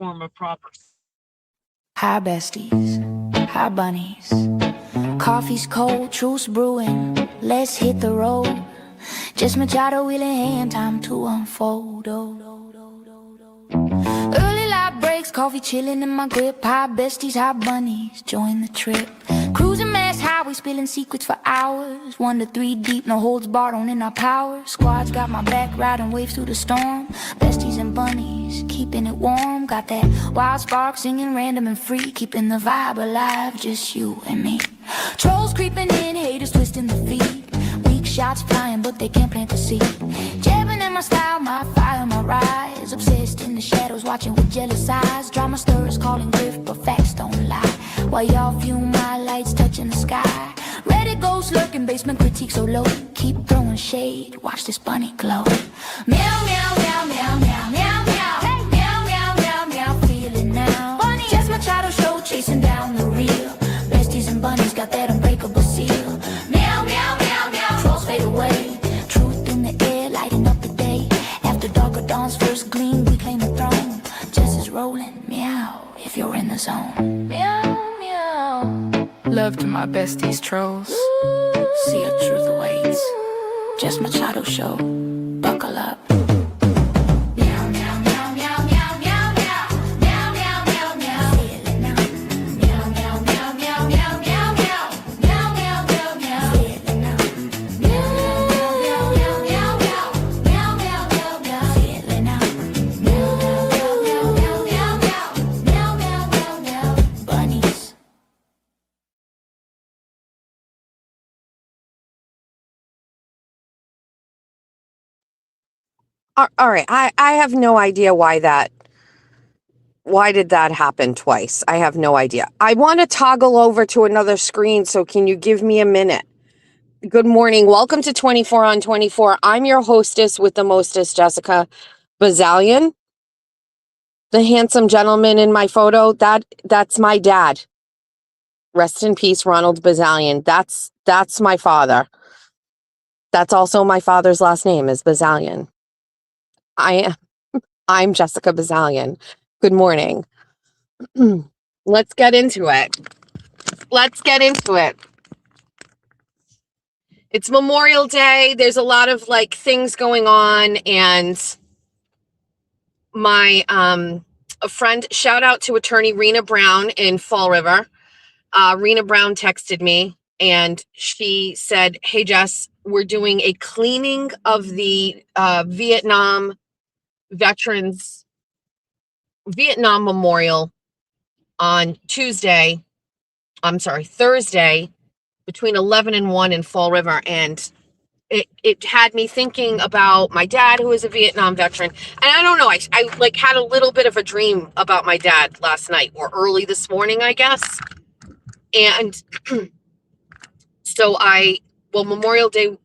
form of proper. Hi besties, hi bunnies. Coffee's cold, truce brewing. Let's hit the road. Just Machado wheel in hand, time to unfold. Early light breaks, coffee chilling in my grip. Hi besties, hi bunnies, join the trip. Cruising mass highway, spilling secrets for hours. 1 to 3 deep, no holds barred, owning our power. Squad's got my back, riding waves through the storm. Besties and bunnies, keeping it warm. Got that wild spark, singing random and free. Keeping the vibe alive, just you and me. Trolls creeping in, haters twisting the feet. Weak shots flying, but they can't plant the seed. Jabbing in my style, my fire, my rise. Obsessed in the shadows, watching with jealous eyes. Drama stirrers calling grift, but facts don't lie. While y'all view my lights touching the sky. Reddit ghosts lurking, basement critique so low. Keep throwing shade, watch this bunny glow. Meow, meow, meow, meow, meow, meow, meow. Hey. Meow, meow, meow, meow, feel it now. Bunny. Just Machado show, chasing down the real. Besties and bunnies got that unbreakable seal. Meow, meow, meow, meow, trolls fade away. Truth in the air, lighting up the day. After dark or dawn's first gleam, we claim the throne. Justice rolling, meow, if you're in the zone. Meow. Love to my besties trolls. See a truth awaits. Just Machado show. Buckle up. Meow meow meow meow meow meow meow meow meow meow meow. Feel it now. Meow meow meow meow meow meow meow meow meow meow meow. Feel it now. Meow meow meow meow meow meow meow meow meow. Feel it now. Meow meow meow meow meow meow meow meow meow. Bunnies. All right. I have no idea why did that happen twice? I have no idea. I want to toggle over to another screen, so can you give me a minute? Good morning. Welcome to 24 on 24. I'm your hostess with the mostest, Jessica Bazalian. The handsome gentleman in my photo, that's my dad. Rest in peace, Ronald Bazalian. That's my father. That's also my father's last name is Bazalian. I'm Jessica Bazalian. Good morning. Let's get into it. It's Memorial Day. There's a lot of things going on, and my a friend, shout out to attorney Rena Brown in Fall River. Rena Brown texted me and she said, "Hey Jess, we're doing a cleaning of the Vietnam Memorial on Thursday, between 11 and 1 in Fall River." And it had me thinking about my dad, who is a Vietnam veteran. And I don't know, I had a little bit of a dream about my dad last night, or early this morning, I guess. And so Memorial Day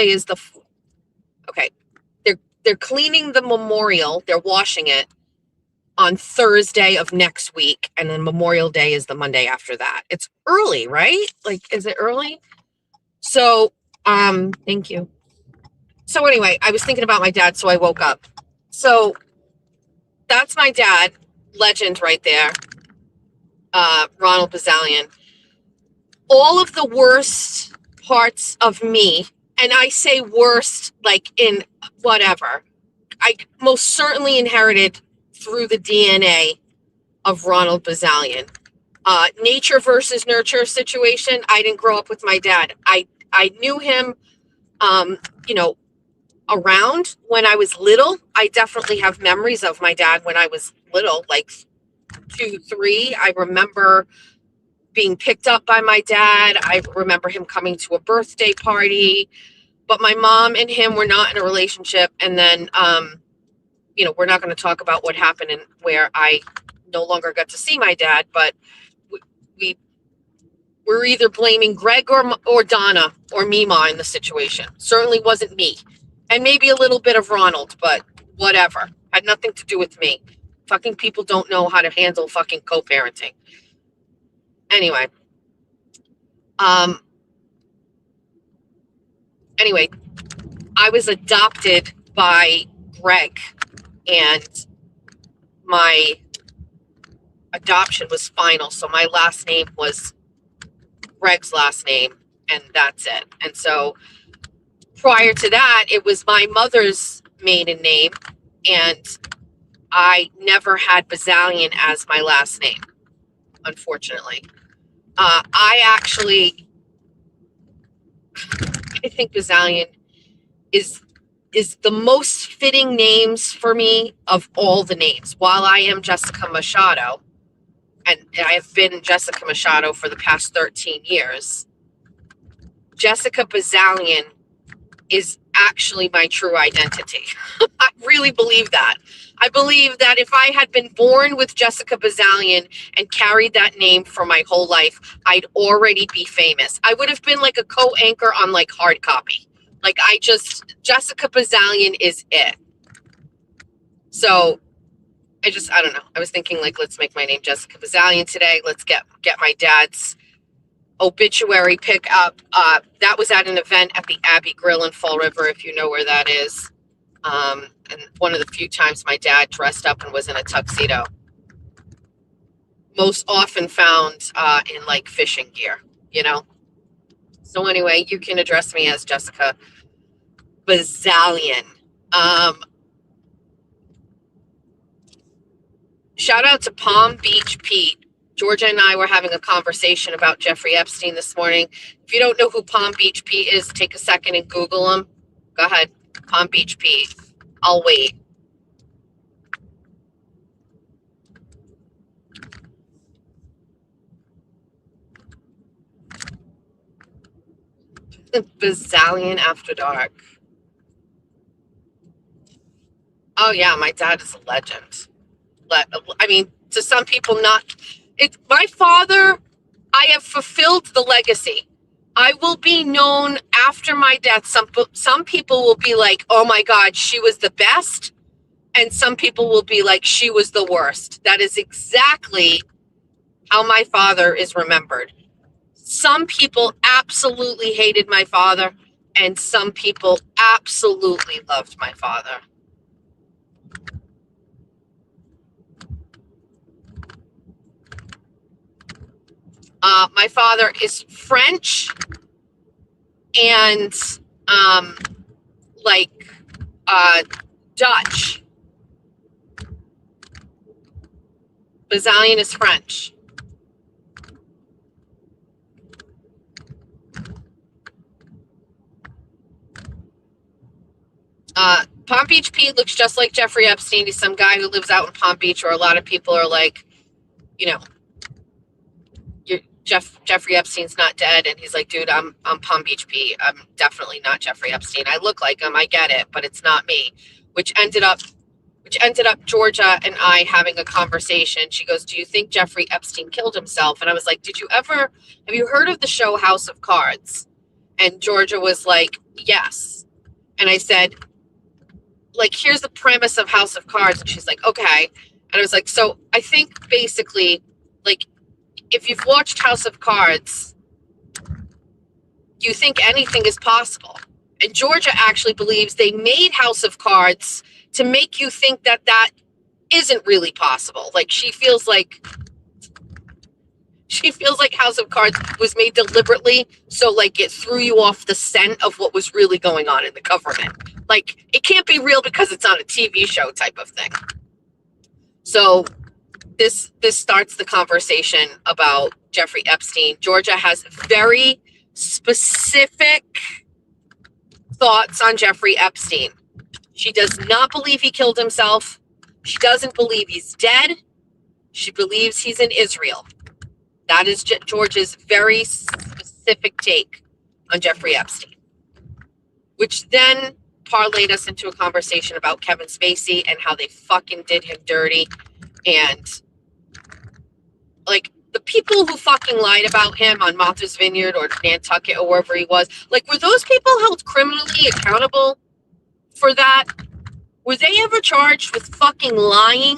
is okay. They're cleaning the memorial. They're washing it on Thursday of next week, and then Memorial Day is the Monday after that. It's early, right? Is it early? So, thank you. So anyway, I was thinking about my dad, so I woke up. So that's my dad, legend right there, Ronald Bazalian. All of the worst parts of me, and I say worst in whatever, I most certainly inherited through the DNA of Ronald Bazalian. Nature versus nurture situation. I didn't grow up with my dad. I knew him, around when I was little. I definitely have memories of my dad when I was little, 2, 3. I remember being picked up by my dad. I remember him coming to a birthday party, but my mom and him were not in a relationship. And then, we're not going to talk about what happened and where I no longer got to see my dad, but we're either blaming Greg or Donna or Mima in the situation. Certainly wasn't me. And maybe a little bit of Ronald, but whatever. Had nothing to do with me. Fucking people don't know how to handle fucking co-parenting. Anyway. I was adopted by Greg, and my adoption was final. So my last name was Greg's last name, and that's it. And so prior to that, it was my mother's maiden name, and I never had Bazalian as my last name, unfortunately. I think Bazalian is the most fitting names for me of all the names. While I am Jessica Machado, and I have been Jessica Machado for the past 13 years, Jessica Bazalian is actually my true identity. I really believe that. I believe that if I had been born with Jessica Bazalian and carried that name for my whole life, I'd already be famous. I would have been like a co-anchor on like Hard Copy. Like Jessica Bazalian is it. So I don't know. I was thinking like, let's make my name Jessica Bazalian today. Let's get my dad's obituary pick up. That was at an event at the Abbey Grill in Fall River, if you know where that is. And one of the few times my dad dressed up and was in a tuxedo. Most often found in like fishing gear, you know? So anyway, you can address me as Jessica Bazalian. Shout out to Palm Beach Pete. Georgia and I were having a conversation about Jeffrey Epstein this morning. If you don't know who Palm Beach Pete is, take a second and Google him. Go ahead, Palm Beach Pete. I'll wait. Bazalian After Dark. Oh yeah, my dad is a legend. I mean, to some people, not. My father, I have fulfilled the legacy. I will be known after my death. Some people will be like, oh my God, she was the best. And some people will be like, she was the worst. That is exactly how my father is remembered. Some people absolutely hated my father, and some people absolutely loved my father. My father is French and Dutch. Bazalian is French. Palm Beach Pete looks just like Jeffrey Epstein. He's some guy who lives out in Palm Beach, where a lot of people are like, you know, Jeffrey Epstein's not dead, and he's like, dude, I'm Palm Beach Pete. I'm definitely not Jeffrey Epstein. I look like him, I get it, but it's not me. Which ended up Georgia and I having a conversation. She goes, do you think Jeffrey Epstein killed himself? And I was like, have you heard of the show House of Cards? And Georgia was like, yes. And I said, like, here's the premise of House of Cards. And she's like, okay. And I was like, so I think basically, like, if you've watched House of Cards, you think anything is possible. And Georgia actually believes they made House of Cards to make you think that isn't really possible. Like, she feels like House of Cards was made deliberately, so like it threw you off the scent of what was really going on in the government. Like, it can't be real because it's on a TV show type of thing. So this starts the conversation about Jeffrey Epstein. Georgia has very specific thoughts on Jeffrey Epstein. She does not believe he killed himself. She doesn't believe he's dead. She believes he's in Israel. That is Georgia's very specific take on Jeffrey Epstein, which then parlayed us into a conversation about Kevin Spacey and how they fucking did him dirty. And like, the people who fucking lied about him on Martha's Vineyard or Nantucket or wherever he was, like, were those people held criminally accountable for that? Were they ever charged with fucking lying?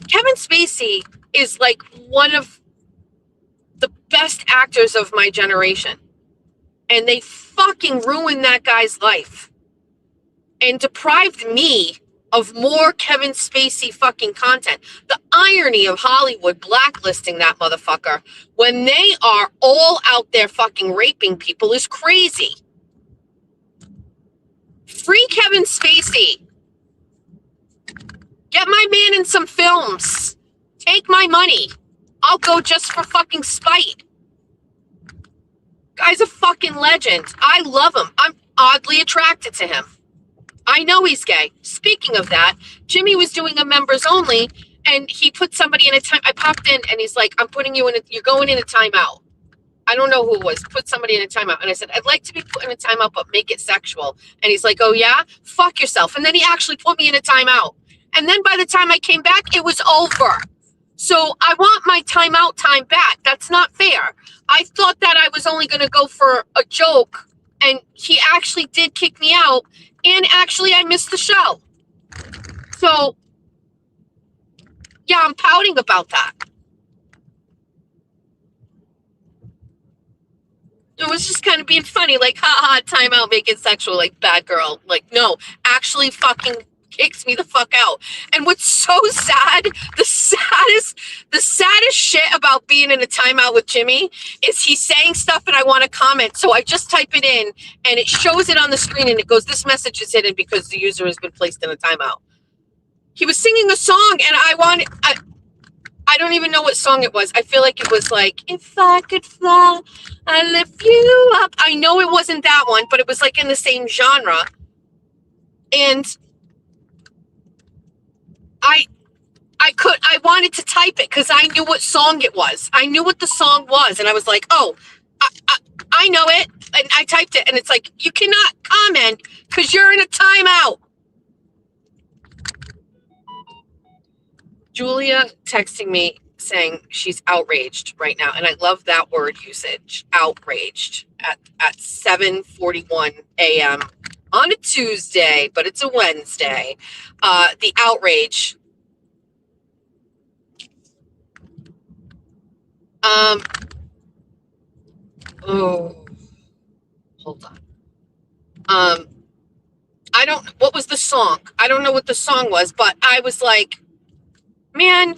Kevin Spacey is like one of the best actors of my generation. And they fucking ruined that guy's life and deprived me of more Kevin Spacey fucking content. The irony of Hollywood blacklisting that motherfucker when they are all out there fucking raping people is crazy. Free Kevin Spacey. Get my man in some films. Take my money. I'll go just for fucking spite. Guy's a fucking legend. I love him. I'm oddly attracted to him. I know he's gay. Speaking of that, Jimmy was doing a members only, and he put somebody in a time. I popped in, and he's like, "I'm putting you in. You're going in a timeout." I don't know who it was. Put somebody in a timeout, and I said, "I'd like to be put in a timeout, but make it sexual." And he's like, "Oh yeah, fuck yourself." And then he actually put me in a timeout. And then by the time I came back, it was over. So I want my timeout time back. That's not fair. I thought that I was only going to go for a joke, and he actually did kick me out. And actually, I missed the show. So, yeah, I'm pouting about that. It was just kind of being funny, like, haha, timeout, make it sexual, like, bad girl. Like, no, actually fucking kicks me the fuck out. And what's so sad, the saddest shit about being in a timeout with Jimmy is he's saying stuff and I want to comment. So I just type it in and it shows it on the screen and it goes, "This message is hidden because the user has been placed in a timeout." He was singing a song and I don't even know what song it was. I feel like it was like, "If I could fly, I'd lift you up." I know it wasn't that one, but it was like in the same genre. And I wanted to type it because I knew what song it was. I knew what the song was. And I was like, "Oh, I know it." And I typed it and it's like, "You cannot comment because you're in a timeout." Julia texting me saying she's outraged right now. And I love that word usage, outraged, at 7:41 a.m. on a Tuesday, but it's a Wednesday. The outrage. Oh, hold on. What was the song? I don't know what the song was, but I was like, "Man,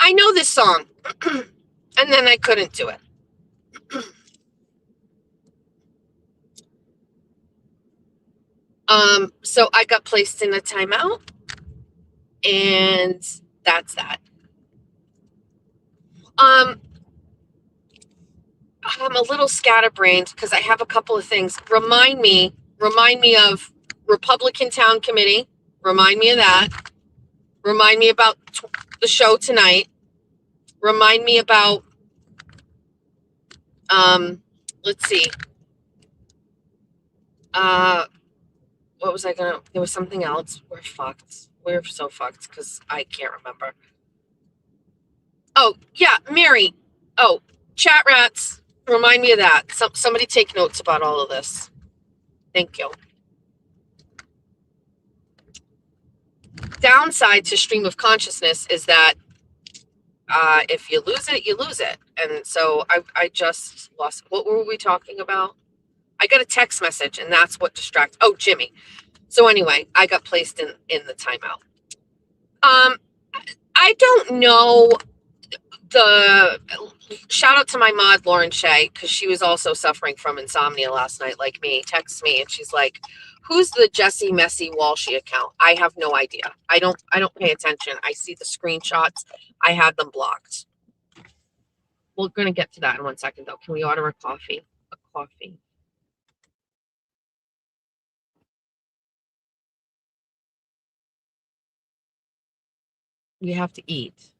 I know this song." And then I couldn't do it. So I got placed in a timeout, and that's that. I'm a little scatterbrained because I have a couple of things. Remind me of Republican Town Committee. Remind me of that. Remind me about the show tonight. Remind me about, let's see. What was I gonna, there was something else. We're fucked. We're so fucked because I can't remember. Oh, yeah, Mary. Oh, chat rats. Remind me of that. Somebody take notes about all of this. Thank you. Downside to stream of consciousness is that if you lose it, you lose it. And so I just lost. What were we talking about? I got a text message and that's what distracts. Oh, Jimmy. So anyway, I got placed in the timeout. I don't know. The shout out to my mod Lauren Shea, because she was also suffering from insomnia last night like me. Texts me and she's like, "Who's the Jesse Messy Walshy account?" I have no idea. I don't pay attention. I see the screenshots. I have them blocked. We're gonna get to that in 1 second though. Can we order a coffee? A coffee. We have to eat.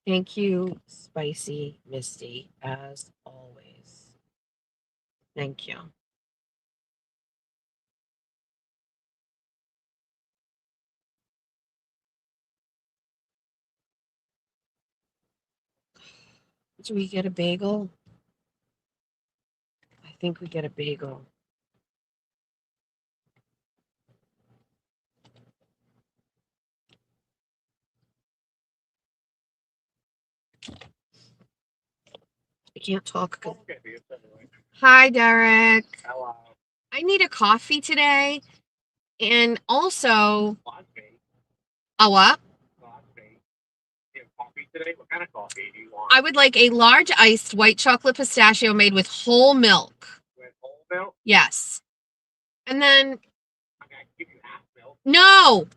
Thank you, Spicy Misty, as always. Thank you. Do we get a bagel? I think we get a bagel. I can't talk. Hi, Derek. Hello. I need a coffee today. And also, a what? Coffee today? What kind of coffee do you want? I would like a large iced white chocolate pistachio made with whole milk. With whole milk? Yes. And then, I mean, I can give you half milk. no.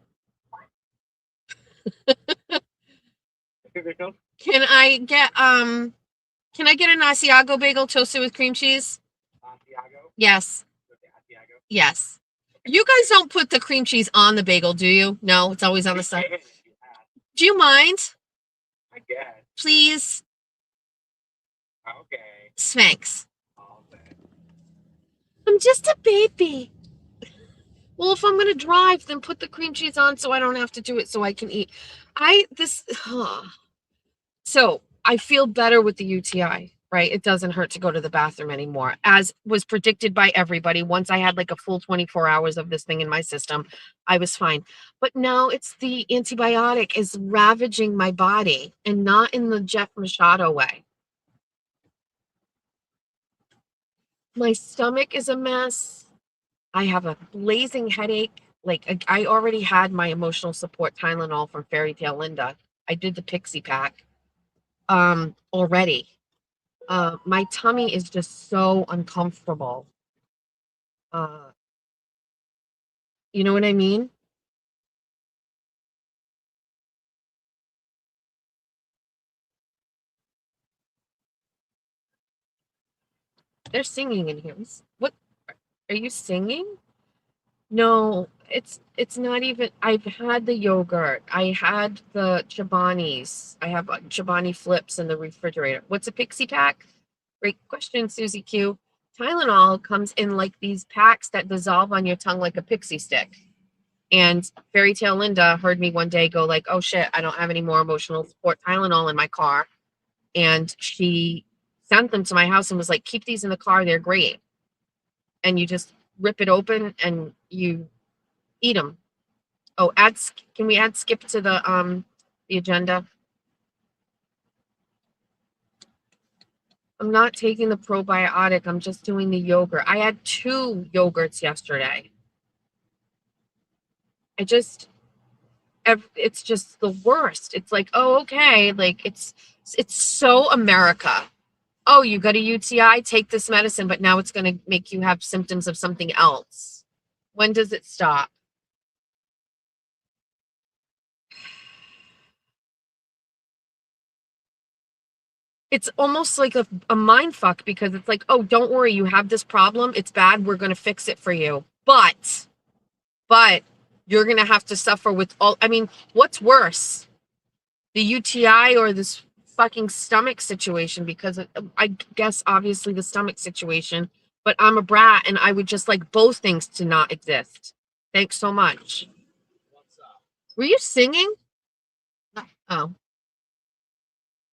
Can Can I get an Asiago bagel toasted with cream cheese? Santiago? Yes. Santiago? Yes. You guys don't put the cream cheese on the bagel, do you? No, it's always on the side. Do you mind? I guess. Please. Okay. Thanks. Okay. I'm just a baby. Well, if I'm gonna drive, then put the cream cheese on so I don't have to do it so I can eat. So I feel better with the UTI, right? It doesn't hurt to go to the bathroom anymore, as was predicted by everybody. Once I had like a full 24 hours of this thing in my system, I was fine. But now it's the antibiotic is ravaging my body, and not in the Jeff Machado way. My stomach is a mess. I have a blazing headache. Like I already had my emotional support Tylenol from Fairy Tale Linda. I did the Pixie pack already. My tummy is just so uncomfortable. Uh, you know what I mean? They're singing in here. What are you singing? No, it's not even. I've had the yogurt. I had the Chobani's. I have Chobani flips in the refrigerator. What's a Pixie pack? Great question, Susie Q. Tylenol comes in like these packs that dissolve on your tongue like a pixie stick. And Fairy Tale Linda heard me one day go like, "Oh shit, I don't have any more emotional support Tylenol in my car." And she sent them to my house and was like, "Keep these in the car. They're great." And you just rip it open and you eat them. Oh, can we add skip to the agenda? I'm not taking the probiotic. I'm just doing the yogurt. I had 2 yogurts yesterday. It's just the worst. It's like, oh, okay, like it's so America. Oh, you got a UTI, take this medicine, but now it's going to make you have symptoms of something else. When does it stop? It's almost like a mind fuck, because it's like, oh, don't worry, you have this problem. It's bad. We're going to fix it for you. But you're going to have to suffer with all. I mean, what's worse, the UTI or this fucking stomach situation? Because I guess obviously the stomach situation, but I'm a brat and I would just like both things to not exist. Thanks so much. Were you singing? Oh.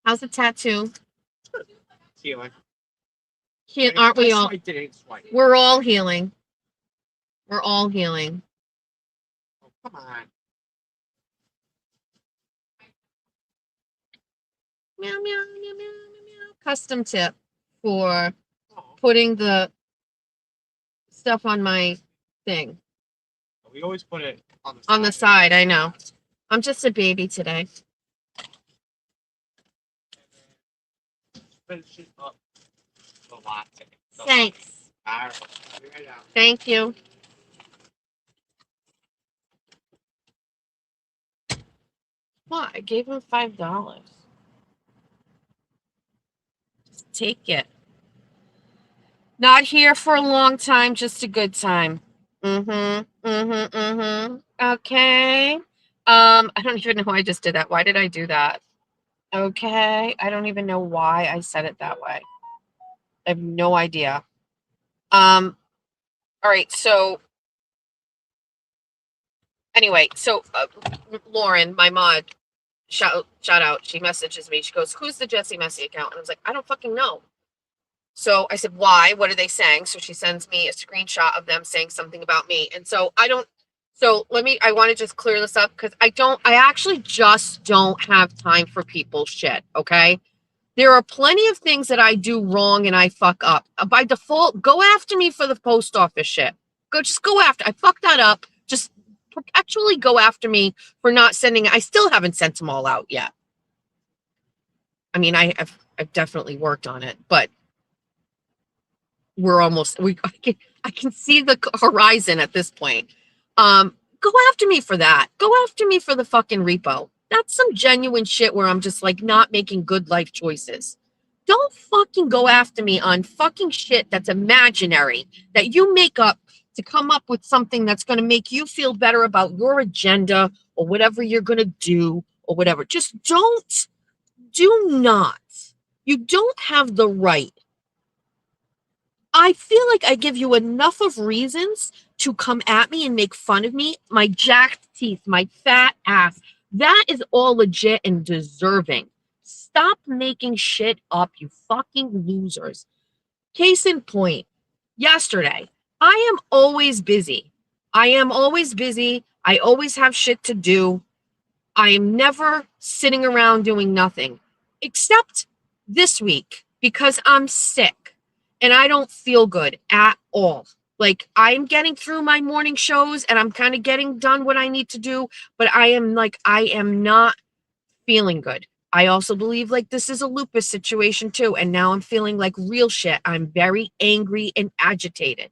How's the tattoo? Healing. Aren't we all? Swipe. We're all healing. We're all healing. Oh, come on. Meow, meow, meow, meow, meow, meow. Custom tip for Oh, putting the stuff on my thing. we always put it on the On the side, I know. I'm just a baby today. Finish it up. The latte. Thanks. All right. Be right out. Thank you. What? I gave him $5. Just take it. Not here for a long time, just a good time. Okay. I don't even know why I just did that. Why did I do that? Okay. I don't even know why I said it that way. I have no idea. All right. So anyway, Lauren, my mod, shout out. She messages me. She goes, "Who's the Jessie Messy account?" And I was like, "I don't fucking know." So I said, "Why? What are they saying?" So she sends me a screenshot of them saying something about me. And so I want to just clear this up, because I actually just don't have time for people's shit. Okay. There are plenty of things that I do wrong and I fuck up. By default, go after me for the post office shit. Just go after. I fucked that up. Just perpetually go after me for not sending. I still haven't sent them all out yet. I mean, I've definitely worked on it, but we're almost. I can see the horizon at this point. Go after me for that. Go after me for the fucking repo. That's some genuine shit where I'm just like not making good life choices. Don't fucking go after me on fucking shit that's imaginary that you make up to come up with something that's going to make you feel better about your agenda or whatever you're going to do or whatever. Just do not. You don't have the right. I feel like I give you enough of reasons to come at me and make fun of me. My jacked teeth, my fat ass. That is all legit and deserving. Stop making shit up, you fucking losers. Case in point, yesterday, I am always busy. I always have shit to do. I am never sitting around doing nothing, except this week because I'm sick and I don't feel good at all. Like, I'm getting through my morning shows and I'm kind of getting done what I need to do, but I am not feeling good. I also believe like this is a lupus situation too. And now I'm feeling like real shit. I'm very angry and agitated.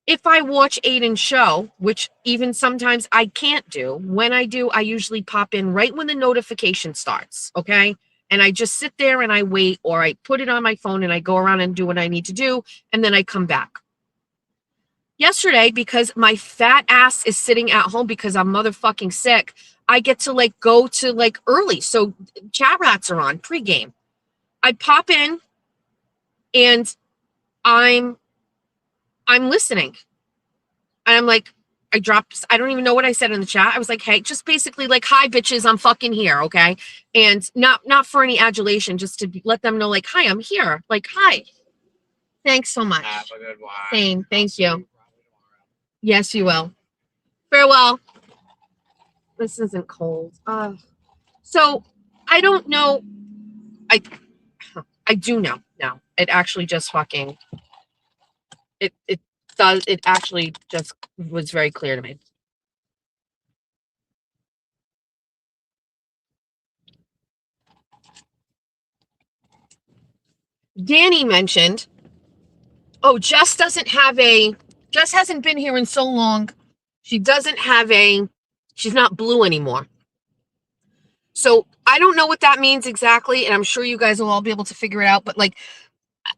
If I watch Aiden's show, which even sometimes I can't do, when I do, I usually pop in right when the notification starts, okay? And I just sit there and I wait, or I put it on my phone and I go around and do what I need to do, and then I come back. Yesterday, because my fat ass is sitting at home because I'm motherfucking sick, I get to like go to like early. So chat rats are on pregame. I pop in and I'm listening. And I'm like, I don't even know what I said in the chat. I was like, hey, just basically like, hi bitches, I'm fucking here, okay? And not for any adulation, just to let them know like, hi, I'm here. Like, hi. Thanks so much. Have a good one. Same. Thank you. Yes, you will. Farewell. This isn't cold. So I don't know. I do know now. It actually just fucking it actually just was very clear to me. Danny mentioned, oh, Jess hasn't been here in so long. She's not blue anymore. So I don't know what that means exactly, and I'm sure you guys will all be able to figure it out, but like,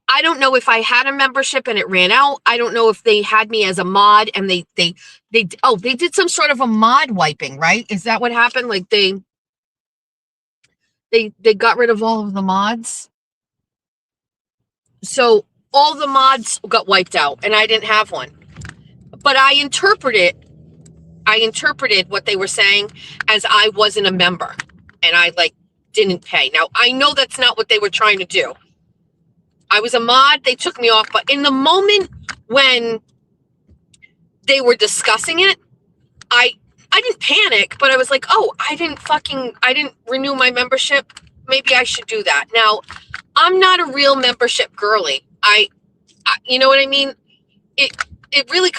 I don't know if I had a membership and it ran out. I don't know if they had me as a mod and they did some sort of a mod wiping, right? Is that what happened? Like they got rid of all of the mods. So all the mods got wiped out and I didn't have one. But I interpreted what they were saying as I wasn't a member and I like didn't pay. Now I know that's not what they were trying to do. I was a mod, they took me off, but in the moment when they were discussing it, I didn't panic, but I was like, oh, I didn't renew my membership. Maybe I should do that. Now, I'm not a real membership girly. I you know what I mean? It really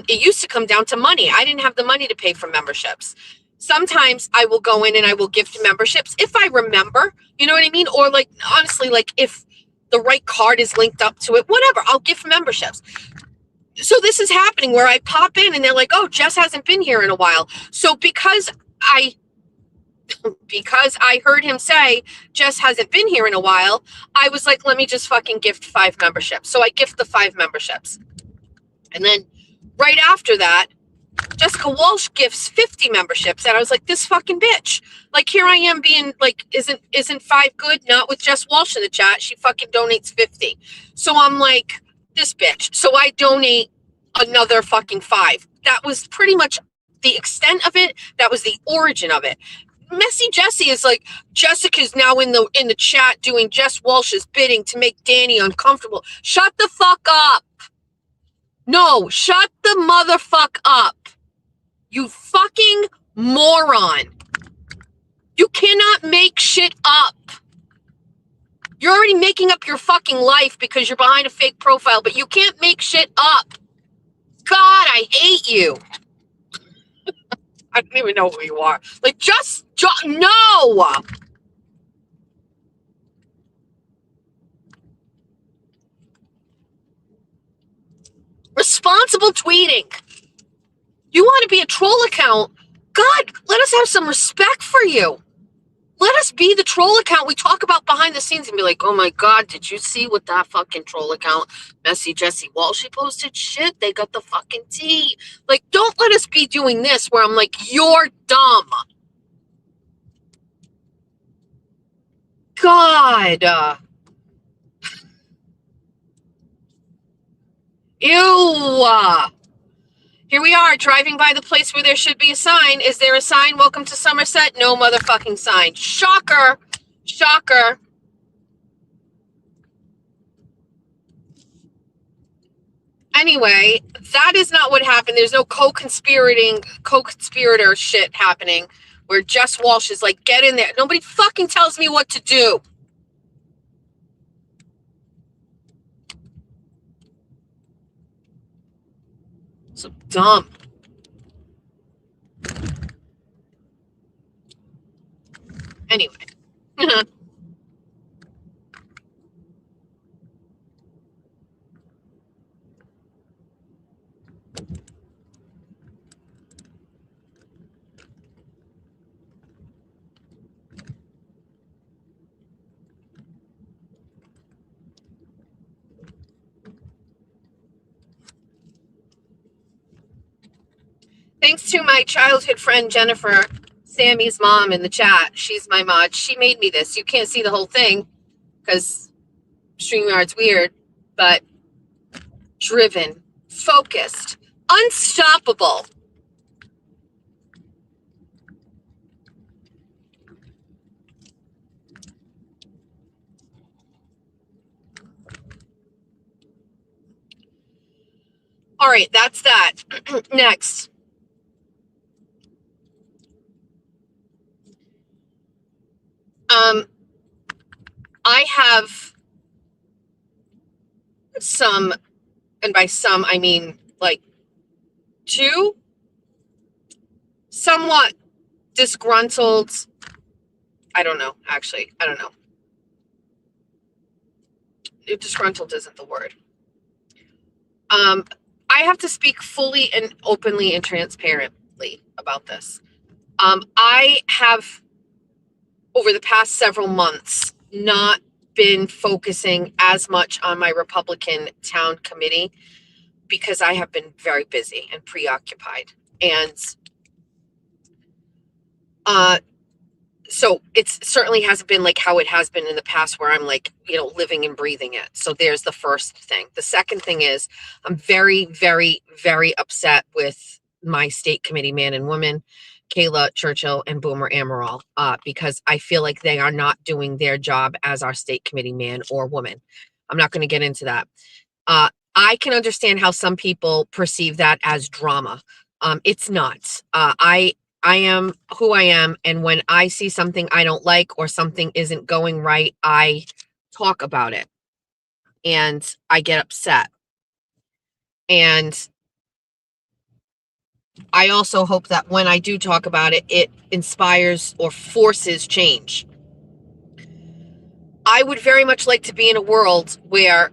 used to come down to money. I didn't have the money to pay for memberships. Sometimes I will go in and I will gift memberships if I remember, you know what I mean? Or like, honestly, like if the right card is linked up to it, whatever, I'll gift memberships. So this is happening where I pop in and they're like, oh, Jess hasn't been here in a while. So because I heard him say Jess hasn't been here in a while, I was like, let me just fucking gift 5 memberships. So I gift the 5 memberships. And then right after that, Jessica Walsh gifts 50 memberships. And I was like, this fucking bitch. Like, here I am being like, isn't 5 good? Not with Jess Walsh in the chat. She fucking donates 50. So I'm like, this bitch. So I donate another fucking 5. That was pretty much the extent of it. That was the origin of it. Messy Jessie is like, Jessica's now in the chat doing Jess Walsh's bidding to make Danny uncomfortable. Shut the fuck up. No, shut the motherfuck up. You fucking moron. You cannot make shit up. You're already making up your fucking life because you're behind a fake profile, but you can't make shit up. God, I hate you. I don't even know who you are. Like, just no. Responsible tweeting. You want to be a troll account? God, let us have some respect for you. Let us be the troll account we talk about behind the scenes and be like, oh my God, did you see what that fucking troll account, Messy Jessie Walsh, posted? Shit, they got the fucking tea. Like, don't let us be doing this where I'm like, you're dumb. God. Ew. Here we are, driving by the place where there should be a sign. Is there a sign? Welcome to Somerset. No motherfucking sign. Shocker. Shocker. Anyway, that is not what happened. There's no co-conspirator shit happening where Jess Walsh is like, get in there. Nobody fucking tells me what to do. So dumb. Anyway. Thanks to my childhood friend Jennifer, Sammy's mom in the chat. She's my mod. She made me this. You can't see the whole thing because StreamYard's weird, but driven, focused, unstoppable. All right, that's that. Next. I have some, and by some, I mean like two somewhat disgruntled, I don't know. Disgruntled isn't the word. I have to speak fully and openly and transparently about this. I have, over the past several months, not been focusing as much on my Republican town committee because I have been very busy and preoccupied. And so it certainly hasn't been like how it has been in the past where I'm like, living and breathing it. So there's the first thing. The second thing is I'm very, very, very upset with my state committee man and woman, Kayla Churchill and Boomer Amaral, because I feel like they are not doing their job as our state committee man or woman. I'm not going to get into that. I can understand how some people perceive that as drama. It's not. I am who I am, and when I see something I don't like or something isn't going right, I talk about it, and I get upset. And I also hope that when I do talk about it, it inspires or forces change. I would very much like to be in a world where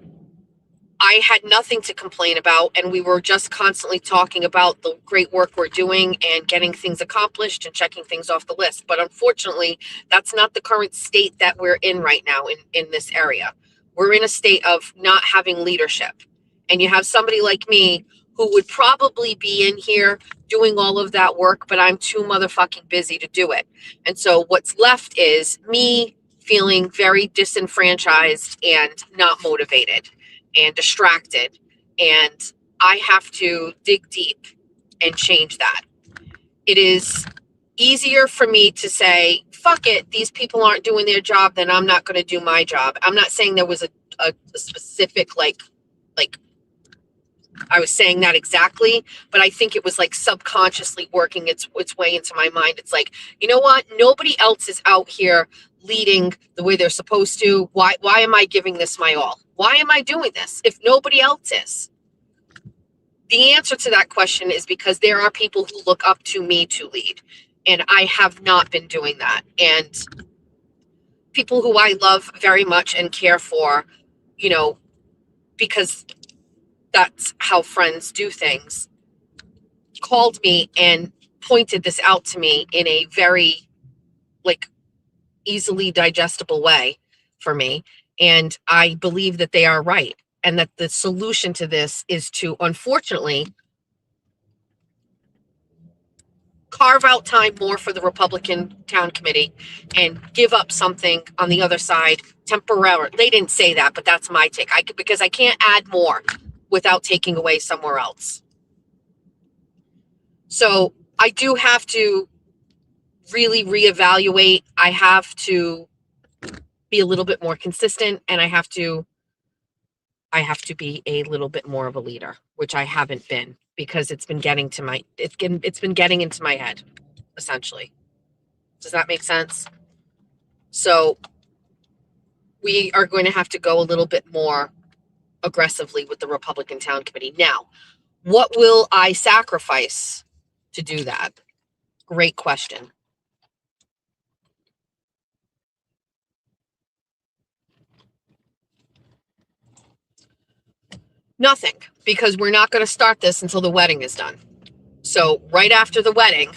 I had nothing to complain about, and we were just constantly talking about the great work we're doing and getting things accomplished and checking things off the list. But unfortunately, that's not the current state that we're in right now in this area. We're in a state of not having leadership. And you have somebody like me who would probably be in here doing all of that work, but I'm too motherfucking busy to do it. And so what's left is me feeling very disenfranchised and not motivated and distracted, and I have to dig deep and change that. It is easier for me to say, fuck it, these people aren't doing their job, then I'm not going to do my job. I'm not saying there was a specific like I was saying that exactly, but I think it was like subconsciously working its way into my mind. It's like, you know what? Nobody else is out here leading the way they're supposed to? Why am I giving this my all? Why am I doing this if nobody else is? The answer to that question is because there are people who look up to me to lead, and I have not been doing that. And people who I love very much and care for, you know, because that's how friends do things, called me and pointed this out to me in a very, like, easily digestible way for me. And I believe that they are right. And that the solution to this is to, unfortunately, carve out time more for the Republican town committee and give up something on the other side temporarily. They didn't say that, but that's my take. Because I can't add more without taking away somewhere else. So I do have to really reevaluate. I have to be a little bit more consistent, and I have to be a little bit more of a leader, which I haven't been, because it's been getting into my head, essentially. Does that make sense? So we are going to have to go a little bit more aggressively with the Republican Town Committee. Now, what will I sacrifice to do that? Great question. Nothing, because we're not going to start this until the wedding is done. So right after the wedding,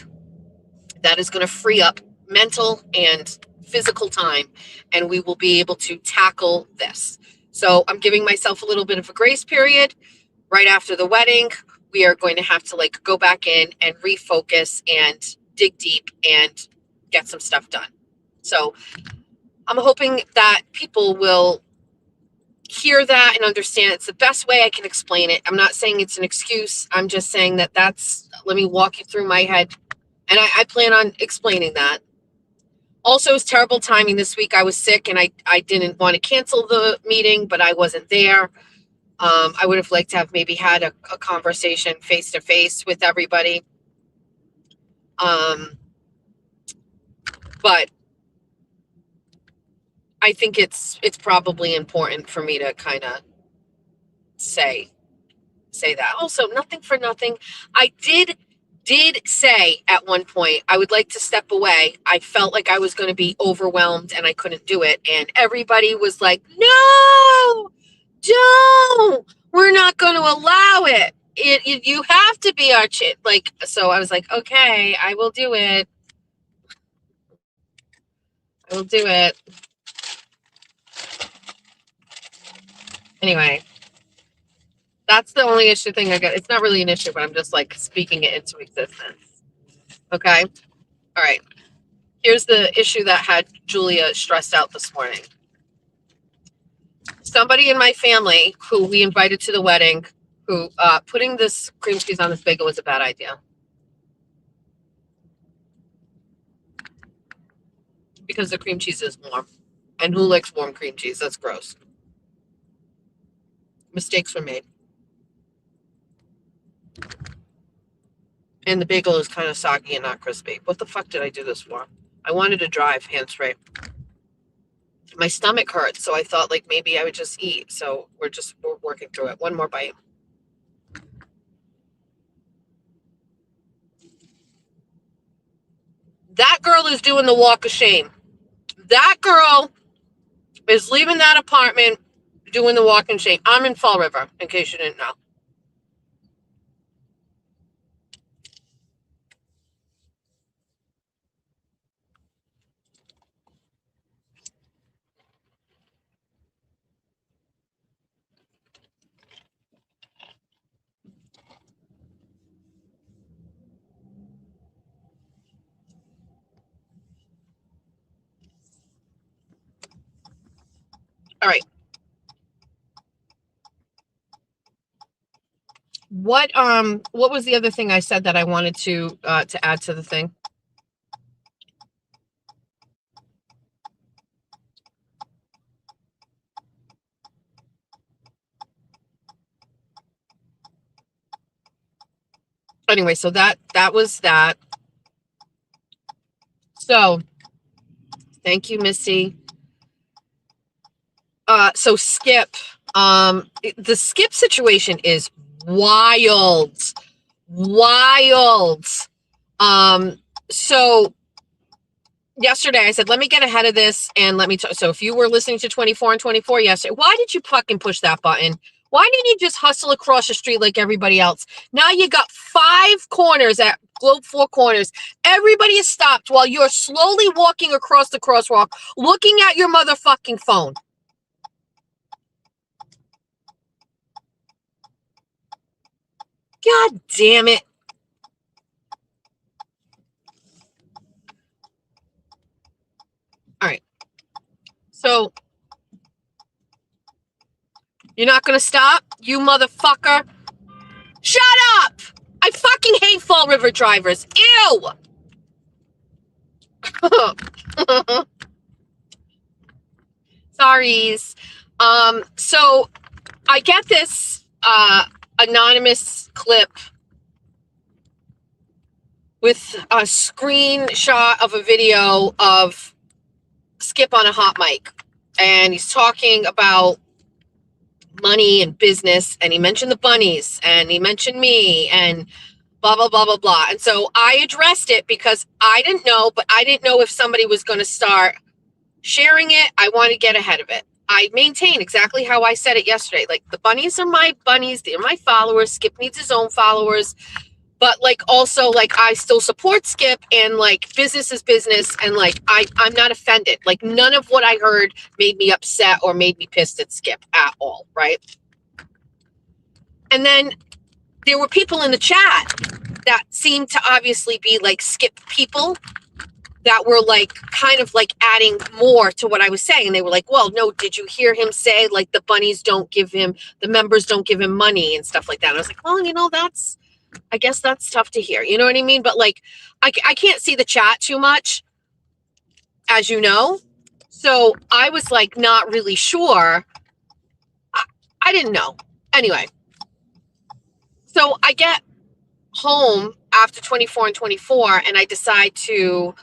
that is going to free up mental and physical time, and we will be able to tackle this. So I'm giving myself a little bit of a grace period. Right after the wedding, we are going to have to go back in and refocus and dig deep and get some stuff done. So I'm hoping that people will hear that and understand. It's the best way I can explain it. I'm not saying it's an excuse. I'm just saying that let me walk you through my head. And I plan on explaining that. Also, it's terrible timing this week. I was sick and I didn't want to cancel the meeting, but I wasn't there. I would have liked to have maybe had a conversation face to face with everybody. But I think it's probably important for me to kind of say that. Also, nothing for nothing. I did say at one point I would like to step away. I felt like I was going to be overwhelmed and I couldn't do it. And everybody was like, no, don't. We're not going to allow it. You have to be our chit. So I was like, okay, I will do it. I will do it. Anyway, that's the only thing I got. It's not really an issue, but I'm just speaking it into existence. Okay. All right. Here's the issue that had Julia stressed out this morning. Somebody in my family who we invited to the wedding, who putting this cream cheese on this bagel was a bad idea. Because the cream cheese is warm. And who likes warm cream cheese? That's gross. Mistakes were made. And the bagel is kind of soggy and not crispy. What the fuck did I do this for? I wanted to drive hands-free. My stomach hurts, so I thought maybe I would just eat. So we're working through it. One more bite. That girl is doing the walk of shame. That girl is leaving that apartment doing the walk of shame. I'm in Fall River, in case you didn't know. All right. What was the other thing I said that I wanted to add to the thing? Anyway, so that was that. So Thank you, Missy. So Skip, the Skip situation is wild. So yesterday I said, let me get ahead of this and let me so if you were listening to 24 and 24 yesterday, why did you fucking push that button? Why didn't you just hustle across the street like everybody else? Now you got 5 corners at Globe 4 corners. Everybody is stopped while you're slowly walking across the crosswalk, looking at your motherfucking phone. God damn it. All right. So you're not going to stop, you motherfucker? Shut up! I fucking hate Fall River drivers. Ew! Sorries. So I get this anonymous clip with a screenshot of a video of Skip on a hot mic. And he's talking about money and business, and he mentioned the bunnies, and he mentioned me, and blah, blah, blah, blah, blah. And so I addressed it because I didn't know, but I didn't know if somebody was going to start sharing it. I want to get ahead of it. I maintain exactly how I said it yesterday. Like, the bunnies are my bunnies. They're my followers. Skip needs his own followers. But, like, also, like, I still support Skip, and, like, business is business. And, like, I'm not offended. Like, none of what I heard made me upset or made me pissed at Skip at all, right? And then there were people in the chat that seemed to obviously be, like, Skip people that were, like, kind of, like, adding more to what I was saying. And they were like, well, no, did you hear him say, like, the bunnies don't give him, the members don't give him money and stuff like that? And I was like, well, you know, I guess that's tough to hear. You know what I mean? But, like, I can't see the chat too much, as you know. So I was, like, not really sure. I didn't know. Anyway. So I get home after 24 and 24, and I decide to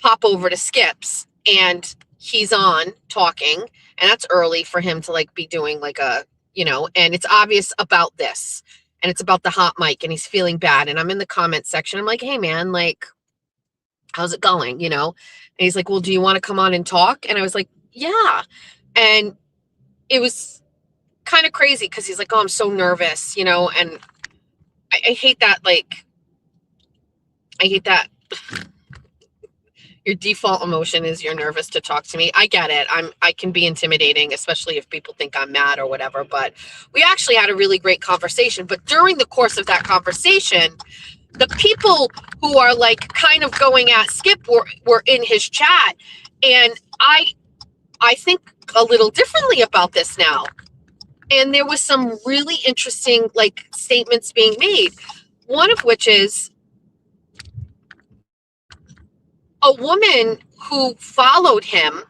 pop over to Skip's, and he's on talking, and that's early for him to, like, be doing, like, a, you know, and it's obvious about this. And it's about the hot mic, and he's feeling bad. And I'm in the comment section. I'm like, hey, man, like, how's it going? You know? And he's like, well, do you want to come on and talk? And I was like, yeah. And it was kind of crazy because he's like, oh, I'm so nervous, you know? And I hate that, like, I hate that your default emotion is you're nervous to talk to me. I get it. I can be intimidating, especially if people think I'm mad or whatever, but we actually had a really great conversation. But during the course of that conversation, the people who are, like, kind of going at Skip were in his chat. And I think a little differently about this now. And there was some really interesting, like, statements being made. One of which is a woman who followed him.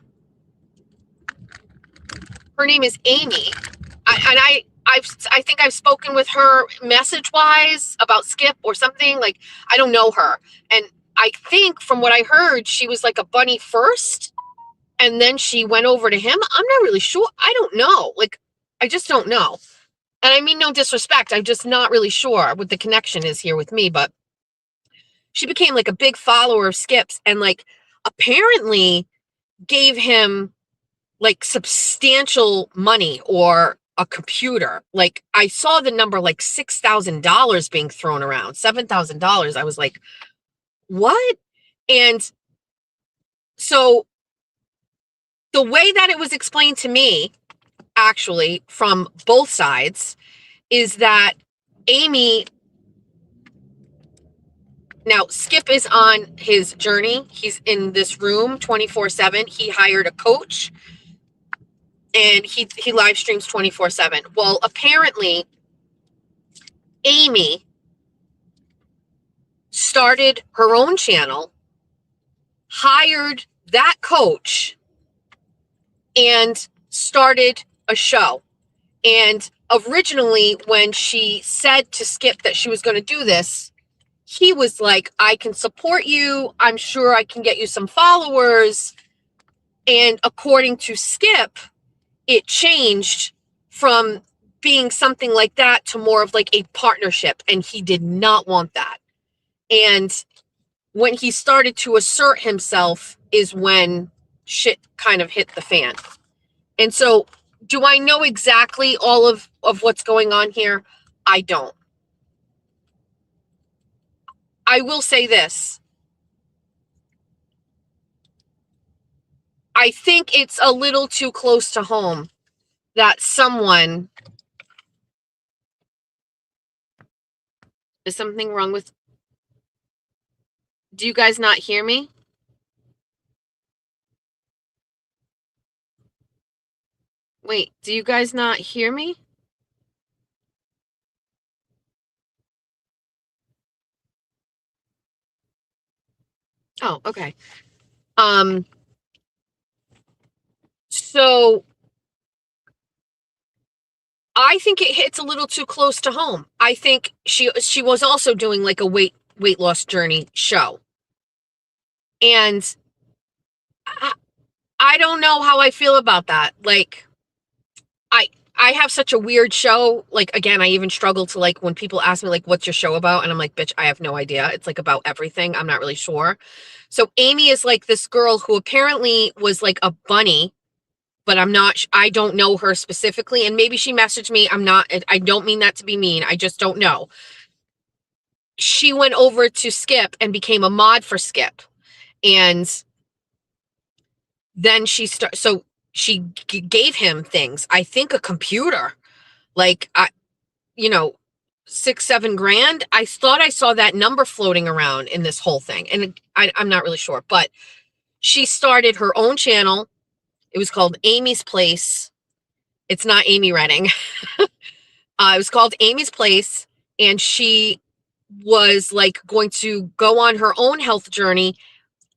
Her name is Amy. I think I've spoken with her message-wise about Skip or something. Like, I don't know her. And I think from what I heard, she was like a bunny first, and then she went over to him. I'm not really sure. I don't know. Like, I just don't know. And I mean no disrespect. I'm just not really sure what the connection is here with me, but she became, like, a big follower of Skip's, and, like, apparently gave him, like, substantial money or a computer. Like, I saw the number, like, $6,000 being thrown around, $7,000. I was like, what? And so the way that it was explained to me, actually, from both sides, is that Amy, now Skip is on his journey. He's in this room 24/7. He hired a coach, and he live streams 24/7. Well, apparently Amy started her own channel, hired that coach, and started a show. And originally, when she said to Skip that she was going to do this, he was like, I can support you. I'm sure I can get you some followers. And according to Skip, it changed from being something like that to more of like a partnership. And he did not want that. And when he started to assert himself is when shit kind of hit the fan. And so, do I know exactly all of what's going on here? I don't. I will say this. I think it's a little too close to home that someone... Is something wrong with... Do you guys not hear me? Wait, do you guys not hear me? Oh, okay. So I think it hits a little too close to home. I think she was also doing like a weight loss journey show. And I don't know how I feel about that. Like, I have such a weird show. Like, again, I even struggle to, like, when people ask me, like, what's your show about? And I'm like, bitch, I have no idea. It's like about everything. I'm not really sure. So Amy is like this girl who apparently was like a bunny, but I don't know her specifically. And maybe she messaged me. I don't mean that to be mean. I just don't know. She went over to Skip and became a mod for Skip. And then she gave him things. I think a computer, like, 6-7 grand. I thought I saw that number floating around in this whole thing. And I'm not really sure, but she started her own channel. It was called Amy's Place. It's not Amy Redding. It was called Amy's Place. And she was like going to go on her own health journey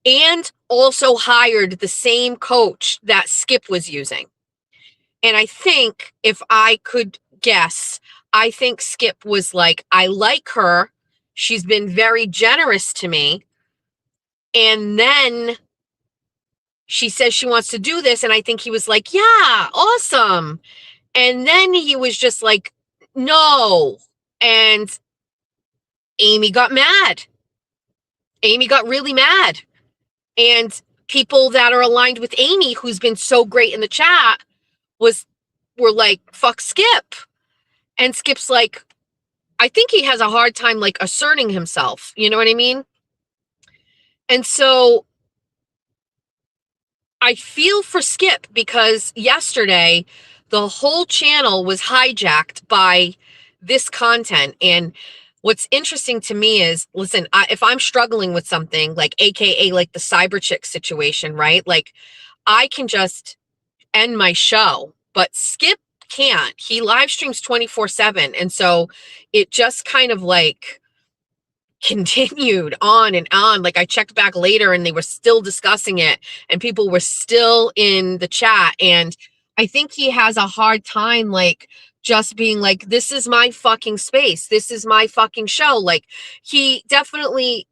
and also hired the same coach that Skip was using. And I think, if I could guess, I think Skip was like, I like her. She's been very generous to me. And then she says she wants to do this. And I think he was like, yeah, awesome. And then he was just like, no. And Amy got mad. Amy got really mad. And people that are aligned with Amy, who's been so great in the chat, were like, fuck Skip. And Skip's like, I think he has a hard time like asserting himself. You know what I mean? And so I feel for Skip, because yesterday the whole channel was hijacked by this content. And what's interesting to me is, listen, if I'm struggling with something, like AKA like the cyber chick situation, right? Like, I can just end my show, but Skip can't. He live streams 24/7. And so it just kind of like continued on and on. Like, I checked back later and they were still discussing it and people were still in the chat. And I think he has a hard time, like, just being like, this is my fucking space. This is my fucking show. Like, he definitely,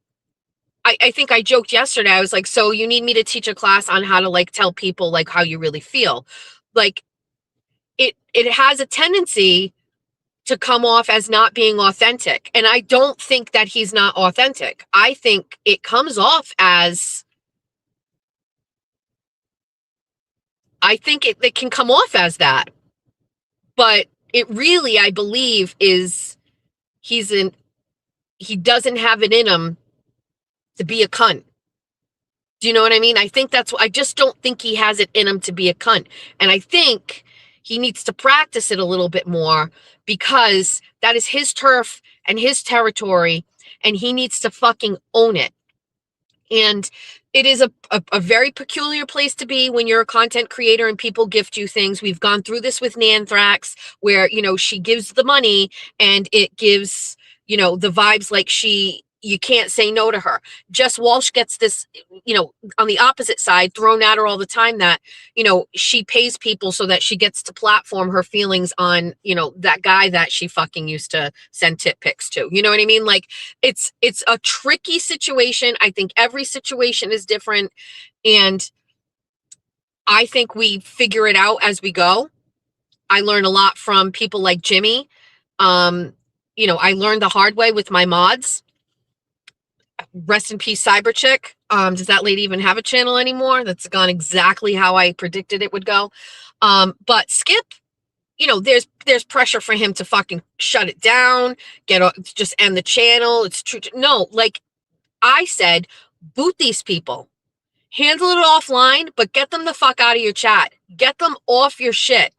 I think I joked yesterday. I was like, so you need me to teach a class on how to like tell people like how you really feel. Like, it has a tendency to come off as not being authentic. And I don't think that he's not authentic. I think it comes off as, I think it can come off as that. But it really, I believe, is he doesn't have it in him to be a cunt. Do you know what I mean? I think I just don't think he has it in him to be a cunt. And I think he needs to practice it a little bit more, because that is his turf and his territory, and he needs to fucking own it. And it is a very peculiar place to be when you're a content creator and people gift you things. We've gone through this with Nanthrax, where, she gives the money and it gives, the vibes like you can't say no to her. Jess Walsh gets this, on the opposite side, thrown at her all the time, that, she pays people so that she gets to platform her feelings on, that guy that she fucking used to send tit pics to. You know what I mean? Like, it's a tricky situation. I think every situation is different. And I think we figure it out as we go. I learn a lot from people like Jimmy. I learned the hard way with my mods. Rest in peace, Cyber Chick. Does that lady even have a channel anymore? That's gone exactly how I predicted it would go. But Skip, there's pressure for him to fucking shut it down, just end the channel. It's true. No, like I said, boot these people. Handle it offline, but get them the fuck out of your chat. Get them off your shit.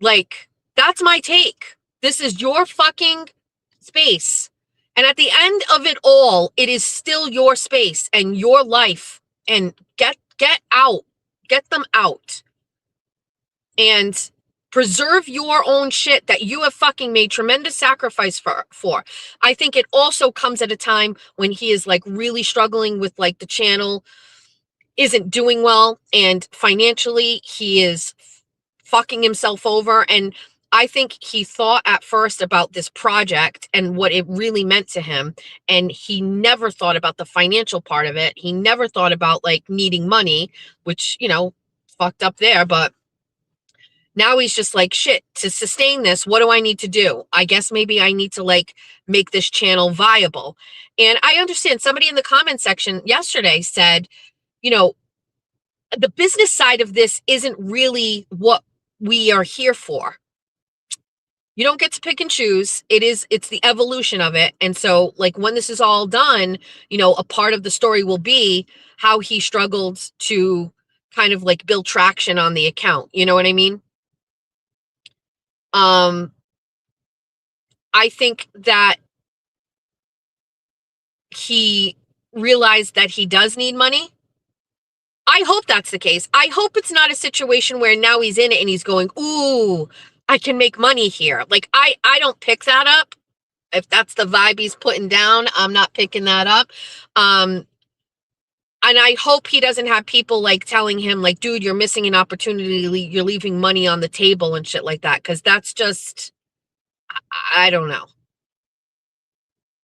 Like, that's my take. This is your fucking space. And at the end of it all, it is still your space and your life. And get out. Get them out. And preserve your own shit that you have fucking made tremendous sacrifice for. I think it also comes at a time when he is like really struggling with like the channel isn't doing well, and financially he is fucking himself over. And I think he thought at first about this project and what it really meant to him, and he never thought about the financial part of it. He never thought about like needing money, which, fucked up there. But now he's just like, shit, to sustain this, what do I need to do? I guess maybe I need to like make this channel viable. And I understand somebody in the comment section yesterday said, the business side of this isn't really what we are here for. You don't get to pick and choose. It's the evolution of it. And so like when this is all done, a part of the story will be how he struggled to kind of like build traction on the account. You know what I mean? I think that he realized that he does need money. I hope that's the case. I hope it's not a situation where now he's in it and he's going, ooh, I can make money here. Like, I don't pick that up. If that's the vibe he's putting down, I'm not picking that up. And I hope he doesn't have people like telling him like, dude, you're missing an opportunity. You're leaving money on the table and shit like that. Cause that's just, I don't know.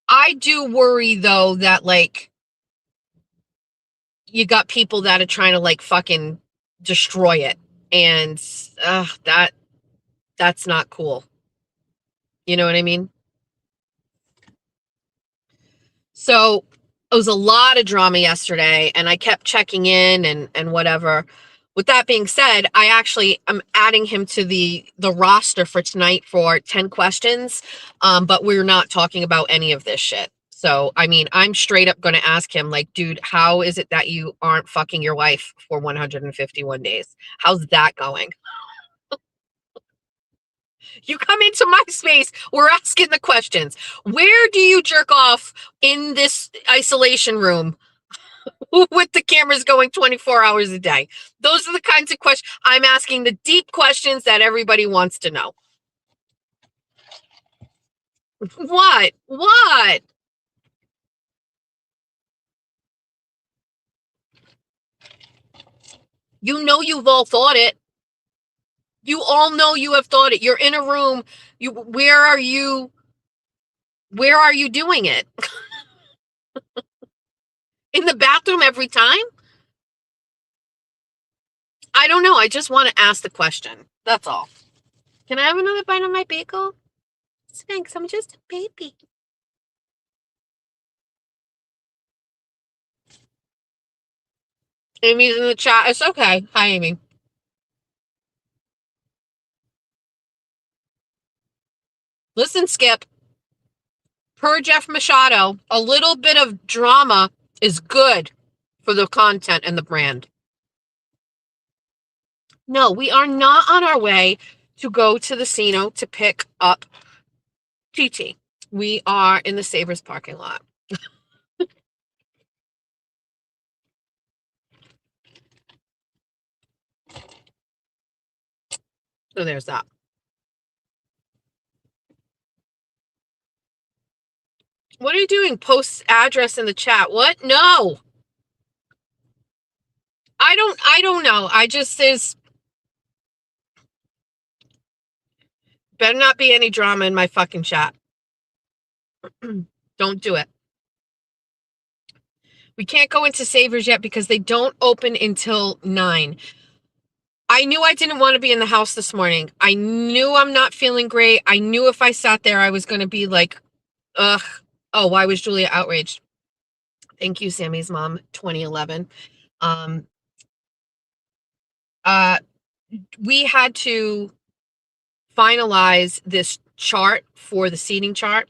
I do worry though that like, you got people that are trying to like fucking destroy it. And that's not cool. You know what I mean? So it was a lot of drama yesterday and I kept checking in and whatever. With that being said, I'm adding him to the roster for tonight for 10 questions. But we're not talking about any of this shit. So, I mean, I'm straight up going to ask him like, dude, how is it that you aren't fucking your wife for 151 days? How's that going? You come into my space, we're asking the questions. Where do you jerk off in this isolation room with the cameras going 24 hours a day? Those are the kinds of questions I'm asking, the deep questions that everybody wants to know. What? You've all thought it. You all know you have thought it. You're in a room. Where are you doing it? In the bathroom every time? I don't know. I just want to ask the question. That's all. Can I have another bite of my bagel? Thanks. I'm just a baby. Amy's in the chat. It's okay. Hi, Amy. Listen, Skip. Per Jeff Machado, a little bit of drama is good for the content and the brand. No, we are not on our way to go to the casino to pick up TT. We are in the Savers parking lot. So there's that. What are you doing? Post address in the chat. What? No. I don't know. There's better not be any drama in my fucking chat. Don't do it. We can't go into Savers yet because they don't open until 9. I knew I didn't want to be in the house this morning. I knew I'm not feeling great. I knew if I sat there, I was going to be like, ugh. Oh, why was Julia outraged? Thank you, Sammy's mom, 2011. We had to finalize this chart for the seating chart.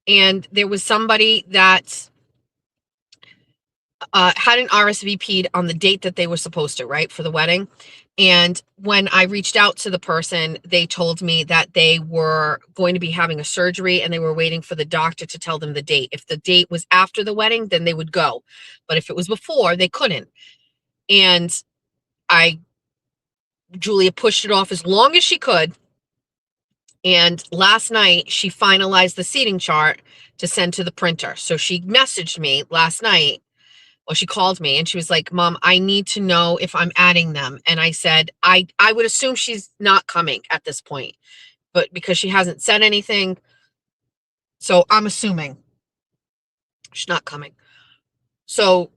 And there was somebody that hadn't RSVP'd on the date that they were supposed to, right, for the wedding. And when I reached out to the person, they told me that they were going to be having a surgery and they were waiting for the doctor to tell them the date. If the date was after the wedding, then they would go. But if it was before, they couldn't. And Julia pushed it off as long as she could. And last night, she finalized the seating chart to send to the printer. So she messaged me last night. Well, she called me and she was like, Mom, I need to know if I'm adding them. And I said, I would assume she's not coming at this point, but because she hasn't said anything. So I'm assuming she's not coming. So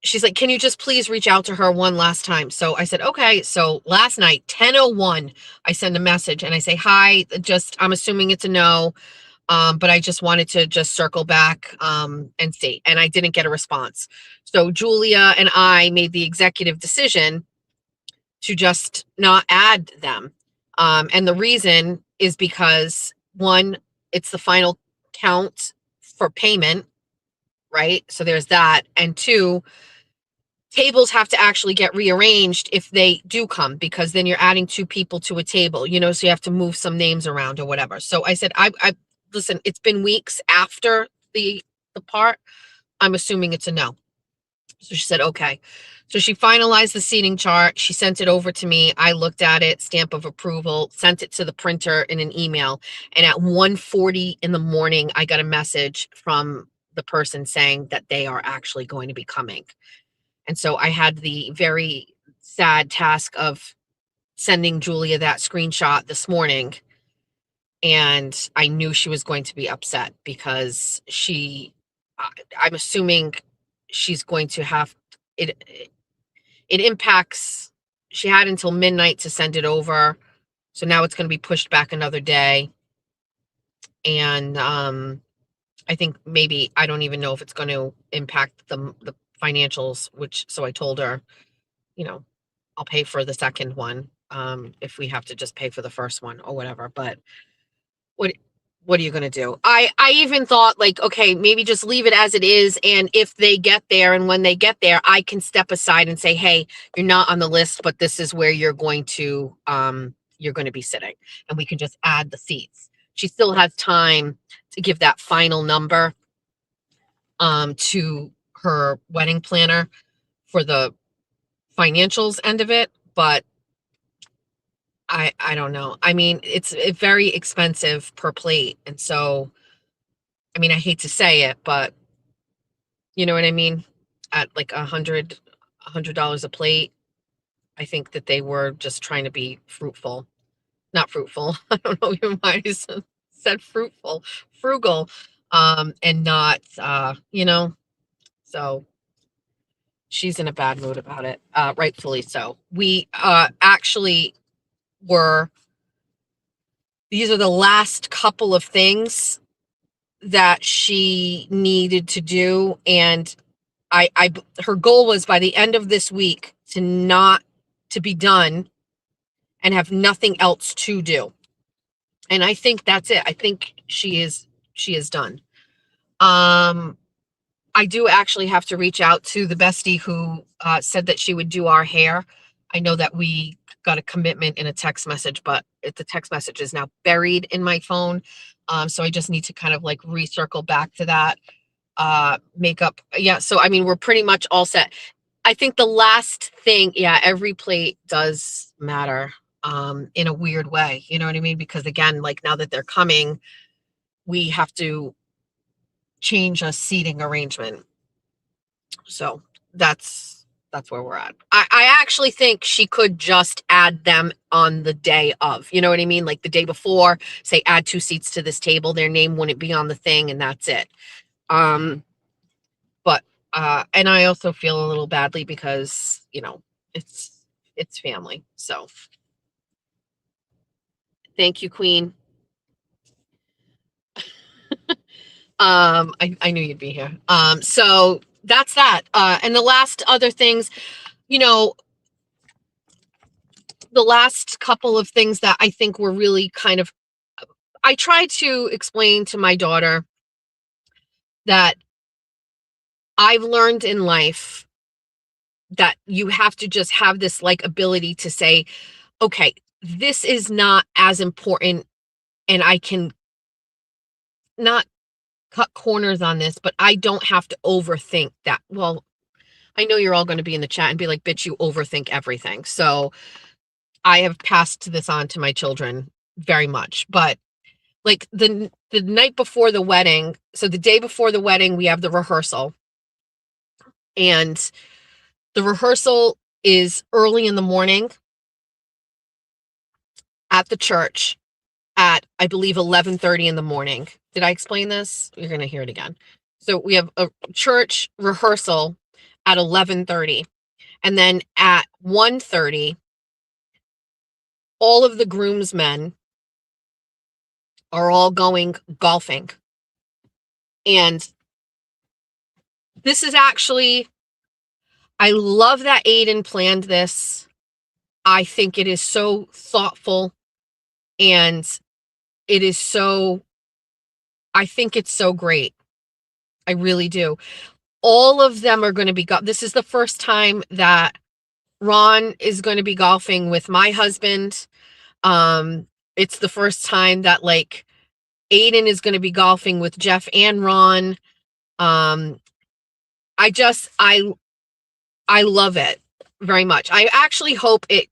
she's like, can you just please reach out to her one last time? So I said, okay. So last night, 10:01, I send a message and I say, hi, I'm assuming it's a no. But I just wanted to just circle back and see. And I didn't get a response. So Julia and I made the executive decision to just not add them. And the reason is because, one, it's the final count for payment, right? So there's that. And two, tables have to actually get rearranged if they do come, because then you're adding two people to a table, so you have to move some names around or whatever. So I said, I listen, it's been weeks after the part. I'm assuming it's a no. So she said, okay. So she finalized the seating chart. She sent it over to me. I looked at it, stamp of approval, sent it to the printer in an email. And at 1:40 in the morning, I got a message from the person saying that they are actually going to be coming. And so I had the very sad task of sending Julia that screenshot this morning. And I knew she was going to be upset because I'm assuming she's going to have it. It impacts, she had until midnight to send it over. So now it's going to be pushed back another day. And I think maybe, I don't even know if it's going to impact the financials, so I told her, I'll pay for the second one if we have to just pay for the first one or whatever. But what are you going to do? I even thought, like, okay, maybe just leave it as it is. And if they get there, and when they get there, I can step aside and say, hey, you're not on the list, but this is where you're going to be sitting, and we can just add the seats. She still has time to give that final number to her wedding planner for the financials end of it. But I don't know. I mean, it's very expensive per plate. And so, I mean, I hate to say it, but you know what I mean? At like $100 a plate, I think that they were just trying to be fruitful. Not fruitful. I don't know even why I said fruitful, frugal, and not, so she's in a bad mood about it, rightfully so. We actually these are the last couple of things that she needed to do. And her goal was by the end of this week to be done and have nothing else to do. And I think that's it. I think she is done. I do actually have to reach out to the bestie who said that she would do our hair. I know that we got a commitment in a text message, but the text message is now buried in my phone. So I just need to kind of like recircle back to that. Makeup. Yeah. So, I mean, we're pretty much all set. I think the last thing, every plate does matter in a weird way. You know what I mean? Because again, like now that they're coming, we have to change a seating arrangement. So that's where we're at. I actually think she could just add them on the day of, you know what I mean? Like the day before, say add 2 seats to this table, their name wouldn't be on the thing, and that's it. But and I also feel a little badly because, it's it's family. So thank you, Queen. I knew you'd be here. So that's that. And the last other things, you know, the last couple of things that I think were really kind of, I tried to explain to my daughter that I've learned in life that you have to just have this like ability to say, okay, this is not as important, and I can not cut corners on this, but I don't have to overthink that. Well, I know you're all going to be in the chat and be like, bitch, you overthink everything. So I have passed this on to my children very much. But like the night before the wedding, so the day before the wedding, we have the rehearsal. And the rehearsal is early in the morning at the church at, I believe, 11:30 in the morning. Did I explain this? You're going to hear it again. So we have a church rehearsal at 11:30. And then at 1:30, all of the groomsmen are all going golfing. And this is actually, I love that Aiden planned this. I think it is so thoughtful, and it is so, I think it's so great. I really do. All of them are going to be, this is the first time that Ron is going to be golfing with my husband. It's the first time that like Aiden is going to be golfing with Jeff and Ron. I love it very much. I actually hope it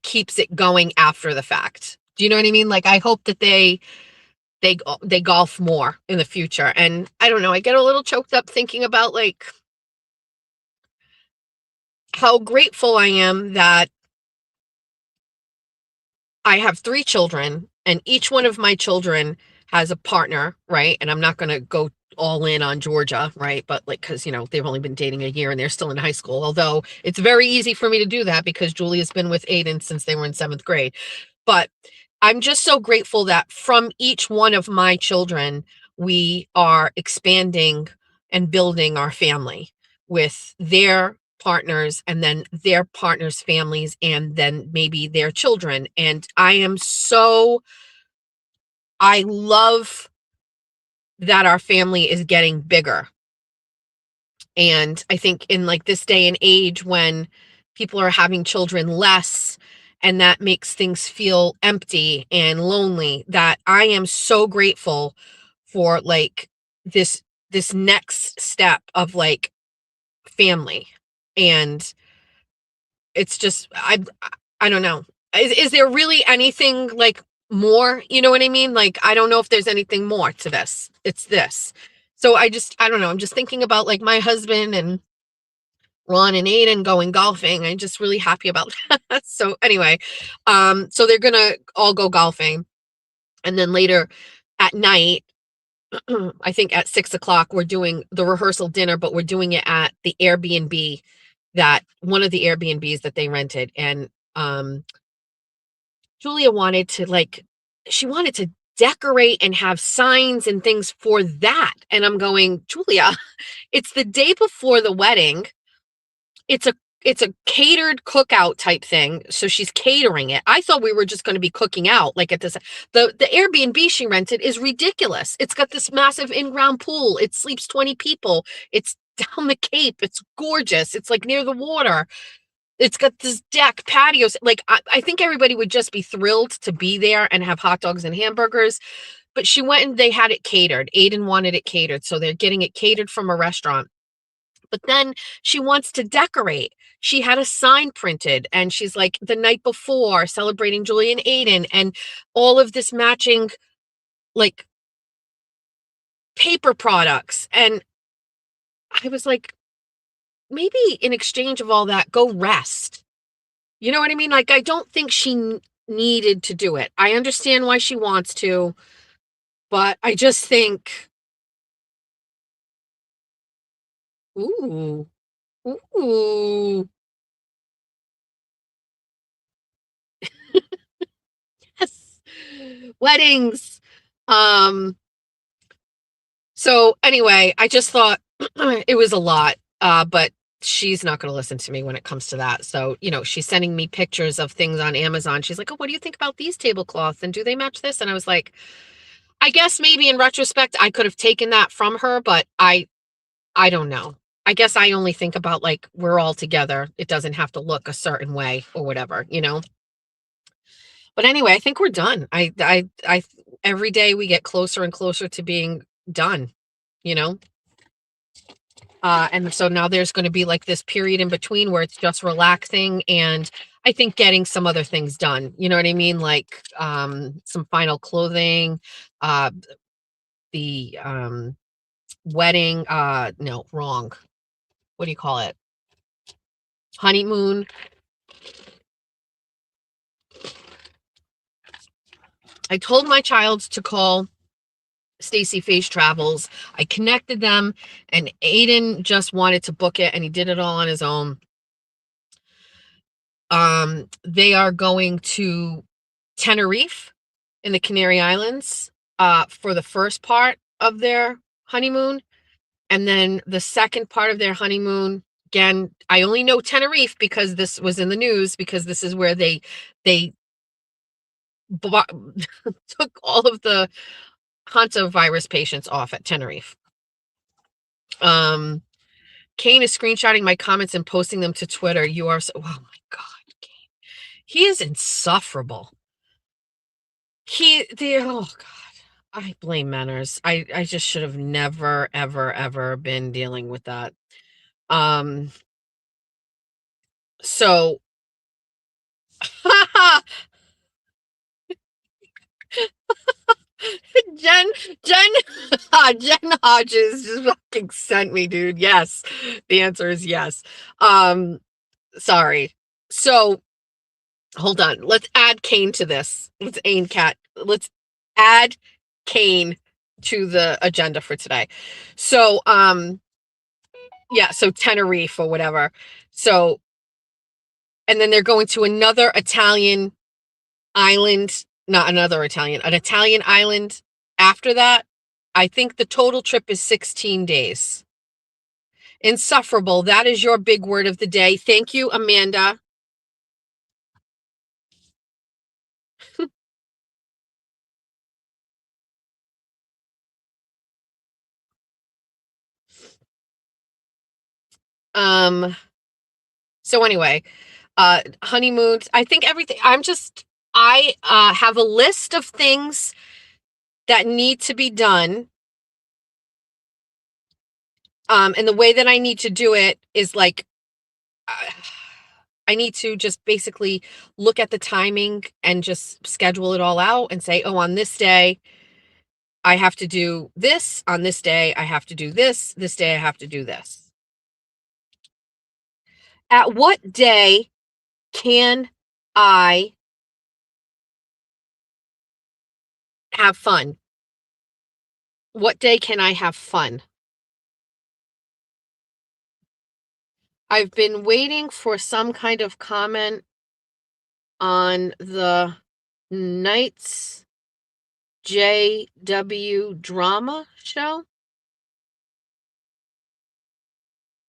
keeps it going after the fact. Do you know what I mean? Like, I hope that they golf more in the future. And I don't know, I get a little choked up thinking about like how grateful I am that I have 3 children, and each one of my children has a partner, right? And I'm not going to go all in on Georgia, right? But like, because, you know, they've only been dating a year and they're still in high school. Although it's very easy for me to do that because Julia's been with Aiden since they were in 7th grade. But I'm just so grateful that from each one of my children, we are expanding and building our family with their partners and then their partners' families and then maybe their children. And I love that our family is getting bigger. And I think in like this day and age when people are having children less and that makes things feel empty and lonely, that I am so grateful for like this next step of like family. And it's just, I don't know. Is there really anything like more? You know what I mean? Like, I don't know if there's anything more to this. It's this. So I don't know. I'm just thinking about like my husband and Ron and Aiden going golfing. I'm just really happy about that. So anyway, so they're going to all go golfing. And then later at night, I think at 6:00, we're doing the rehearsal dinner, but we're doing it at the Airbnb, that one of the Airbnbs that they rented. And Julia wanted to like, she wanted to decorate and have signs and things for that. And I'm going, Julia, it's the day before the wedding. It's a catered cookout type thing. So she's catering it. I thought we were just going to be cooking out like at this. The Airbnb she rented is ridiculous. It's got this massive in-ground pool. It sleeps 20 people. It's down the Cape. It's gorgeous. It's like near the water. It's got this deck, patios. Like, I think everybody would just be thrilled to be there and have hot dogs and hamburgers. But she went and they had it catered. Aiden wanted it catered. So they're getting it catered from a restaurant. But then she wants to decorate. She had a sign printed and she's like, the night before, celebrating Julie and Aiden, and all of this matching like paper products. And I was like, maybe in exchange of all that, go rest. You know what I mean? Like, I don't think she needed to do it. I understand why she wants to, but I just think, ooh, ooh, Weddings. So anyway, I just thought it was a lot, but she's not going to listen to me when it comes to that. So, she's sending me pictures of things on Amazon. She's like, oh, what do you think about these tablecloths? And do they match this? And I was like, I guess maybe in retrospect, I could have taken that from her, but I don't know. I guess I only think about like, we're all together. It doesn't have to look a certain way or whatever, But anyway, I think we're done. Every day we get closer and closer to being done, you know? And so now there's going to be like this period in between where it's just relaxing and I think getting some other things done. You know what I mean? Like some final clothing, uh, the wedding, no, wrong. What do you call it? Honeymoon. I told my child to call Stacy Face Travels. I connected them and Aiden just wanted to book it and he did it all on his own. They are going to Tenerife in the Canary Islands for the first part of their honeymoon. And then the second part of their honeymoon, again, I only know Tenerife because this was in the news, because this is where they took all of the hantavirus patients off at Tenerife. Kane is screenshotting my comments and posting them to Twitter. You are so, oh my God, Kane. He is insufferable. Oh God, I blame Manners. I just should have never, ever, ever been dealing with that. So, Jen, Jen, Jen Hodges just fucking sent me, dude. Yes, the answer is yes. Sorry. So, hold on. Let's add Kane to this. Let's add Kane to the agenda for today. So, yeah, so Tenerife or whatever. So, and then they're going to another Italian island, not another Italian, an Italian island after that. I think the total trip is 16 days. Insufferable. That is your big word of the day. Thank you, Amanda. So anyway, honeymoons. I think everything, I have a list of things that need to be done. And the way that I need to do it is like, I need to just basically look at the timing and just schedule it all out and say, oh, on this day, I have to do this. On this day, I have to do this. This day, I have to do this. At what day can I have fun? What day can I have fun? I've been waiting for some kind of comment on the Knights JW drama show.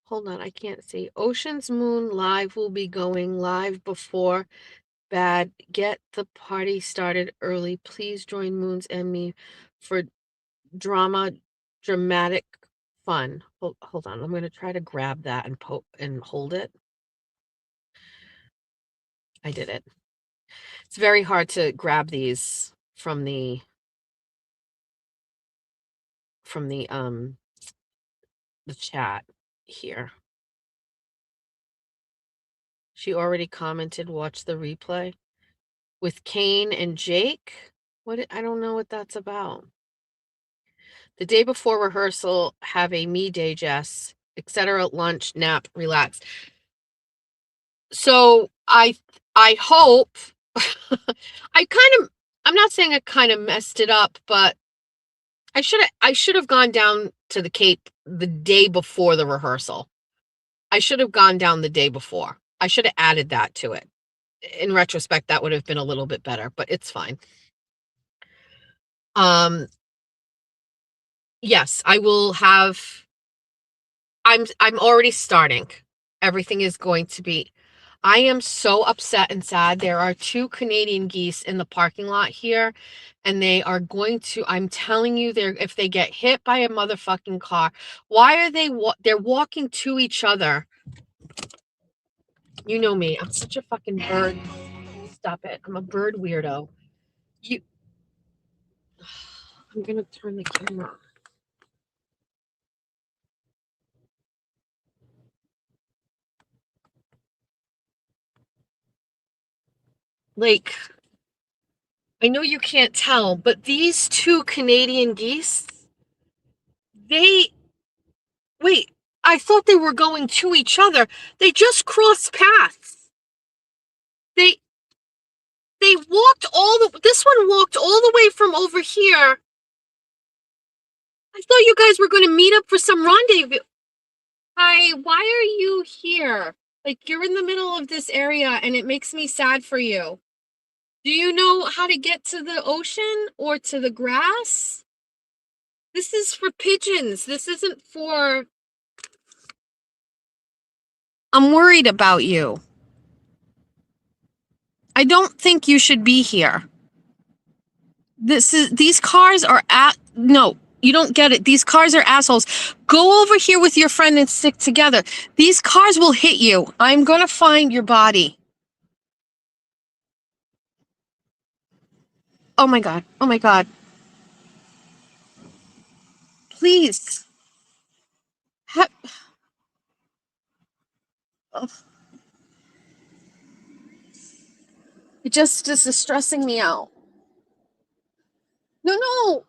Hold on, I can't see. Ocean's Moon Live will be going live before bad. Get the party started early. Please join Moons and me for dramatic fun. Hold on, I'm going to try to grab that and hold it. I did it. It's very hard to grab these from the chat here. She already commented, watch the replay with Kane and Jake. I don't know what that's about. The day before rehearsal, have a me day, Jess, etc. Lunch, nap, relax. So I hope I'm not saying I kind of messed it up, but I should have gone down to the Cape the day before the rehearsal. I should have gone down the day before. I should have added that to it. In retrospect, that would have been a little bit better, but it's fine. Yes, I will have. I'm already starting. Everything is going to be. I am so upset and sad. There are 2 Canadian geese in the parking lot here, and they are going to, I'm telling you, if they get hit by a motherfucking car, why are they're walking to each other. You know me. I'm such a fucking bird. Stop it. I'm a bird weirdo. I'm gonna turn the camera on. Like, I know you can't tell, but these 2 Canadian geese, they, wait, I thought they were going to each other. They just crossed paths. They, this one walked all the way from over here. I thought you guys were going to meet up for some rendezvous. Hi, why are you here? Like, you're in the middle of this area and it makes me sad for you. Do you know how to get to the ocean or to the grass? This is for pigeons. This isn't for... I'm worried about you. I don't think you should be here. These cars are no, you don't get it. These cars are assholes. Go over here with your friend and stick together. These cars will hit you. I'm gonna find your body. Oh my God. Oh my God. Please. Oh, this is stressing me out. No,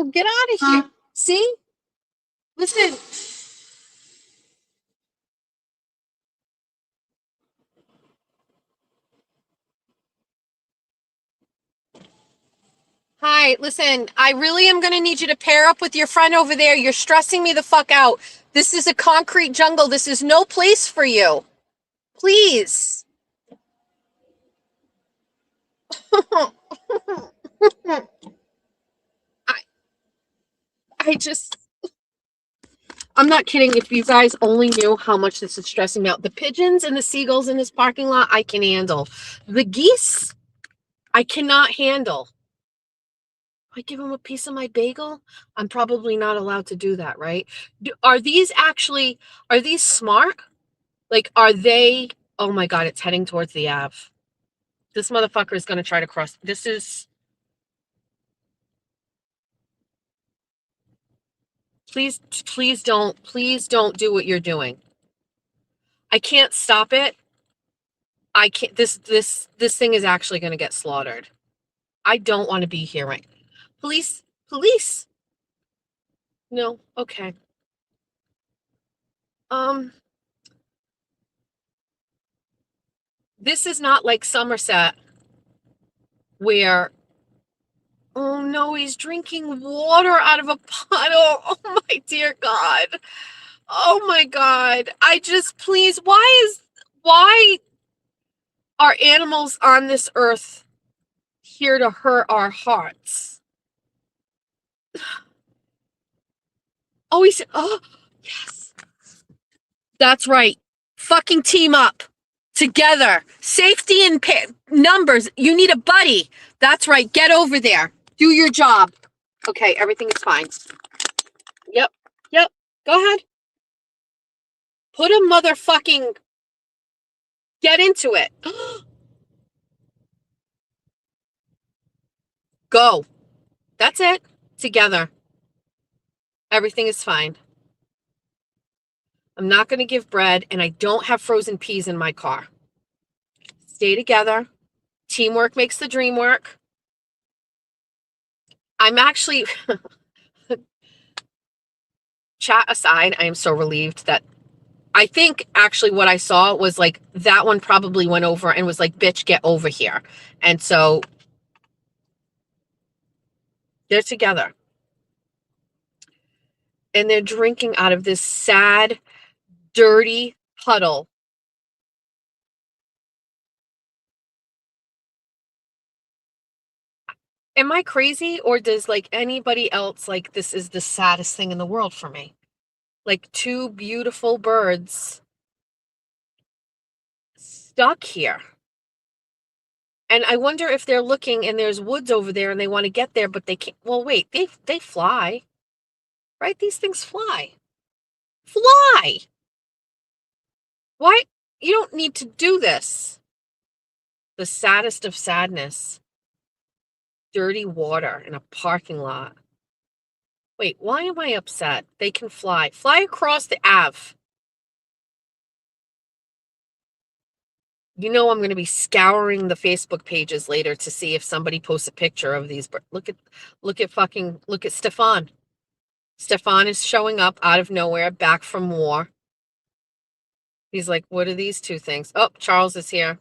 get out of here. See? Listen. Hi, listen, I really am going to need you to pair up with your friend over there. You're stressing me the fuck out. This is a concrete jungle. This is no place for you. Please. I, I just, I'm not kidding. If you guys only knew how much this is stressing me out. The pigeons and the seagulls in this parking lot, I can handle. The geese, I cannot handle. I give them a piece of my bagel? I'm probably not allowed to do that, right? Are these smart? Like, are they, oh my God, it's heading towards the Ave. This motherfucker is going to try to cross. Please don't do what you're doing. I can't stop it. I can't, this thing is actually going to get slaughtered. I don't want to be here right now. Police. No, okay. This is not like Somerset where, oh no, he's drinking water out of a puddle. Oh my dear God. Oh my God. Please, why are animals on this earth here to hurt our hearts? Oh, yes. That's right. Fucking team up together. Safety and numbers. You need a buddy. That's right. Get over there. Do your job. Okay, everything is fine. Yep. Go ahead. Put a motherfucking... Get into it. Go. That's it. Together. Everything is fine. I'm not going to give bread, and I don't have frozen peas in my car. Stay together. Teamwork makes the dream work. I'm actually... Chat aside, I am so relieved that I think actually what I saw was like that one probably went over and was like, bitch, get over here. And so they're together. And they're drinking out of this sad, dirty puddle. Am I crazy, or does like anybody else like this is the saddest thing in the world for me? Like two beautiful birds stuck here. And I wonder if they're looking and there's woods over there and they want to get there, but they can't. Well, wait, they fly, right? These things fly. Fly. Why? You don't need to do this. The saddest of sadness. Dirty water in a parking lot. Wait, why am I upset? They can fly. Fly across the Ave. You know I'm going to be scouring the Facebook pages later to see if somebody posts a picture of these. Look at Stefan. Stefan is showing up out of nowhere, back from war. He's like, what are these two things? Oh, Charles is here.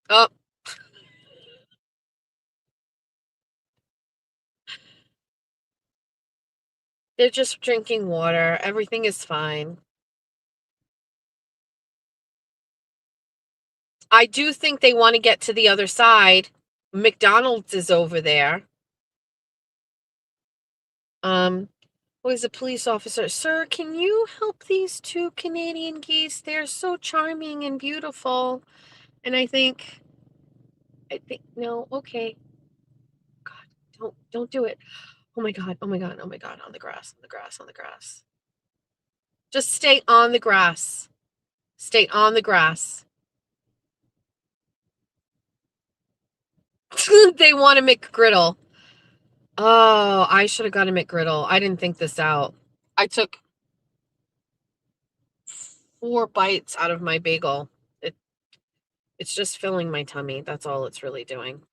Oh. They're just drinking water. Everything is fine. I do think they want to get to the other side. McDonald's is over there. Who is a police officer? Sir, can you help these two Canadian geese? They're so charming and beautiful. And I think, no, okay. God, don't do it. Oh my God, oh my God, oh my God, on the grass, on the grass, on the grass. Just stay on the grass. Stay on the grass. They want a McGriddle. Oh, I should have got a McGriddle. I didn't think this out. I took 4 bites out of my bagel. It's just filling my tummy. That's all it's really doing.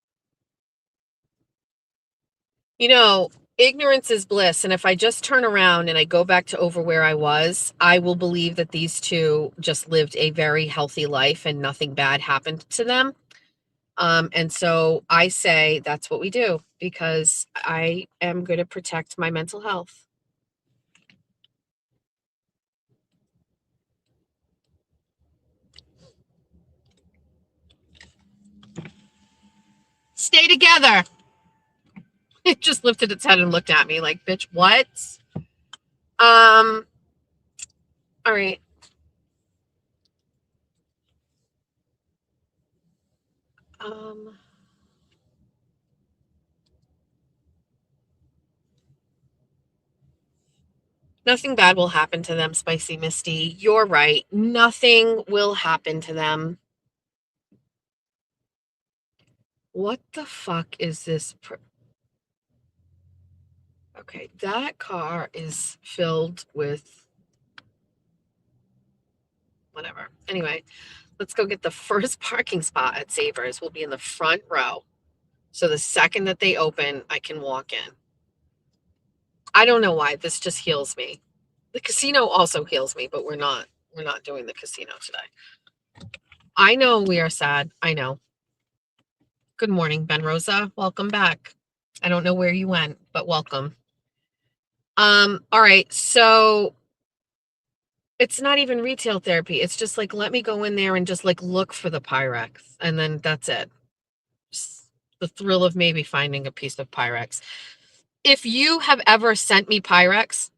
You know, ignorance is bliss. And if I just turn around and I go back to over where I was, I will believe that these two just lived a very healthy life and nothing bad happened to them. And so I say that's what we do because I am going to protect my mental health. Stay together. It just lifted its head and looked at me like, bitch, what? All right. Nothing bad will happen to them, Spicy Misty. You're right. Nothing will happen to them. What the fuck is this? Okay, that car is filled with whatever. Anyway, let's go get the first parking spot at Savers. We'll be in the front row. So the second that they open, I can walk in. I don't know why. This just heals me. The casino also heals me, but we're not doing the casino today. I know we are sad. I know. Good morning, Ben Rosa. Welcome back. I don't know where you went, but welcome. All right. So it's not even retail therapy. It's just like, let me go in there and just like look for the Pyrex. And then that's it. Just the thrill of maybe finding a piece of Pyrex. If you have ever sent me Pyrex,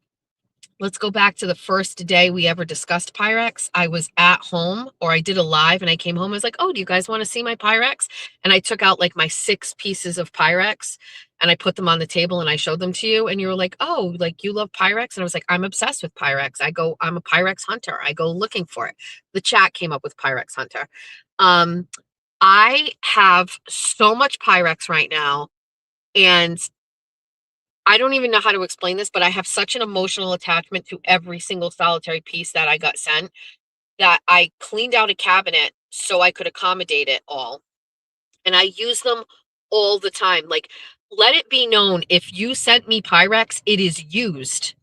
let's go back to the first day we ever discussed Pyrex. I was at home, or I did a live and I came home. I was like, oh, do you guys want to see my Pyrex? And I took out like my 6 pieces of Pyrex and I put them on the table and I showed them to you. And you were like, oh, like you love Pyrex? And I was like, I'm obsessed with Pyrex. I'm a Pyrex hunter. I go looking for it. The chat came up with Pyrex hunter. I have so much Pyrex right now. And I don't even know how to explain this, but I have such an emotional attachment to every single solitary piece that I got sent that I cleaned out a cabinet so I could accommodate it all. And I use them all the time. Like, let it be known, if you sent me Pyrex, it is used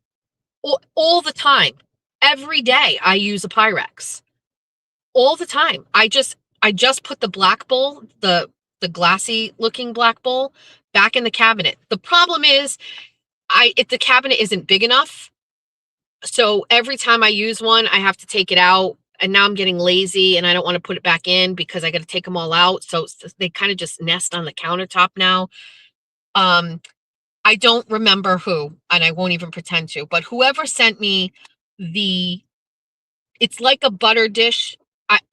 all the time. Every day I use a Pyrex. All the time. I just put the black bowl, the glassy looking black bowl, back in the cabinet. The problem is if the cabinet isn't big enough, so every time I use one, I have to take it out. And now I'm getting lazy and I don't want to put it back in because I got to take them all out. So they kind of just nest on the countertop now. I don't remember who, and I won't even pretend to, but whoever sent me it's like a butter dish.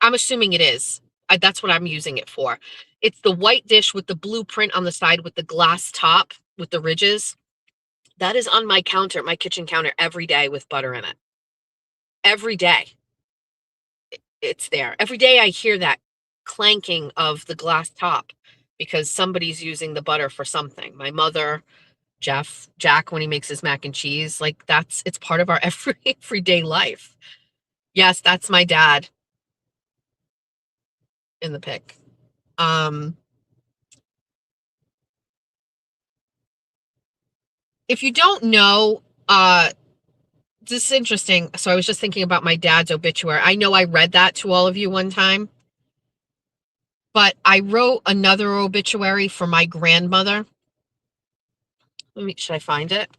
I'm assuming it is. That's what I'm using it for. It's the white dish with the blue print on the side with the glass top with the ridges. That is on my counter, my kitchen counter, every day with butter in it. Every day. It's there. Every day I hear that clanking of the glass top because somebody's using the butter for something. My mother, Jack, when he makes his mac and cheese, like it's part of our everyday life. Yes, that's my dad in the pic. If you don't know, this is interesting. So I was just thinking about my dad's obituary. I know I read that to all of you one time, but I wrote another obituary for my grandmother. Should I find it?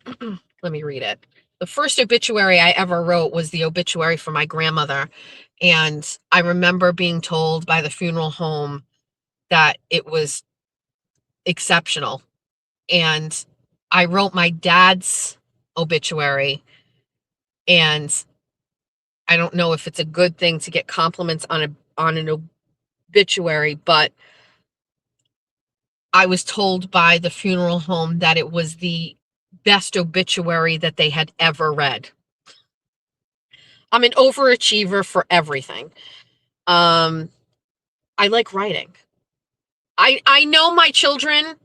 Let me read it. The first obituary I ever wrote was the obituary for my grandmother. And I remember being told by the funeral home that it was exceptional. And I wrote my dad's obituary, and I don't know if it's a good thing to get compliments on an obituary, but I was told by the funeral home that it was the best obituary that they had ever read. I'm an overachiever for everything. I like writing. I know my children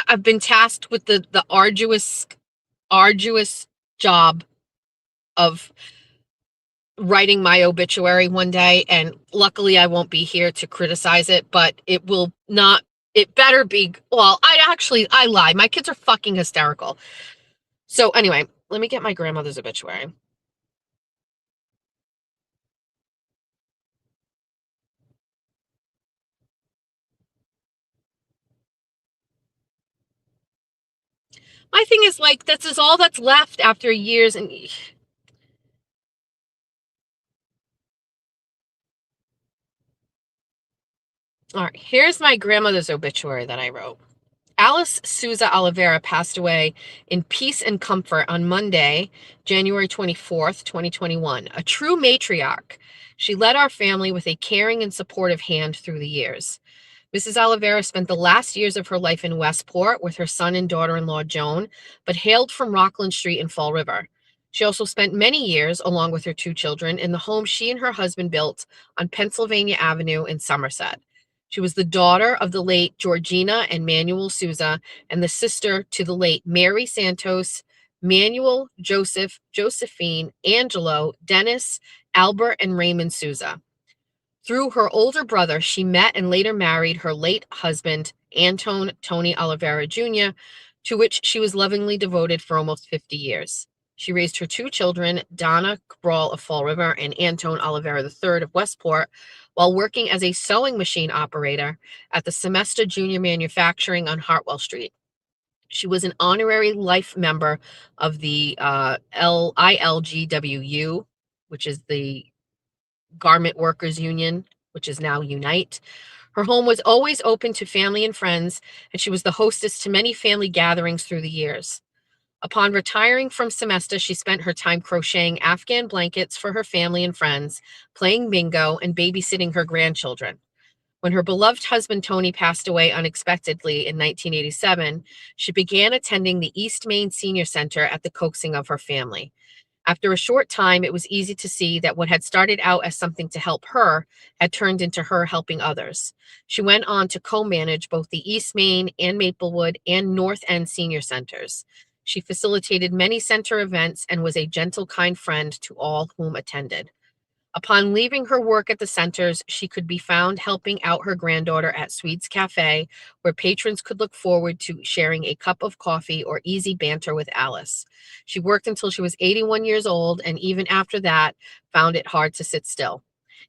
have been tasked with the arduous job of writing my obituary one day, and luckily I won't be here to criticize it, but it better be, well, I lie. My kids are fucking hysterical. So anyway, let me get my grandmother's obituary. My thing is, like, this is all that's left after years. And all right, here's my grandmother's obituary that I wrote. Alice Souza Oliveira passed away in peace and comfort on Monday, January 24th, 2021. A true matriarch, she led our family with a caring and supportive hand through the years. Mrs. Oliveira spent the last years of her life in Westport with her son and daughter-in-law Joan, but hailed from Rockland Street in Fall River. She also spent many years, along with her two children, in the home she and her husband built on Pennsylvania Avenue in Somerset. She was the daughter of the late Georgina and Manuel Souza and the sister to the late Mary Santos, Manuel, Joseph, Josephine, Angelo, Dennis, Albert, and Raymond Souza. Through her older brother, she met and later married her late husband, Antone Tony Oliveira Jr., to which she was lovingly devoted for almost 50 years. She raised her two children, Donna Cabral of Fall River and Antone Oliveira III of Westport, while working as a sewing machine operator at the Semester Junior Manufacturing on Hartwell Street. She was an honorary life member of the ILGWU, which is the Garment Workers Union, which is now Unite. Her home was always open to family and friends, and she was the hostess to many family gatherings through the years. Upon retiring from Semester, she spent her time crocheting Afghan blankets for her family and friends, playing bingo, and babysitting her grandchildren. When her beloved husband Tony passed away unexpectedly in 1987, she began attending the East Main Senior Center at the coaxing of her family. After a short time, it was easy to see that what had started out as something to help her had turned into her helping others. She went on to co-manage both the East Main and Maplewood and North End senior centers. She facilitated many center events and was a gentle, kind friend to all whom attended. Upon leaving her work at the centers, she could be found helping out her granddaughter at Sweets Cafe, where patrons could look forward to sharing a cup of coffee or easy banter with Alice. She worked until she was 81 years old, and even after that, found it hard to sit still.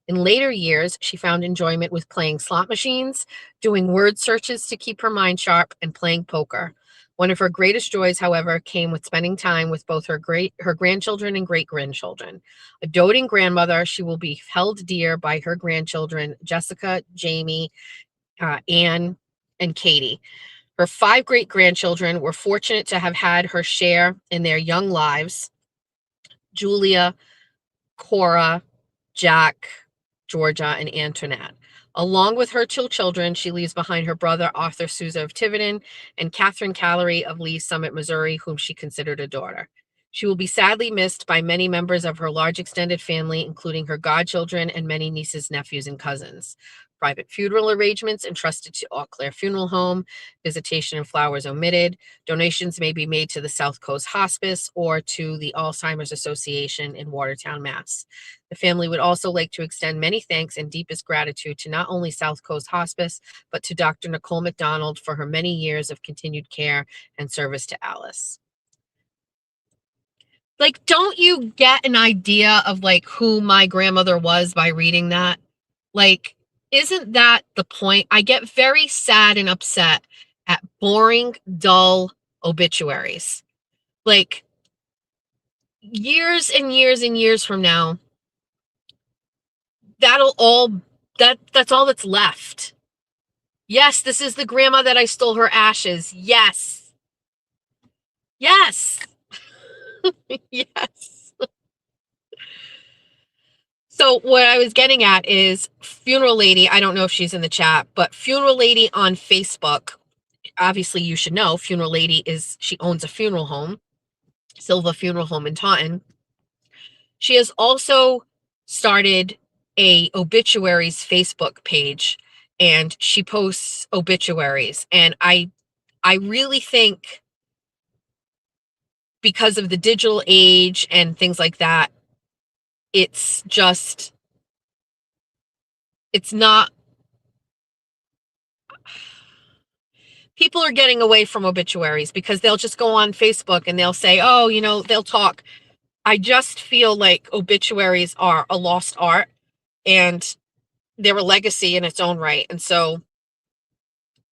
In later years, she found enjoyment with playing slot machines, doing word searches to keep her mind sharp, and playing poker. One of her greatest joys, however, came with spending time with both her grandchildren and great-grandchildren. A doting grandmother, she will be held dear by her grandchildren, Jessica, Jamie, Anne, and Katie. Her 5 great-grandchildren were fortunate to have had her share in their young lives: Julia, Cora, Jack, Georgia, and Antoinette. Along with her 2 children, she leaves behind her brother Arthur Souza of Tiverton and Catherine Callery of Lee Summit, Missouri, whom she considered a daughter. She will be sadly missed by many members of her large extended family, including her godchildren and many nieces, nephews, and cousins. Private funeral arrangements entrusted to Eau Claire Funeral Home. Visitation and flowers omitted. Donations may be made to the South Coast Hospice or to the Alzheimer's Association in Watertown, Mass. The family would also like to extend many thanks and deepest gratitude to not only South Coast Hospice, but to Dr. Nicole McDonald for her many years of continued care and service to Alice. Like, don't you get an idea of like who my grandmother was by reading that? Like, isn't that the point? I get very sad and upset at boring, dull obituaries. Like, years and years and years from now, that's all that's left. Yes, this is the grandma that I stole her ashes. Yes. Yes. Yes. So what I was getting at is Funeral Lady. I don't know if she's in the chat, but Funeral Lady on Facebook. Obviously, you should know Funeral Lady she owns a funeral home, Silva Funeral Home in Taunton. She has also started a obituaries Facebook page, and she posts obituaries. And I really think, because of the digital age and things like that, it's not, people are getting away from obituaries because they'll just go on Facebook and they'll say, oh, they'll talk. I just feel like obituaries are a lost art, and they're a legacy in its own right. And so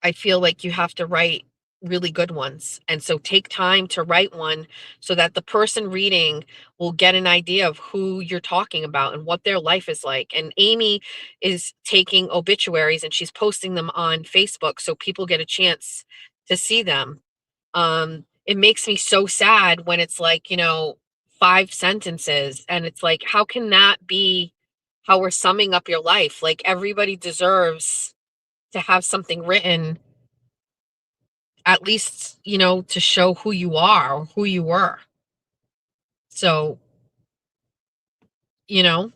I feel like you have to write really good ones. And so take time to write one so that the person reading will get an idea of who you're talking about and what their life is like. And Amy is taking obituaries and she's posting them on Facebook so people get a chance to see them. It makes me so sad when it's like, 5 sentences, and it's like, how can that be how we're summing up your life? Like, everybody deserves to have something written, at least, to show who you are or who you were. So, it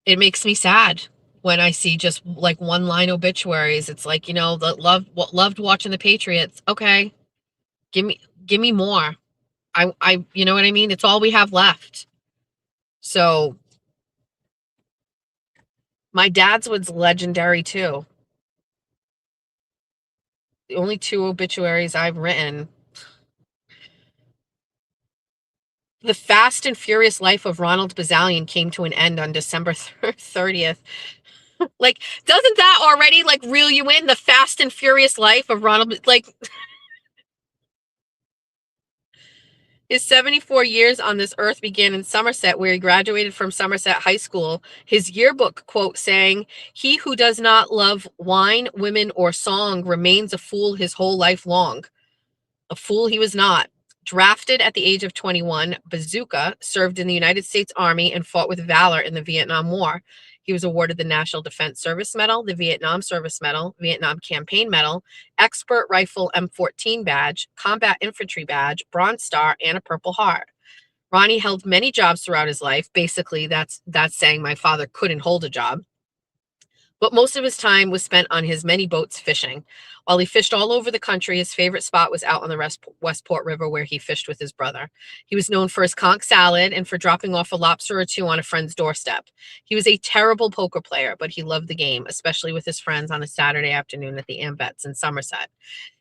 makes me sad when I see just like 1-line obituaries. It's like, loved watching the Patriots. Okay. Give me more. You know what I mean? It's all we have left. So my dad's was legendary too. The only 2 obituaries I've written. The fast and furious life of Ronald Bazalian came to an end on December 30th. Like, doesn't that already like reel you in? The fast and furious life of Ronald, like, his 74 years on this earth began in Somerset, where he graduated from Somerset High School. His yearbook quote saying, "He who does not love wine, women, or song remains a fool his whole life long." A fool he was not. Drafted at the age of 21, Bazooka served in the United States Army and fought with valor in the Vietnam War. He was awarded the National Defense Service Medal, the Vietnam Service Medal, Vietnam Campaign Medal, Expert Rifle M14 badge, Combat Infantry badge, Bronze Star, and a Purple Heart. Ronnie held many jobs throughout his life. Basically, that's saying my father couldn't hold a job. But most of his time was spent on his many boats fishing. While he fished all over the country, his favorite spot was out on the Westport River, where he fished with his brother. He was known for his conch salad and for dropping off a lobster or 2 on a friend's doorstep. He was a terrible poker player, but he loved the game, especially with his friends on a Saturday afternoon at the Ambets in Somerset.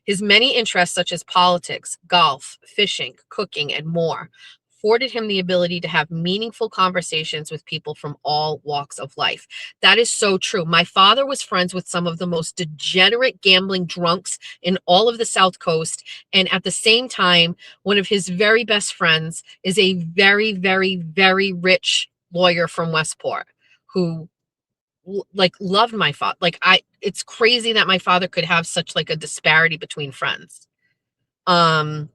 His many interests, such as politics, golf, fishing, cooking, and more, afforded him the ability to have meaningful conversations with people from all walks of life. That is so true. My father was friends with some of the most degenerate gambling drunks in all of the South Coast. And at the same time, one of his very best friends is a very, very, very rich lawyer from Westport who like loved my father. Like it's crazy that my father could have such like a disparity between friends. Ronnie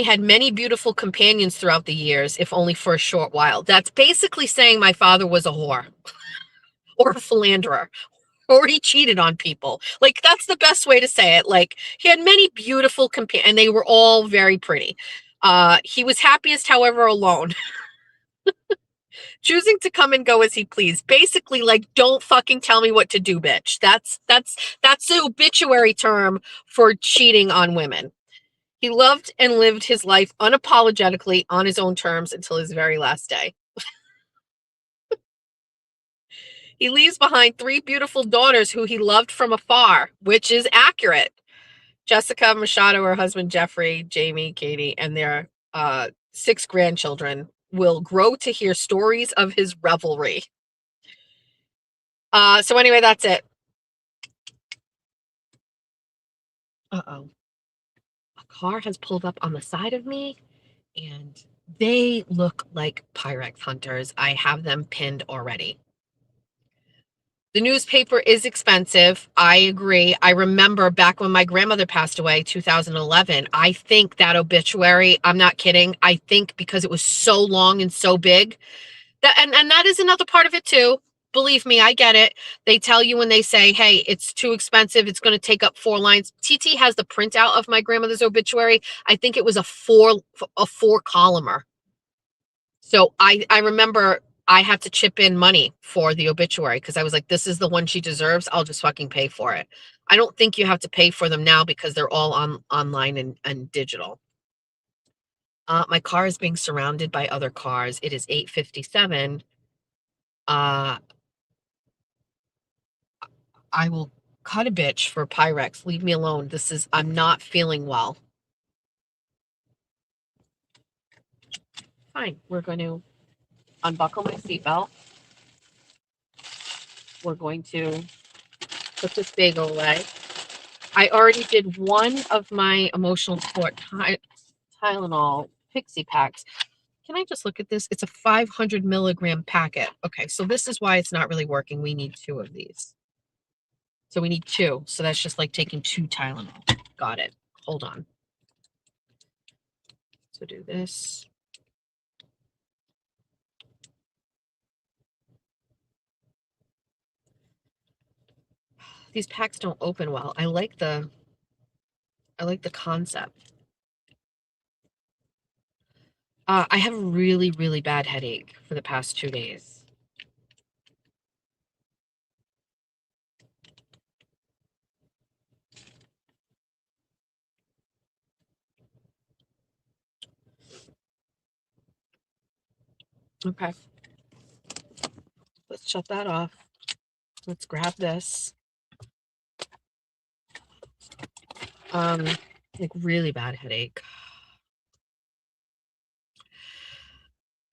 had many beautiful companions throughout the years, if only for a short while. That's basically saying my father was a whore or a philanderer or he cheated on people. Like, that's the best way to say it. Like, he had many beautiful companions, and they were all very pretty. He was happiest, however, alone. Choosing to come and go as he pleased. Basically, like, don't fucking tell me what to do, bitch. That's the obituary term for cheating on women. He loved and lived his life unapologetically on his own terms until his very last day. He leaves behind 3 beautiful daughters who he loved from afar, which is accurate. Jessica, Machado, her husband Jeffrey, Jamie, Katie, and their 6 grandchildren will grow to hear stories of his revelry. So anyway, that's it. Uh-oh. A car has pulled up on the side of me, and they look like Pyrex hunters. I have them pinned already. The newspaper is expensive. I agree. I remember back when my grandmother passed away, 2011, I think that obituary, I'm not kidding, I think because it was so long and so big, that and that is another part of it too. Believe me, I get it. They tell you when they say, hey, it's too expensive, it's going to take up 4 lines. TT has the printout of my grandmother's obituary. I think it was a 4 columner. So I remember I had to chip in money for the obituary because I was like, this is the one she deserves. I'll just fucking pay for it. I don't think you have to pay for them now because they're all online and digital. My car is being surrounded by other cars. It is 8:57. I will cut a bitch for Pyrex. Leave me alone. I'm not feeling well. Fine. We're going to unbuckle my seatbelt. We're going to put this bagel away. I already did one of my emotional support Tylenol Pixie packs. Can I just look at this? It's a 500 milligram packet. Okay, so this is why it's not really working. We need 2 of these. So we need 2. So that's just like taking 2 Tylenol. Got it. Hold on. So do this. These packs don't open well. I like the concept. I have a really, really bad headache for the past 2 days. Okay. Let's shut that off. Let's grab this. Like really bad headache.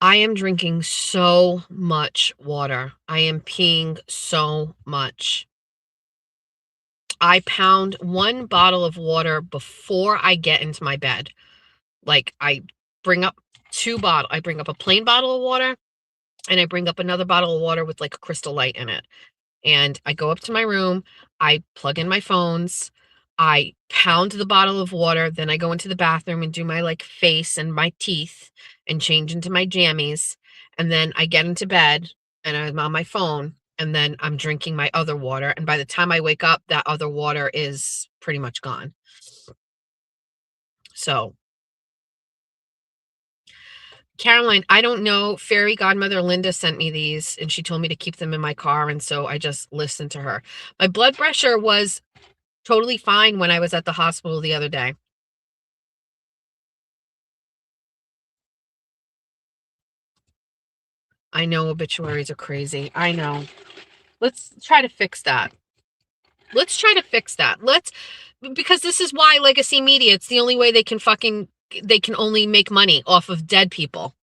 I am drinking so much water. I am peeing so much. I pound 1 bottle of water before I get into my bed. Like I bring up 2 bottles. I bring up a plain bottle of water and I bring up another bottle of water with like a Crystal Light in it. And I go up to my room, I plug in my phones, I pound the bottle of water, then I go into the bathroom and do my like face and my teeth and change into my jammies. And then I get into bed and I'm on my phone and then I'm drinking my other water. And by the time I wake up, that other water is pretty much gone. So Caroline, I don't know. Fairy godmother Linda sent me these and she told me to keep them in my car. And so I just listened to her. My blood pressure was totally fine when I was at the hospital the other day. I know obituaries are crazy. I know. Let's try to fix that. Because this is why legacy media, it's the only way they can only make money off of dead people.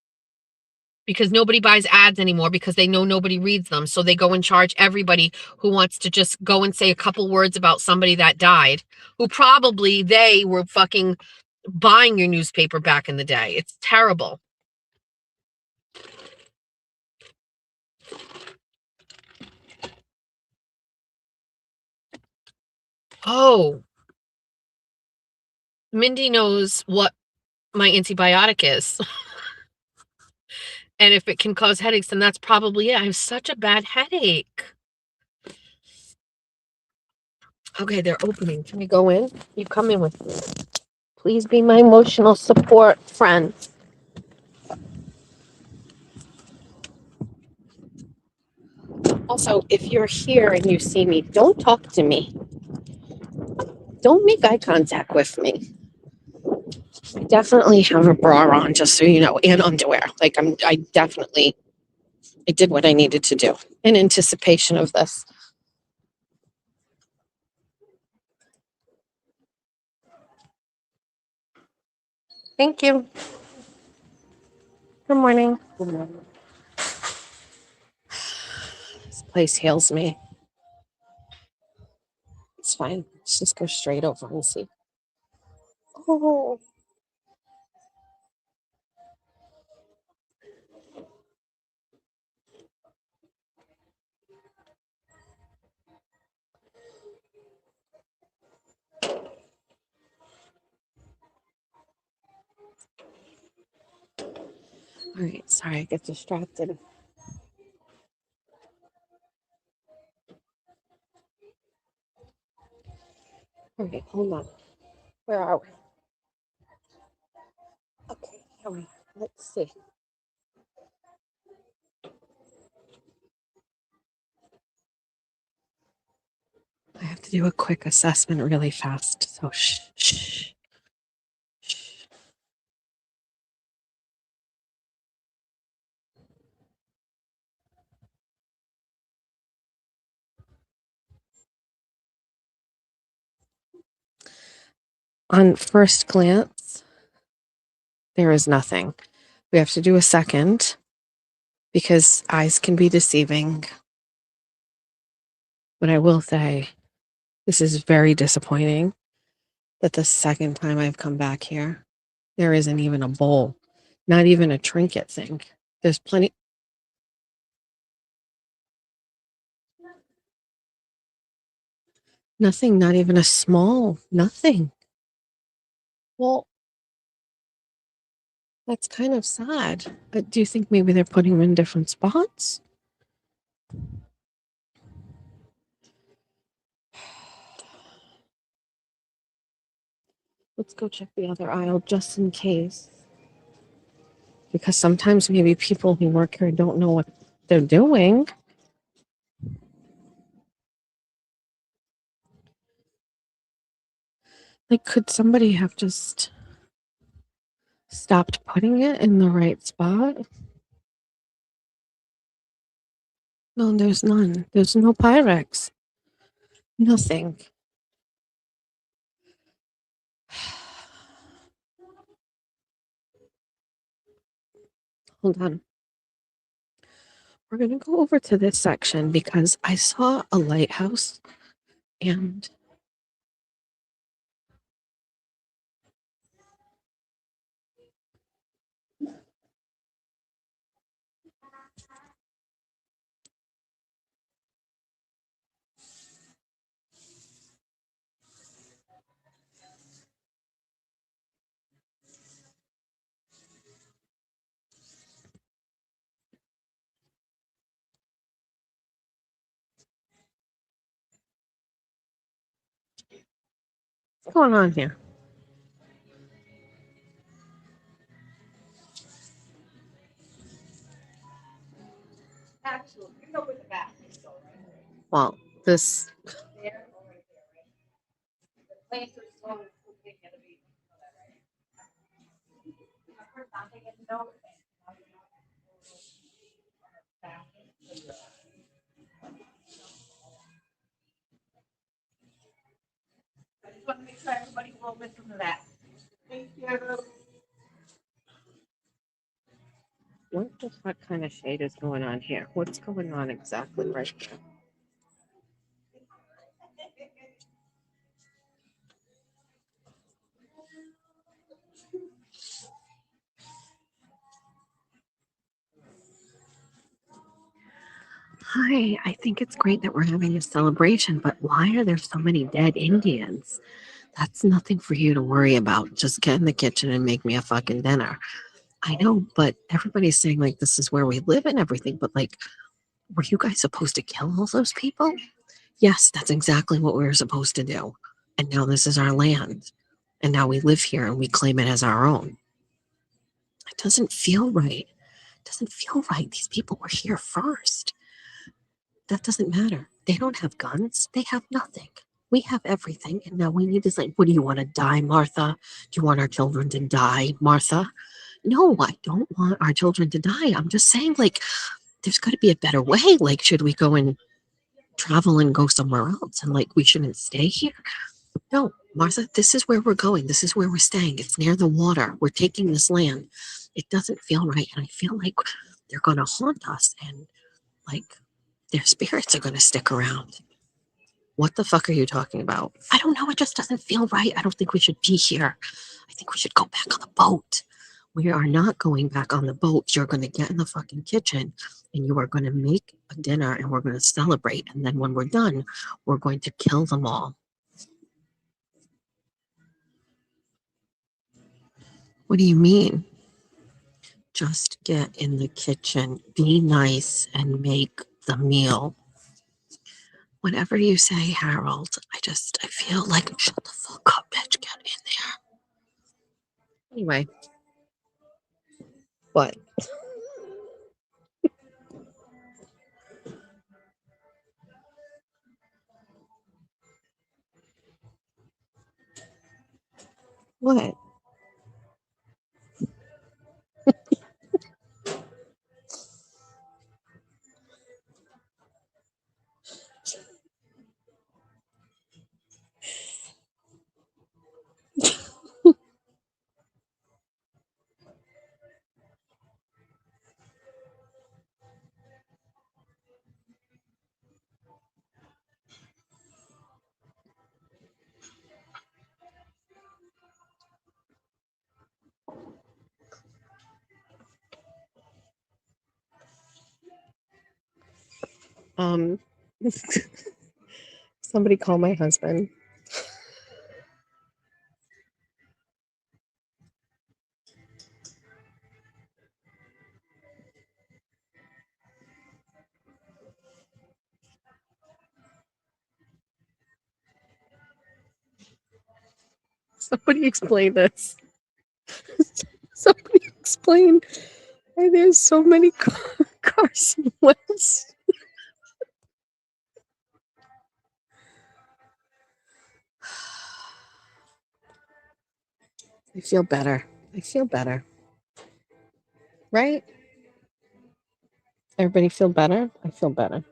Because nobody buys ads anymore because they know nobody reads them. So they go and charge everybody who wants to just go and say a couple words about somebody that died, who probably they were fucking buying your newspaper back in the day. It's terrible. Oh, Mindy knows what my antibiotic is. And if it can cause headaches, then that's probably it. I have such a bad headache. Okay, they're opening. Can we go in? You come in with me. Please be my emotional support friend. Also, if you're here and you see me, don't talk to me. Don't make eye contact with me. I definitely have a bra on, just so you know, and underwear. Like I did what I needed to do in anticipation of this. Thank you. Good morning. Good morning. This place hails me. It's fine. Let's just go straight over and see. Oh. All right. Sorry, I get distracted. All right. Hold on. Where are we? Okay. Here we are. Let's see. I have to do a quick assessment really fast. So shh, shh, shh. On first glance, there is nothing. We have to do a second because eyes can be deceiving. But I will say, this is very disappointing that the second time I've come back here, there isn't even a bowl, not even a trinket thing. There's plenty. Nothing, not even a small, nothing. Well, that's kind of sad. Do you think maybe they're putting them in different spots? Let's go check the other aisle just in case. Because sometimes maybe people who work here don't know what they're doing. Like, could somebody have just stopped putting it in the right spot? No, there's none. There's no Pyrex. Nothing. Hold on. We're going to go over to this section because I saw a lighthouse and what's going on here? Well, this. Want to make sure everybody will listen to that. Thank you. What the fuck kind of shade is going on here? What's going on exactly right now? Hi, I think it's great that we're having a celebration, but why are there so many dead Indians? That's nothing for you to worry about. Just get in the kitchen and make me a fucking dinner. I know, but everybody's saying like this is where we live and everything, but like, were you guys supposed to kill all those people? Yes, that's exactly what we were supposed to do. And now this is our land. And now we live here and we claim it as our own. It doesn't feel right. It doesn't feel right. These people were here first. That doesn't matter. They don't have guns. They have nothing. We have everything. And now we need to say, what do you want to die, Martha? Do you want our children to die, Martha? No, I don't want our children to die. I'm just saying, like, there's got to be a better way. Like, should we go and travel and go somewhere else? And, like, we shouldn't stay here? No, Martha, this is where we're going. This is where we're staying. It's near the water. We're taking this land. It doesn't feel right. And I feel like they're going to haunt us and, like, their spirits are going to stick around. What the fuck are you talking about? I don't know. It just doesn't feel right. I don't think we should be here. I think we should go back on the boat. We are not going back on the boat. You're going to get in the fucking kitchen and you are going to make a dinner and we're going to celebrate. And then when we're done, we're going to kill them all. What do you mean? Just get in the kitchen, be nice, and make the meal. Whatever you say, Harold, I feel like, shut the fuck up, bitch, get in there. Anyway, what? What? Um, somebody call my husband. Somebody explain this. Somebody explain why there's so many Carson Wentz. I feel better. I feel better. Right? Everybody feel better? I feel better.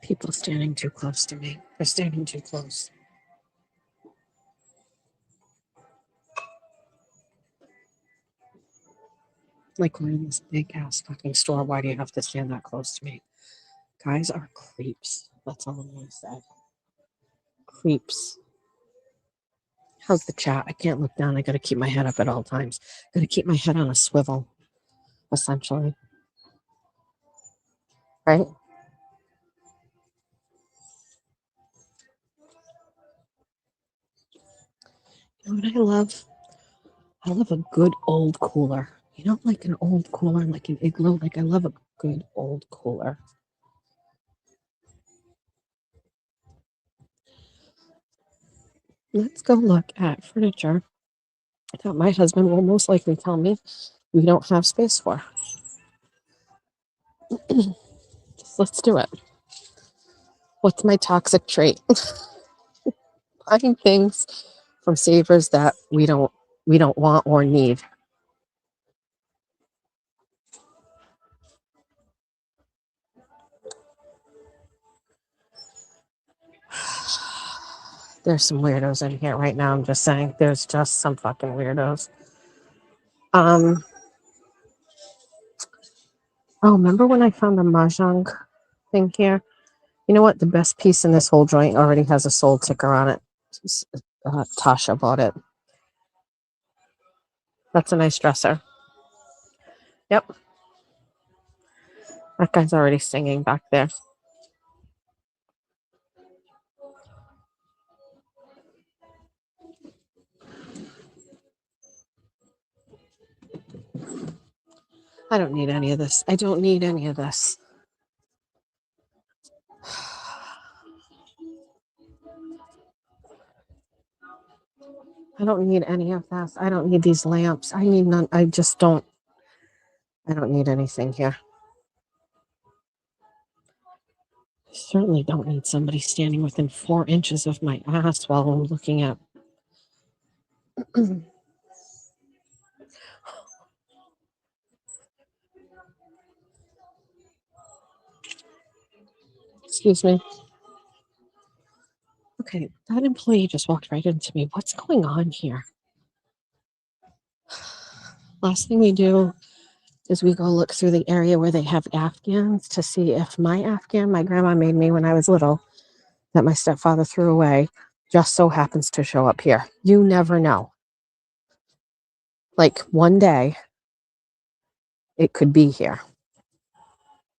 People standing too close to me. They're standing too close. Like, we're in this big ass fucking store. Why do you have to stand that close to me? Guys are creeps. That's all I'm gonna say. Creeps. How's the chat? I can't look down. I gotta keep my head up at all times. Gotta keep my head on a swivel, essentially. Right? You know what I love? I love a good old cooler. You don't like an old cooler, like an igloo? Like, I love a good old cooler. Let's go look at furniture that my husband will most likely tell me we don't have space for. Just let's do it. What's my toxic trait? Buying things from savers that we don't want or need. There's some weirdos in here right now. I'm just saying, there's just some fucking weirdos. Oh, remember when I found the mahjong thing here? You know what? The best piece in this whole joint already has a sold ticker on it. Tasha bought it. That's a nice dresser. Yep. That guy's already singing back there. I don't need any of this. I don't need any of this. I don't need any of this. I don't need these lamps. I need none. I just don't. I don't need anything here. I certainly don't need somebody standing within 4 inches of my ass while I'm looking at. Excuse me. Okay, that employee just walked right into me. What's going on here? Last thing we do is we go look through the area where they have Afghans to see if my Afghan my grandma made me when I was little, that my stepfather threw away, just so happens to show up here. You never know. Like, one day, it could be here.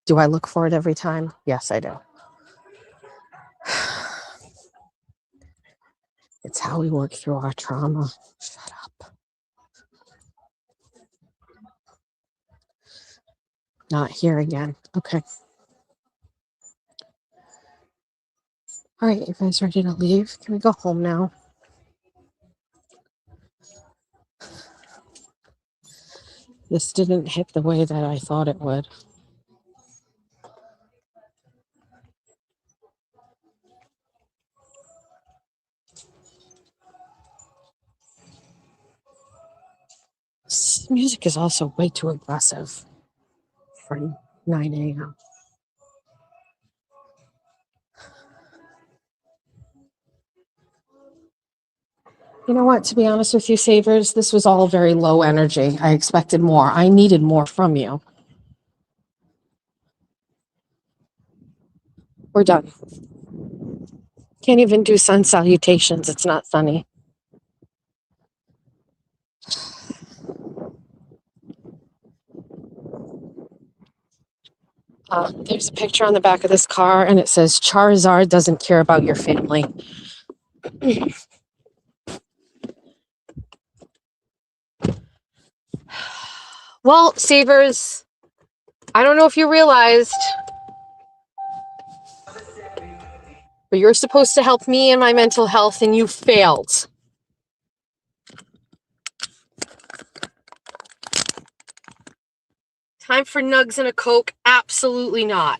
Do I look for it every time? Yes, I do. It's how we work through our trauma. Shut up. Not here again. Okay. All right, you guys ready to leave? Can we go home now? This didn't hit the way that I thought it would. This music is also way too aggressive for 9 a.m. You know what? To be honest with you, Savers, this was all very low energy. I expected more. I needed more from you. We're done. Can't even do sun salutations. It's not sunny. There's a picture on the back of this car, and it says, Charizard doesn't care about your family. Well, Savers, I don't know if you realized, but you're supposed to help me in my mental health, and you failed. Time for nugs and a Coke? Absolutely not.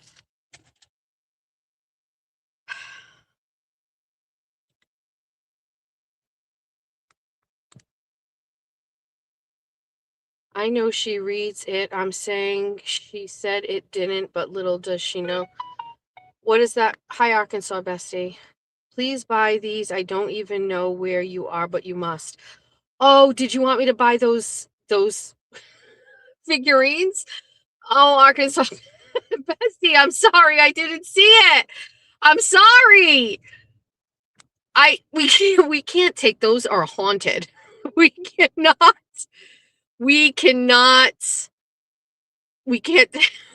I know she reads it. I'm saying she said it didn't, but little does she know. What is that? Hi, Arkansas bestie. Please buy these. I don't even know where you are, but you must. Oh, did you want me to buy those figurines? Oh, Arkansas bestie, I'm sorry. I didn't see it. I'm sorry. We can't take those, are haunted. We cannot. We can't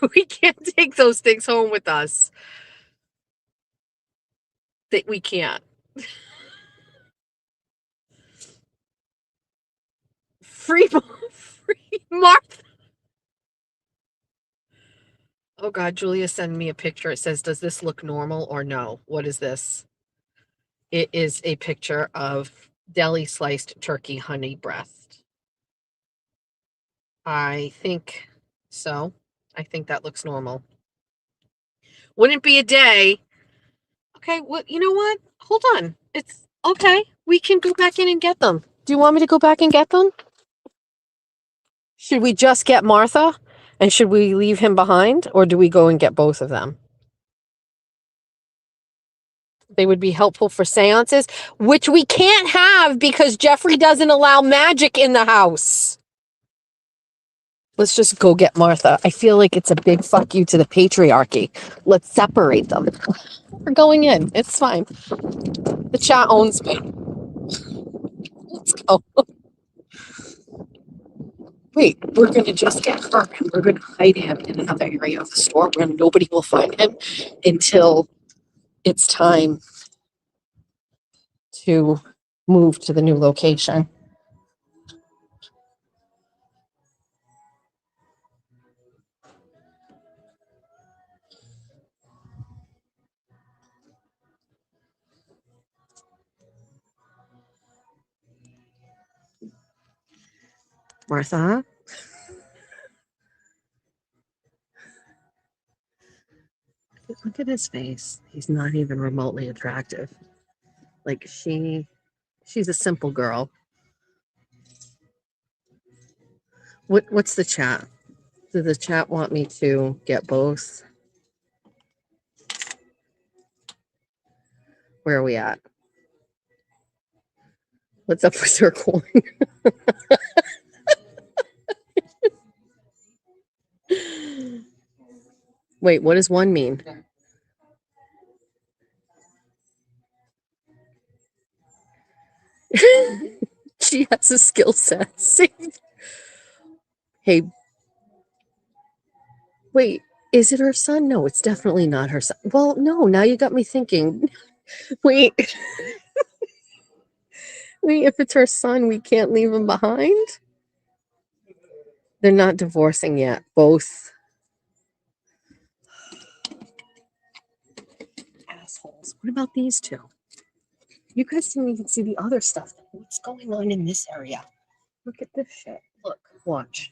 we can't take those things home with us. That we can't. free Martha. Oh God, Julia sent me a picture. It says, does this look normal or no? What is this? It is a picture of deli sliced turkey honey breast. I think so. I think that looks normal. Wouldn't be a day. Okay, you know what? Hold on. It's okay. We can go back in and get them. Do you want me to go back and get them? Should we just get Martha? And should we leave him behind? Or do we go and get both of them? They would be helpful for seances, which we can't have because Jeffrey doesn't allow magic in the house. Let's just go get Martha. I feel like it's a big fuck you to the patriarchy. Let's separate them. We're going in. It's fine. The chat owns me. Let's go. Wait, we're going to just get her and we're going to hide him in another area of the store where nobody will find him until it's time to move to the new location. Martha? Look at his face. He's not even remotely attractive. Like she's a simple girl. What's the chat? Does the chat want me to get both? Where are we at? What's up with her coin? Wait, what does one mean? She has a skill set. Hey, wait, is it her son? No, it's definitely not her son. Well, no, now you got me thinking. Wait. Wait, if it's her son, we can't leave him behind? They're not divorcing yet, both. Assholes. What about these two? You guys didn't even see the other stuff. What's going on in this area? Look at this shit. Look, watch.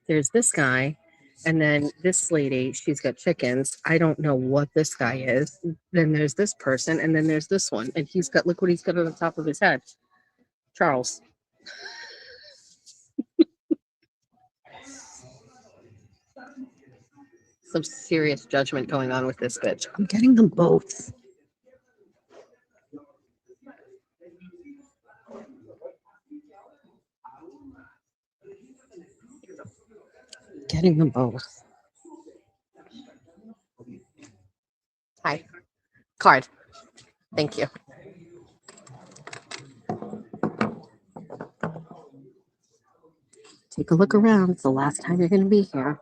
There's this guy, and then this lady, she's got chickens. I don't know what this guy is. Then there's this person, and then there's this one, and he's got, look what he's got on the top of his head. Charles. Some serious judgment going on with this bitch. I'm getting them both. Getting them both. Hi. Card. Thank you. Take a look around. It's the last time you're going to be here.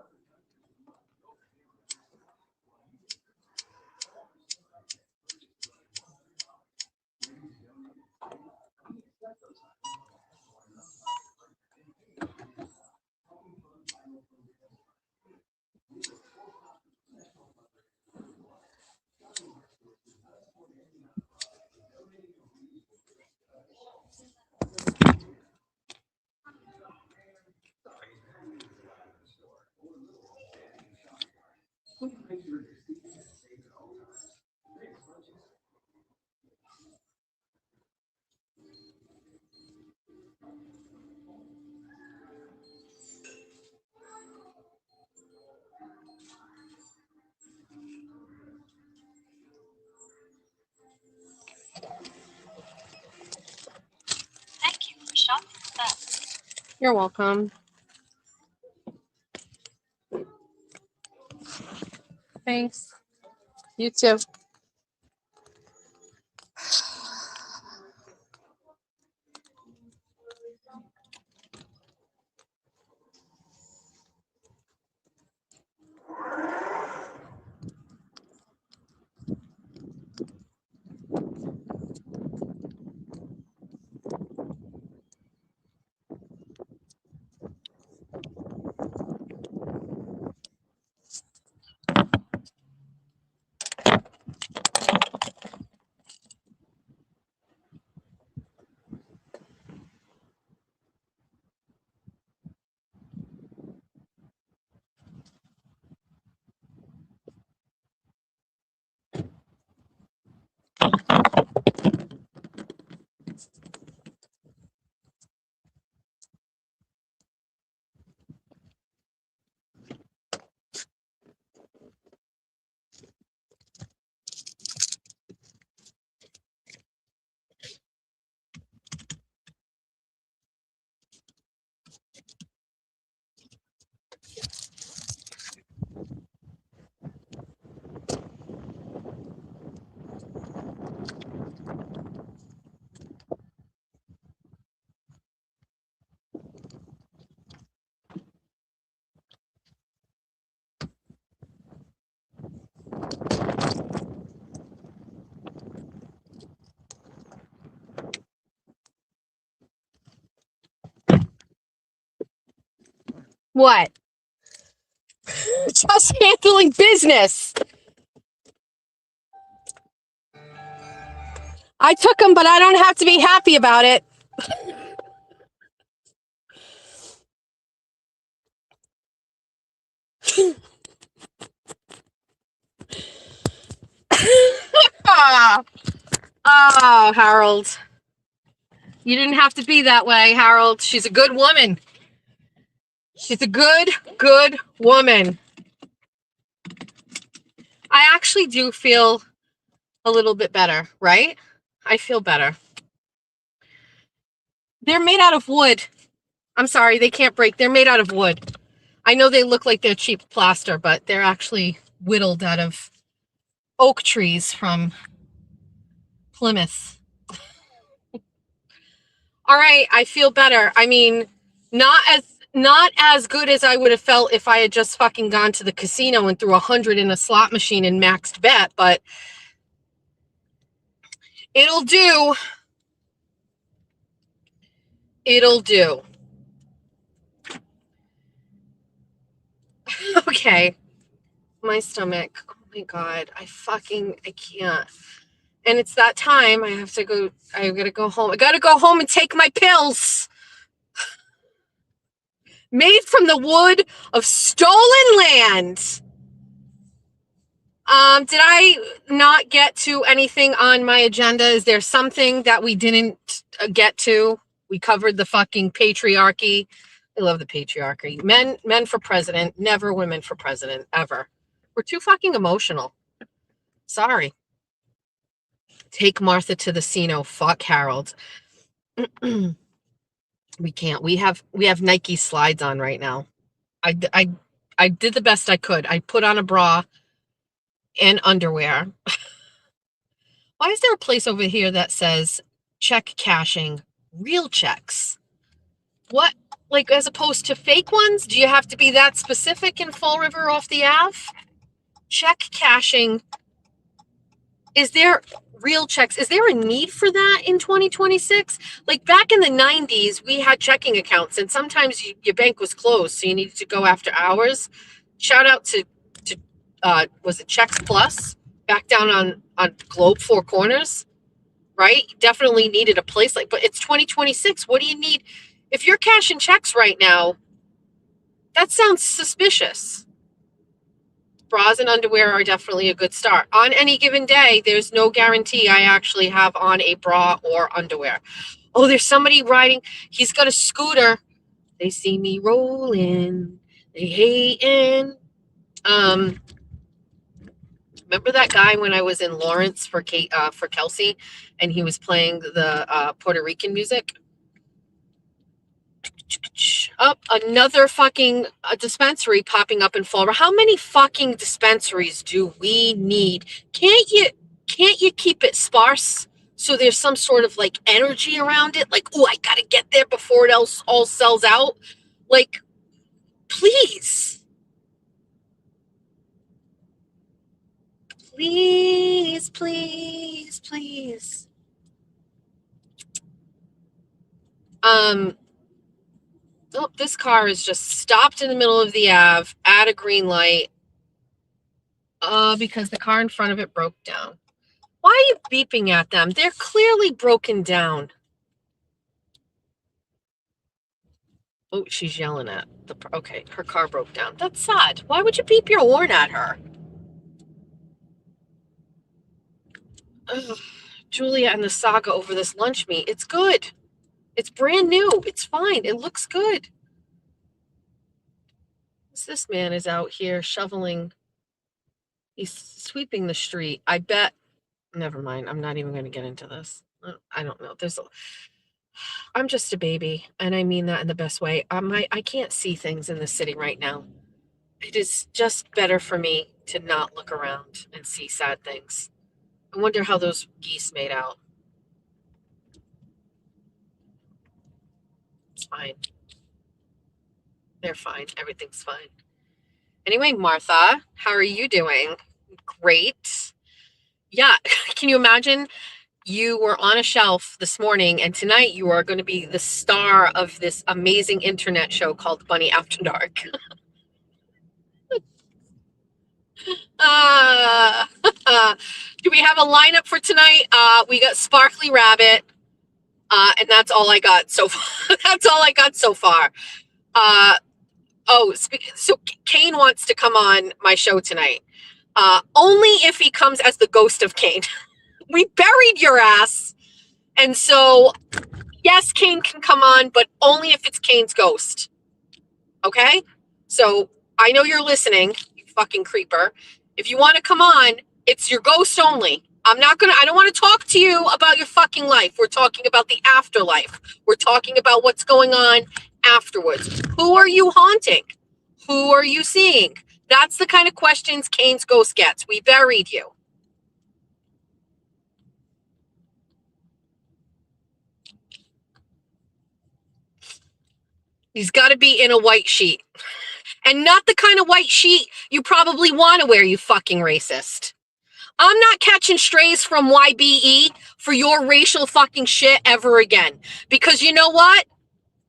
Thank you for shopping with us. You're welcome. Thanks. You too. What? Just handling business. I took them, but I don't have to be happy about it. Oh, Harold. You didn't have to be that way, Harold. She's a good woman. She's a good woman. I actually do feel a little bit better, right? I feel better. They're made out of wood. I'm sorry, they can't break. They're made out of wood. I know they look like they're cheap plaster, but they're actually whittled out of oak trees from Plymouth. All right, I feel better. I mean, not as good as I would have felt if I had just fucking gone to the casino and threw 100 in a slot machine and maxed bet, but it'll do. It'll do. Okay. My stomach. Oh my God. I can't. And it's that time. I gotta go home. I gotta go home and take my pills. Made from the wood of stolen land. Did I not get to anything on my agenda? Is there something that we didn't get to? We covered the fucking patriarchy. I love the patriarchy. Men for president, never women for president, ever. We're too fucking emotional. Sorry. Take Martha to the Cino. Fuck Harold. We can't. We have Nike slides on right now. I did the best I could. I put on a bra and underwear. Why is there a place over here that says check cashing, real checks? What, like as opposed to fake ones? Do you have to be that specific in Fall River off the Ave? Check cashing. Is there real checks? Is there a need for that in 2026? Like back in the 90s, we had checking accounts and sometimes your bank was closed, so you needed to go after hours. Shout out to was it Checks Plus back down on Globe Four Corners, right? Definitely needed a place like, but it's 2026. What do you need? If you're cashing checks right now, that sounds suspicious. Bras and underwear are definitely a good start. On any given day, there's no guarantee I actually have on a bra or underwear. Oh, there's somebody riding. He's got a scooter. They see me rolling. They hating. Remember that guy when I was in Lawrence for Kelsey, and he was playing the Puerto Rican music? Up another fucking dispensary popping up in Fall River. How many fucking dispensaries do we need? Can't you keep it sparse so there's some sort of like energy around it? Like, oh, I gotta get there before it all sells out. Like, please. Please, please, please. Oh, this car is just stopped in the middle of the Ave at a green light because the car in front of it broke down. Why are you beeping at them? They're clearly broken down. Oh, she's yelling at okay, her car broke down. That's sad. Why would you beep your horn at her? Ugh, Julia and the saga over this lunch meat. It's good. It's brand new. It's fine. It looks good. This man is out here shoveling. He's sweeping the street. I bet. Never mind. I'm not even going to get into this. I don't know. I'm just a baby, and I mean that in the best way. I can't see things in the city right now. It is just better for me to not look around and see sad things. I wonder how those geese made out. It's fine. They're fine. Everything's fine. Anyway, Martha, how are you doing? Great. Yeah. Can you imagine you were on a shelf this morning, and tonight you are going to be the star of this amazing internet show called Bunny After Dark. Do we have a lineup for tonight? We got Sparkly Rabbit, and that's all I got so far. That's all I got so far. So Kane wants to come on my show tonight. Only if he comes as the ghost of Kane. We buried your ass. And so, yes, Kane can come on, but only if it's Kane's ghost. Okay? So, I know you're listening, you fucking creeper. If you want to come on, it's your ghost only. I don't want to talk to you about your fucking life. We're talking about the afterlife. We're talking about what's going on afterwards. Who are you haunting? Who are you seeing? That's the kind of questions Kane's ghost gets. We buried you. He's got to be in a white sheet. And not the kind of white sheet you probably want to wear, you fucking racist. I'm not catching strays from YBE for your racial fucking shit ever again. Because you know what?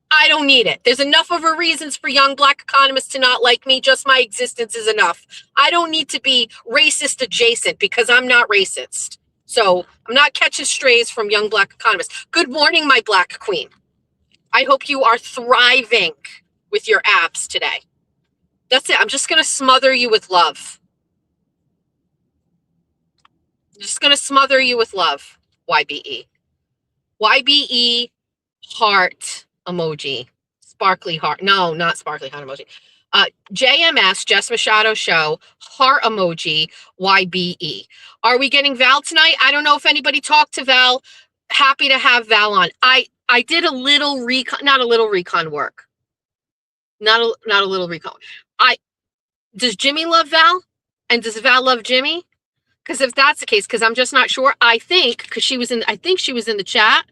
I don't need it. There's enough of a reasons for young black economists to not like me. Just my existence is enough. I don't need to be racist adjacent because I'm not racist. So I'm not catching strays from young black economists. Good morning, my black queen. I hope you are thriving with your abs today. That's it. I'm just going to smother you with love. I'm just going to smother you with love, YBE. YBE heart emoji. Sparkly heart. No, not sparkly heart emoji. JMS, Jess Machado Show, heart emoji, YBE. Are we getting Val tonight? I don't know if anybody talked to Val. Happy to have Val on. I did a little recon, not a little recon work. Not a little recon. Does Jimmy love Val? And does Val love Jimmy? Because if that's the case, because I'm just not sure. I think she was in the chat.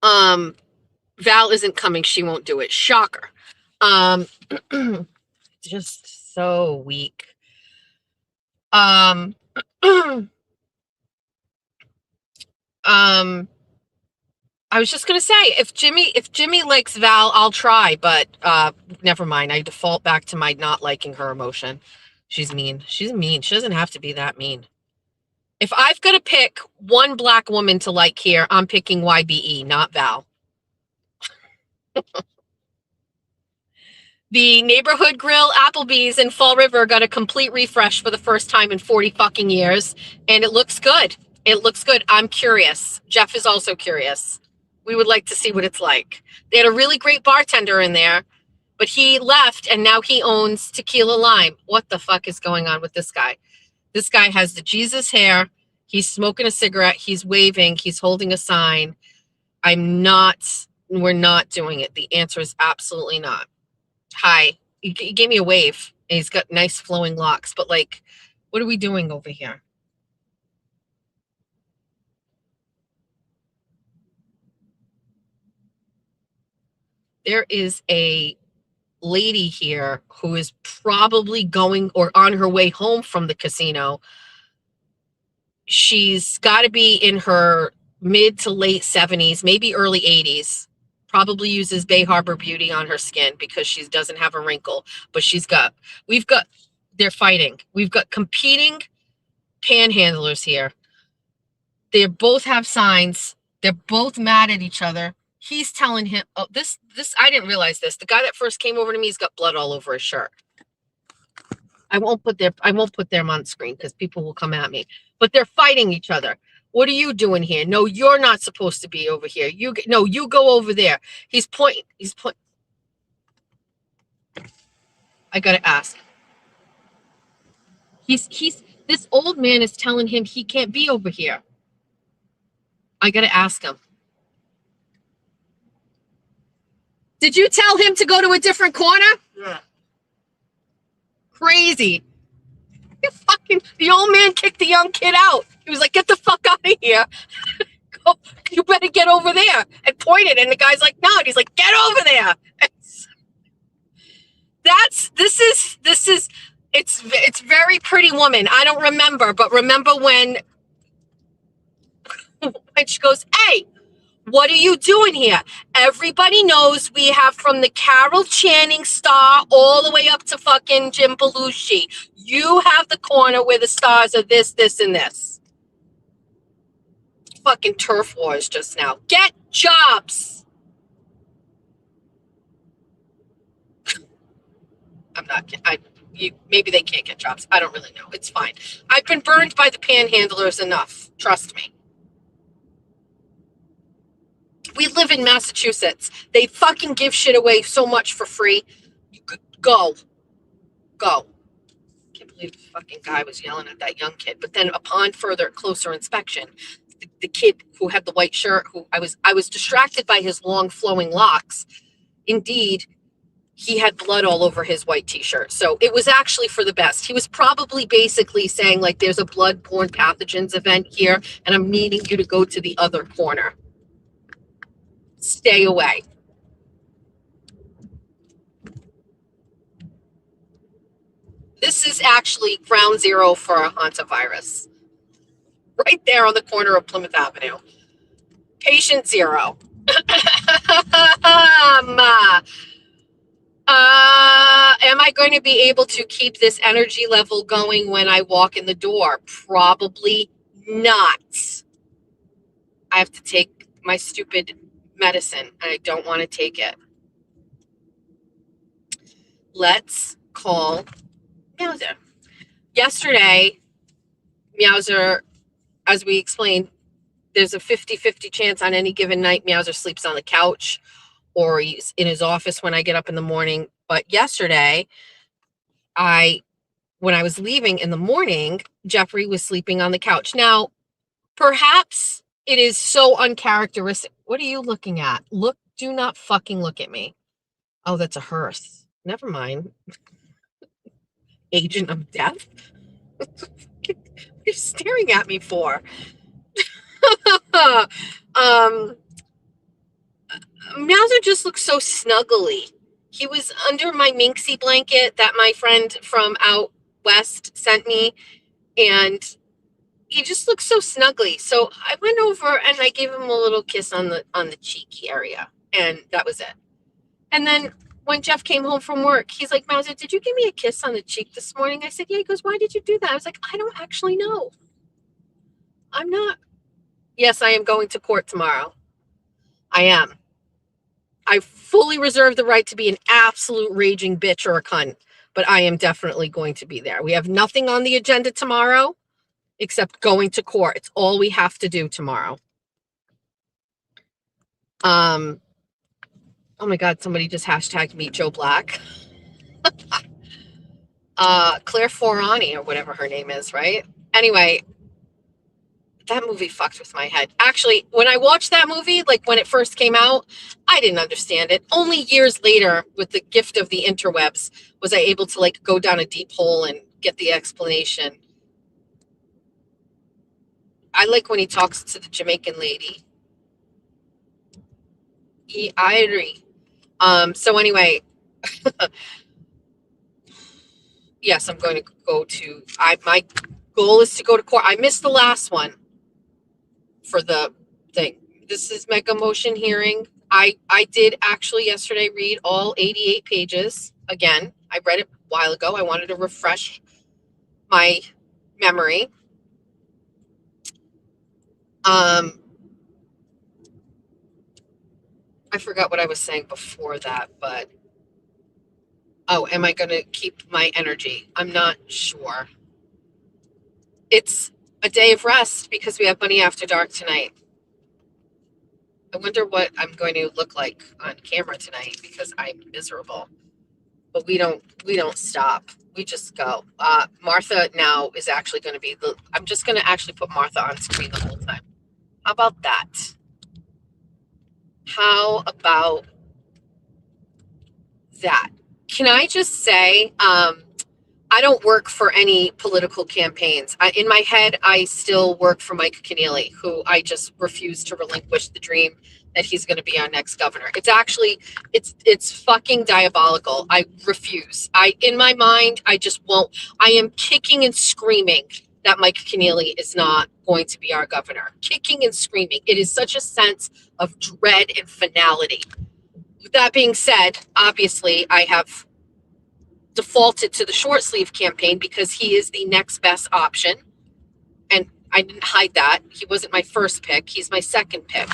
Val isn't coming. She won't do it. Shocker. Just so weak. I was just gonna say, if Jimmy likes Val, I'll try, but never mind. I default back to my not liking her emotion. She's mean. She's mean. She doesn't have to be that mean. If I've got to pick one black woman to like here, I'm picking YBE, not Val. The Neighborhood Grill Applebee's in Fall River got a complete refresh for the first time in 40 fucking years, and it looks good. It looks good. I'm curious. Jeff is also curious. We would like to see what it's like. They had a really great bartender in there, but he left, and now he owns Tequila Lime. What the fuck is going on with this guy? This guy has the Jesus hair. He's smoking a cigarette. He's waving. He's holding a sign. We're not doing it. The answer is absolutely not. Hi. He gave me a wave. And he's got nice flowing locks, but like, what are we doing over here? There is a lady here who is probably going or on her way home from the casino. She's got to be in her mid to late 70s, maybe early 80s. Probably uses Bay Harbor Beauty on her skin because she doesn't have a wrinkle. But they're fighting. We've got competing panhandlers here. They both have signs. They're both mad at each other. He's telling him, oh, this, I didn't realize this. The guy that first came over to me, he's got blood all over his shirt. I won't put them on screen because people will come at me. But they're fighting each other. What are you doing here? No, you're not supposed to be over here. You go over there. He's pointing. I gotta ask. This old man is telling him he can't be over here. I gotta ask him. Did you tell him to go to a different corner? Yeah. Crazy. The old man kicked the young kid out. He was like, get the fuck out of here. Go, you better get over there. And pointed, and the guy's like, no. And he's like, get over there. It's very Pretty Woman. I don't remember, but remember when And she goes, hey, what are you doing here? Everybody knows we have from the Carol Channing star all the way up to fucking Jim Belushi. You have the corner where the stars are this, this, and this. Fucking turf wars just now. Get jobs. I'm not, maybe they can't get jobs. I don't really know. It's fine. I've been burned by the panhandlers enough. Trust me. We live in Massachusetts. They fucking give shit away so much for free. Go. Go. I can't believe the fucking guy was yelling at that young kid. But then upon further, closer inspection, the kid who had the white shirt, who I was distracted by his long flowing locks. Indeed, he had blood all over his white t-shirt. So it was actually for the best. He was probably basically saying, like, there's a blood-borne pathogens event here, and I'm needing you to go to the other corner. Stay away. This is actually ground zero for a hantavirus. Right there on the corner of Plymouth Avenue. Patient zero. Am I going to be able to keep this energy level going when I walk in the door? Probably not. I have to take my stupid medicine. I don't want to take it. Let's call Meowser. Yesterday, Meowser, as we explained, there's a 50-50 chance on any given night Meowser sleeps on the couch or he's in his office when I get up in the morning. But yesterday, when I was leaving in the morning, Jeffrey was sleeping on the couch. Now, perhaps it is so uncharacteristic. What are you looking at? Do not fucking look at me. Oh, that's a hearse. Never mind. Agent of death? What are you staring at me for? Mauser just looks so snuggly. He was under my minxie blanket that my friend from out west sent me, and he just looks so snuggly. So I went over and I gave him a little kiss on the cheeky area, and that was it. And then when Jeff came home from work, he's like, Mauser, did you give me a kiss on the cheek this morning? I said, yeah. He goes, why did you do that? I was like, I don't actually know. I'm not. Yes, I am going to court tomorrow. I am. I fully reserve the right to be an absolute raging bitch or a cunt, but I am definitely going to be there. We have nothing on the agenda tomorrow except going to court. It's all we have to do tomorrow. Oh my God, somebody just hashtagged Meet Joe Black. Claire Forani or whatever her name is, right? Anyway, that movie fucked with my head. Actually, when I watched that movie, like when it first came out, I didn't understand it. Only years later, with the gift of the interwebs, was I able to like go down a deep hole and get the explanation. I like when he talks to the Jamaican lady. I agree. So anyway, yes, I'm going to go to, my goal is to go to court. I missed the last one for the thing. This is mega motion hearing. I did actually yesterday read all 88 pages again. I read it a while ago. I wanted to refresh my memory. I forgot what I was saying before that, but oh, am I going to keep my energy? I'm not sure. It's a day of rest because we have Bunny After Dark tonight. I wonder what I'm going to look like on camera tonight because I'm miserable. But we don't stop. We just go. Martha now is actually going to be I'm just going to actually put Martha on screen the whole time. How about that? How about that? Can I just say, I don't work for any political campaigns. In my head, I still work for Mike Keneally, who I just refuse to relinquish the dream that he's going to be our next governor. It's actually, it's fucking diabolical. I refuse. In my mind, I just won't. I am kicking and screaming that Mike Keneally is not going to be our governor. Kicking and screaming. It is such a sense of dread and finality. With that being said, obviously, I have defaulted to the short sleeve campaign because he is the next best option. And I didn't hide that. He wasn't my first pick. He's my second pick.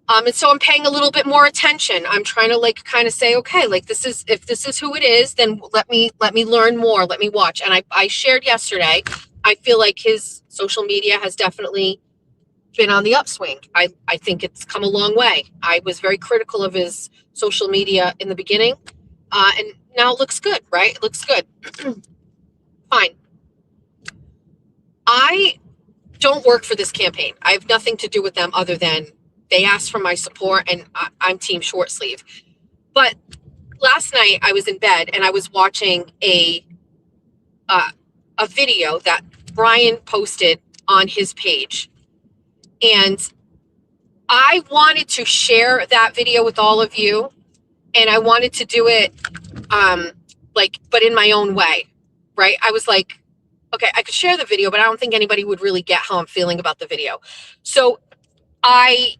And so I'm paying a little bit more attention. I'm trying to like kind of say, okay, like if this is who it is, then let me learn more. Let me watch. And I shared yesterday, I feel like his social media has definitely been on the upswing. I think it's come a long way. I was very critical of his social media in the beginning. And now it looks good, right? It looks good. Fine. I don't work for this campaign. I have nothing to do with them other than they asked for my support, and I'm team short sleeve. But last night I was in bed and I was watching a video that Brian posted on his page. And I wanted to share that video with all of you. And I wanted to do it but in my own way, right? I was like, okay, I could share the video, but I don't think anybody would really get how I'm feeling about the video. So I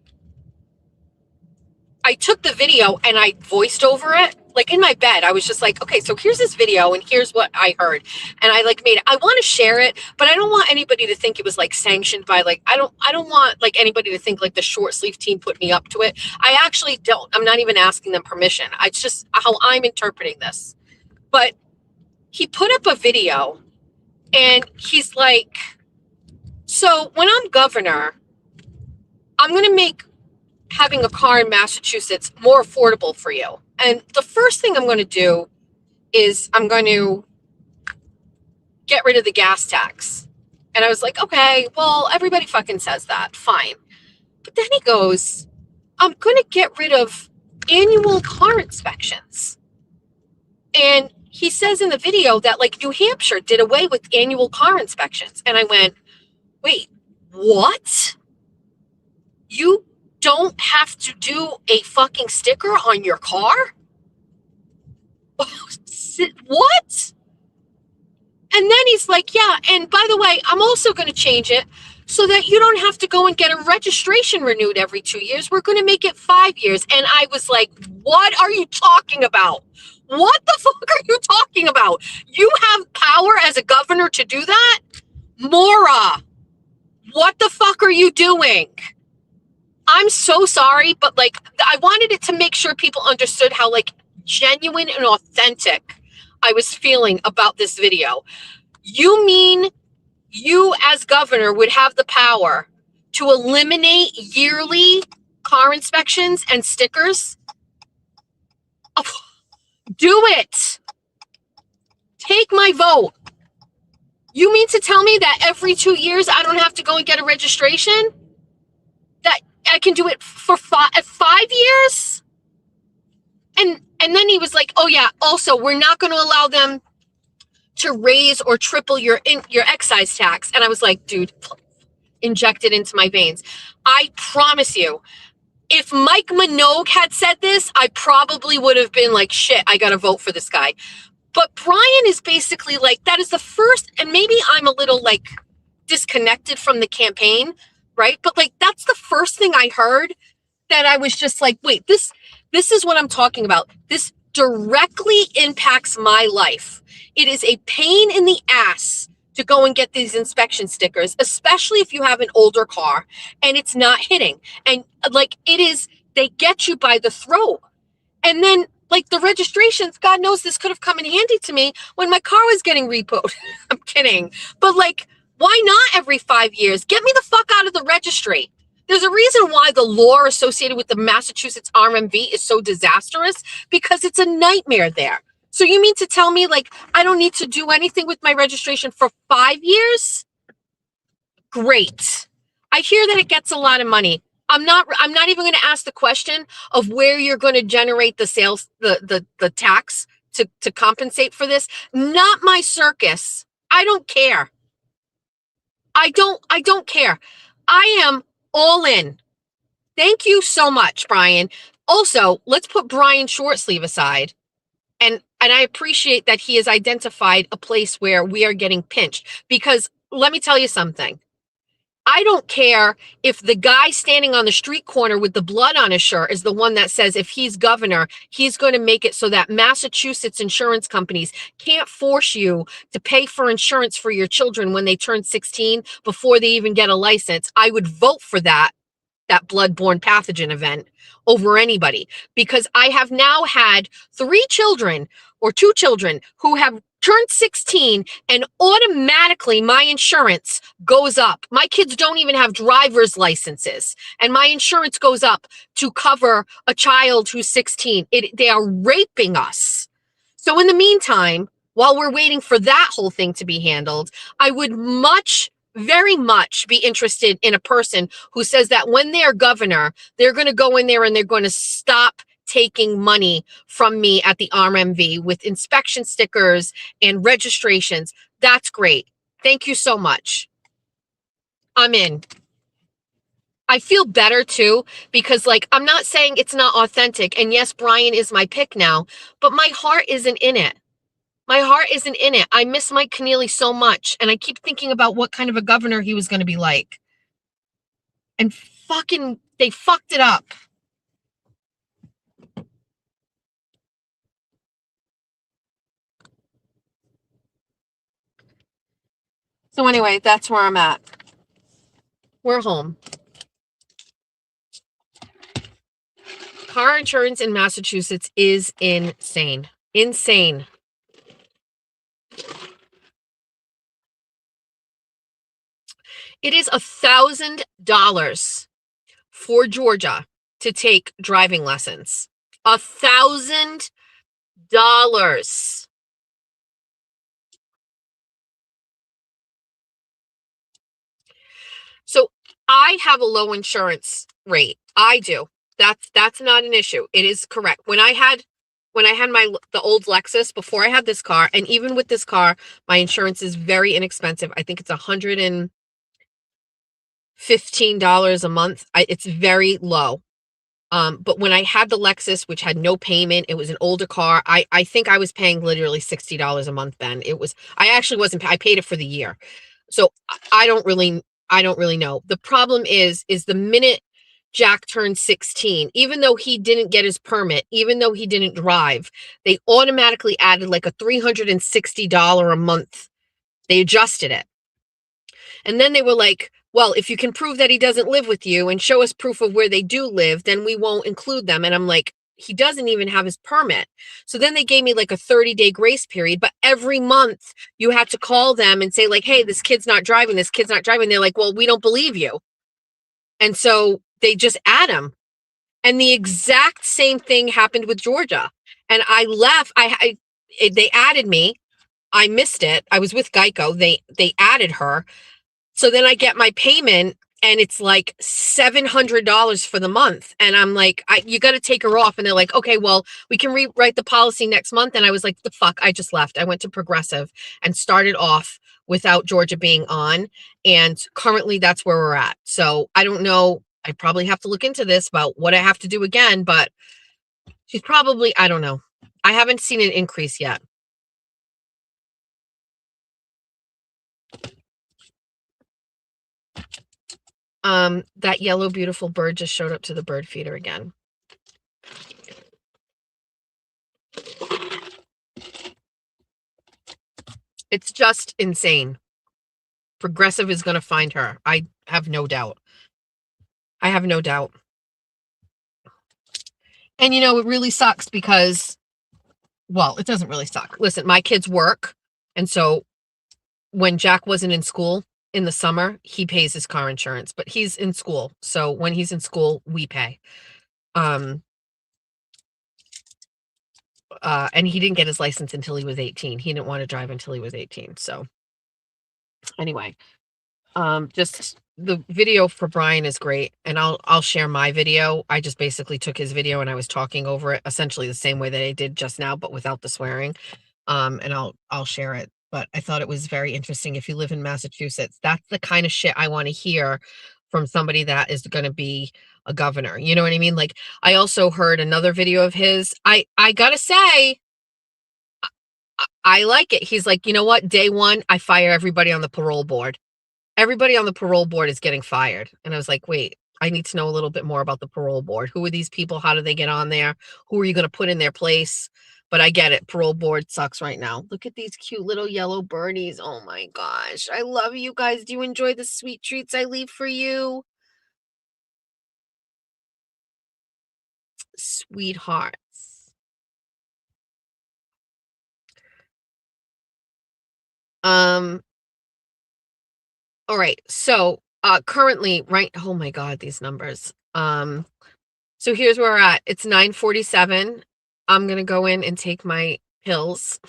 took the video and I voiced over it, like in my bed. I was just like, okay, so here's this video and here's what I heard. And I like made it. I want to share it, but I don't want anybody to think it was like sanctioned by like, I don't want like anybody to think like the short sleeve team put me up to it. I actually don't. I'm not even asking them permission. It's just how I'm interpreting this. But he put up a video and he's like, so when I'm governor, I'm going to make having a car in Massachusetts more affordable for you. And the first thing I'm going to do is I'm going to get rid of the gas tax. And I was like, okay, well, everybody fucking says that. Fine. But then he goes, I'm going to get rid of annual car inspections. And he says in the video that like New Hampshire did away with annual car inspections. And I went, wait, what? You don't have to do a fucking sticker on your car? What? And then he's like, yeah, and by the way, I'm also going to change it so that you don't have to go and get a registration renewed every 2 years. We're going to make it 5 years. And I was like, what are you talking about? What the fuck are you talking about? You have power as a governor to do that? Maura, what the fuck are you doing? I'm so sorry, but like, I wanted it to make sure people understood how like genuine and authentic I was feeling about this video. You mean you as governor would have the power to eliminate yearly car inspections and stickers? Oh, do it. Take my vote. You mean to tell me that every 2 years I don't have to go and get a registration? That I can do it for 5 years? And then he was like, oh yeah, also we're not going to allow them to raise or triple your excise tax. And I was like, dude, inject it into my veins. I promise you, if Mike Minogue had said this, I probably would have been like, shit, I got to vote for this guy. But Brian is basically like, that is the first, and maybe I'm a little like disconnected from the campaign, right? But like, that's the first thing I heard that I was just like, wait, this is what I'm talking about. This directly impacts my life. It is a pain in the ass to go and get these inspection stickers, especially if you have an older car and it's not hitting. And like it is, they get you by the throat. And then like the registrations, God knows this could have come in handy to me when my car was getting repoed. I'm kidding. But like, why not every 5 years? Get me the fuck out of the registry. There's a reason why the law associated with the Massachusetts RMV is so disastrous, because it's a nightmare there. So you mean to tell me like I don't need to do anything with my registration for 5 years? Great. I hear that it gets a lot of money. I'm not even going to ask the question of where you're going to generate the sales, the tax to compensate for this. Not my circus. I don't care. I don't care. I am all in. Thank you so much, Brian. Also, let's put Brian Shortsleeve aside. And And I appreciate that he has identified a place where we are getting pinched, because let me tell you something. I don't care if the guy standing on the street corner with the blood on his shirt is the one that says if he's governor, he's going to make it so that Massachusetts insurance companies can't force you to pay for insurance for your children when they turn 16 before they even get a license. I would vote for that bloodborne pathogen event over anybody, because I have now had 3 children or 2 children who have turned 16 and automatically my insurance goes up. My kids don't even have driver's licenses and my insurance goes up to cover a child who's 16. They are raping us. So in the meantime, while we're waiting for that whole thing to be handled, I would very much be interested in a person who says that when they're governor, they're going to go in there and they're going to stop taking money from me at the RMV with inspection stickers and registrations. That's great. Thank you so much. I'm in. I feel better too, because like, I'm not saying it's not authentic. And yes, Brian is my pick now, but my heart isn't in it. My heart isn't in it. I miss Mike Keneally so much. And I keep thinking about what kind of a governor he was going to be like. And fucking, they fucked it up. So anyway, that's where I'm at. We're home. Car insurance in Massachusetts is insane. Insane. It is $1,000 for Georgia to take driving lessons. $1,000. So I have a low insurance rate. I do. That's not an issue. It is correct. When I had the old Lexus before I had this car, and even with this car, my insurance is very inexpensive. I think it's $115 a month. It's very low. But when I had the Lexus, which had no payment, it was an older car. I think I was paying literally $60 a month then. I actually wasn't, I paid it for the year. So I don't really know. The problem is the minute Jack turned 16, even though he didn't get his permit, even though he didn't drive, they automatically added like a $360 a month. They adjusted it. And then they were like, well, if you can prove that he doesn't live with you and show us proof of where they do live, then we won't include them. And I'm like, he doesn't even have his permit. So then they gave me like a 30-day grace period, but every month you had to call them and say like, hey, this kid's not driving. They're like, well, we don't believe you. And so they just add them. And the exact same thing happened with Georgia. And I left, they added me. I missed it. I was with Geico. They added her. So then I get my payment and it's like $700 for the month. And I'm like, you got to take her off. And they're like, okay, well, we can rewrite the policy next month. And I was like, the fuck, I just left. I went to Progressive and started off without Georgia being on. And currently that's where we're at. So I don't know. I probably have to look into this about what I have to do again, but she's probably, I don't know. I haven't seen an increase yet. That yellow beautiful bird just showed up to the bird feeder again. It's just insane. Progressive is going to find her. I have no doubt. And, it really sucks because, well, it doesn't really suck. Listen, my kids work. And so when Jack wasn't in school in the summer, he pays his car insurance, but he's in school. So when he's in school, we pay. And he didn't get his license until he was 18. He didn't want to drive until he was 18. So anyway, just the video for Brian is great. And I'll share my video. I just basically took his video and I was talking over it essentially the same way that I did just now, but without the swearing. And I'll share it. But I thought it was very interesting. If you live in Massachusetts, that's the kind of shit I want to hear from somebody that is going to be a governor. You know what I mean? Like, I also heard another video of his. I gotta say, I like it. He's like, you know what? Day one, I fire everybody on the parole board. Everybody on the parole board is getting fired. And I was like, wait, I need to know a little bit more about the parole board. Who are these people? How do they get on there? Who are you going to put in their place? But I get it. Parole board sucks right now. Look at these cute little yellow birdies. Oh my gosh. I love you guys. Do you enjoy the sweet treats I leave for you? Sweethearts. All right. So, currently, right, oh my God, these numbers. So here's where we're at. It's 9:47. I'm going to go in and take my pills.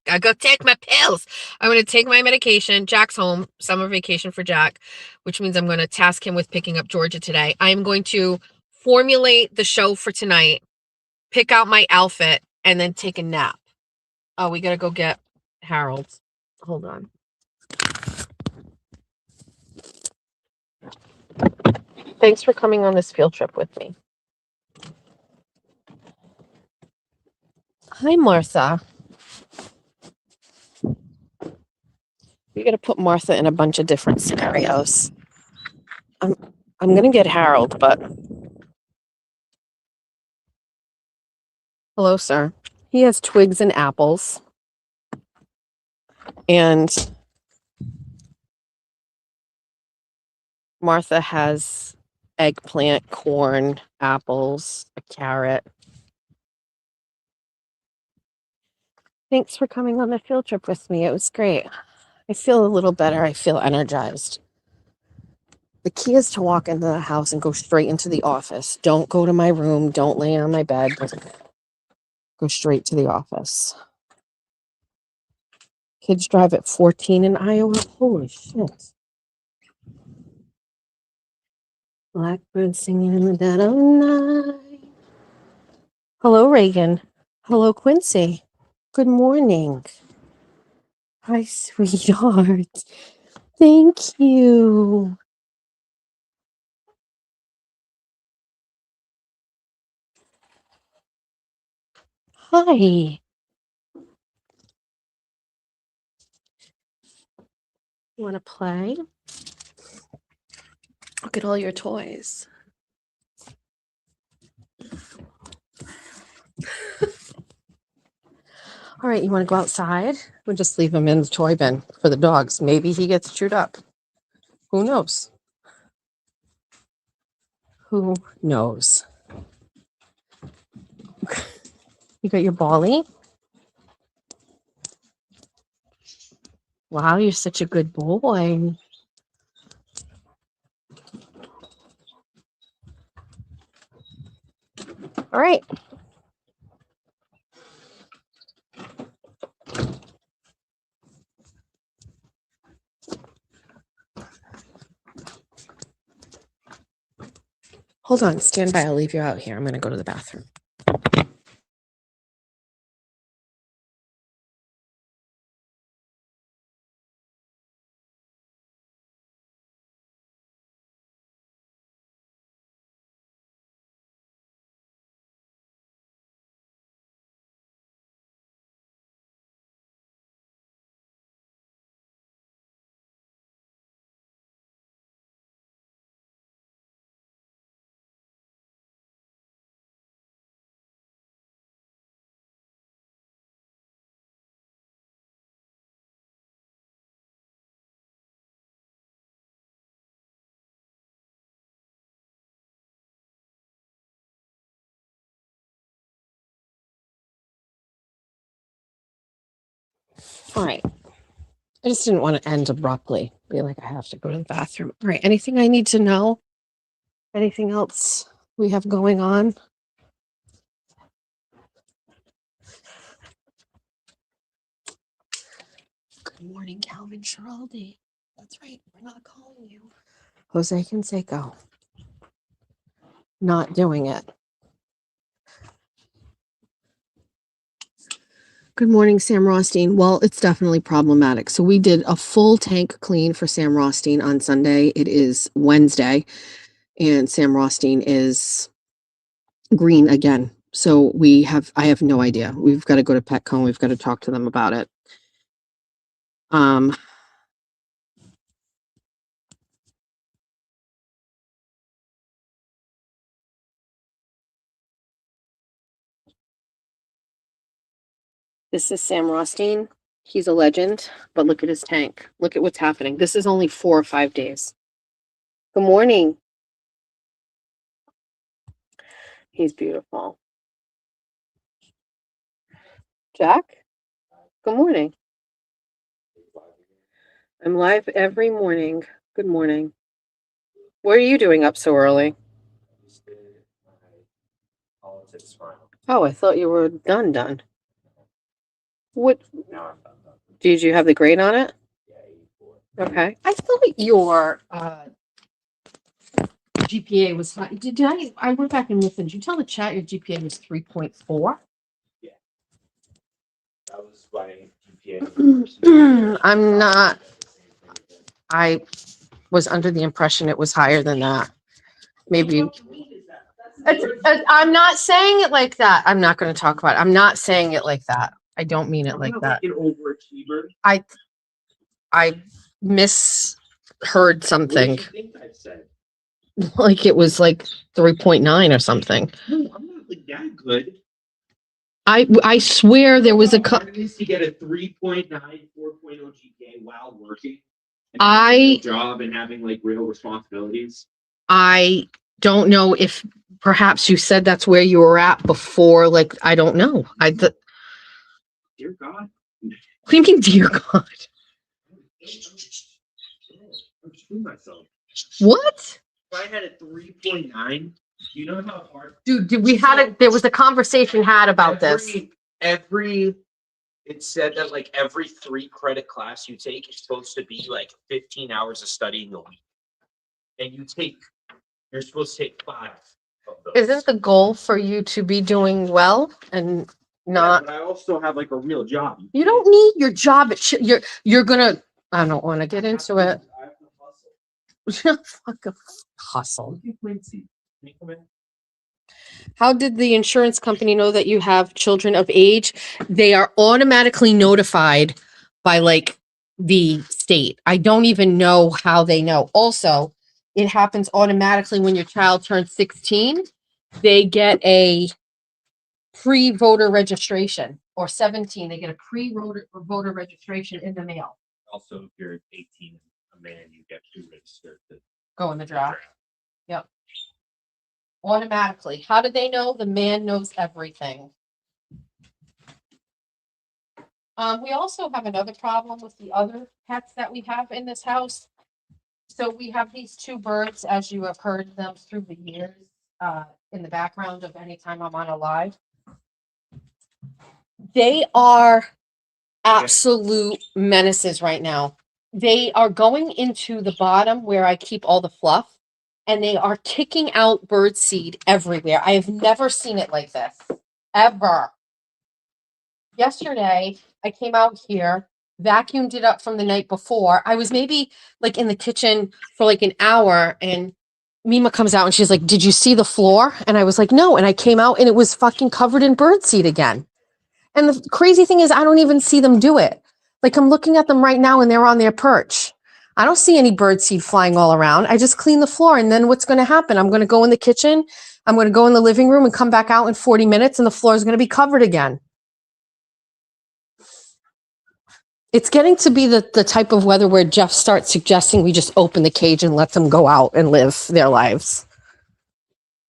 I go take my pills. I'm going to take my medication. Jack's home, summer vacation for Jack, which means I'm going to task him with picking up Georgia today. I'm going to formulate the show for tonight, pick out my outfit, and then take a nap. Oh, we got to go get Harold. Hold on. Thanks for coming on this field trip with me. Hi, Martha. We got to put Martha in a bunch of different scenarios. I'm going to get Harold, but hello, sir. He has twigs and apples. And Martha has eggplant, corn, apples, a carrot. Thanks for coming on the field trip with me. It was great. I feel a little better. I feel energized. The key is to walk into the house and go straight into the office. Don't go to my room. Don't lay on my bed. Go straight to the office. Kids drive at 14 in Iowa. Holy shit. Blackbird singing in the dead of night. Hello, Reagan. Hello, Quincy. Good morning. Hi, sweetheart. Thank you. Hi. You want to play? Look at all your toys. All right, you want to go outside? We'll just leave him in the toy bin for the dogs. Maybe he gets chewed up. Who knows? Who knows? You got your Bolly? Wow, you're such a good boy. All right. Hold on, stand by. I'll leave you out here. I'm going to go to the bathroom. All right. I just didn't want to end abruptly. Be like, I have to go to the bathroom. All right. Anything I need to know? Anything else we have going on? Good morning, Calvin Schiraldi. That's right. We're not calling you. Jose Canseco. Not doing it. Good morning, Sam Rothstein. Well, it's definitely problematic. So we did a full tank clean for Sam Rothstein on Sunday. It is Wednesday, and Sam Rothstein is green again. So I have no idea. We've got to go to Petco. We've got to talk to them about it. This is Sam Rothstein. He's a legend, but look at his tank. Look at what's happening. This is only 4 or 5 days. Good morning. He's beautiful. Jack, good morning. I'm live every morning. Good morning. What are you doing up so early? Oh, I thought you were done. What? Did you have the grade on it? Okay. I thought your GPA was high. I went back and listened. Did you tell the chat your GPA was 3.4? Yeah. That was my GPA. I'm not. I was under the impression it was higher than that. Maybe. I'm not saying it like that. I'm not going to talk about it. I'm not saying it like that. I don't mean it like that. An overachiever. I misheard something. What do you think I said? Like it was like 3.9 or something. No, I'm not like that good. I swear there was a It is to get a 3.9, 4.0 GPA while working. And job and having like real responsibilities. I don't know if perhaps you said that's where you were at before. Like, I don't know. Dear God. What do you mean, dear God? I'm screwing myself. What? If I had a 3.9, you know how hard. Dude, there was a conversation had about this. It said that like every 3 credit class you take is supposed to be like 15 hours of studying a week. And you're supposed to take 5 of those. Isn't the goal for you to be doing well and not? Yeah, but I also have like a real job. You don't need your job. You're gonna. I don't want to get into it. I have to hustle. Fucking hustle. Quincy, can you come in? How did the insurance company know that you have children of age? They are automatically notified by like the state. I don't even know how they know. Also, it happens automatically when your child turns 16. They get a pre-voter registration, or 17. They get a pre-voter registration in the mail. Also, if you're 18, a man, you get to register to Go in the draft. Yep. Automatically. How do they know? The man knows everything. We also have another problem with the other pets that we have in this house. So we have these 2 birds, as you have heard them through the years, in the background of any time I'm on a live. They are absolute menaces right now. They are going into the bottom where I keep all the fluff, and they are kicking out bird seed everywhere. I have never seen it like this, ever. Yesterday, I came out here, vacuumed it up from the night before. I was maybe like in the kitchen for like an hour, and Mima comes out and she's like, "Did you see the floor?" And I was like, "No." And I came out and it was fucking covered in bird seed again. And the crazy thing is, I don't even see them do it. Like, I'm looking at them right now and they're on their perch. I don't see any bird seed flying all around. I just clean the floor. And then what's going to happen? I'm going to go in the kitchen. I'm going to go in the living room and come back out in 40 minutes and the floor is going to be covered again. It's getting to be the type of weather where Jeff starts suggesting we just open the cage and let them go out and live their lives.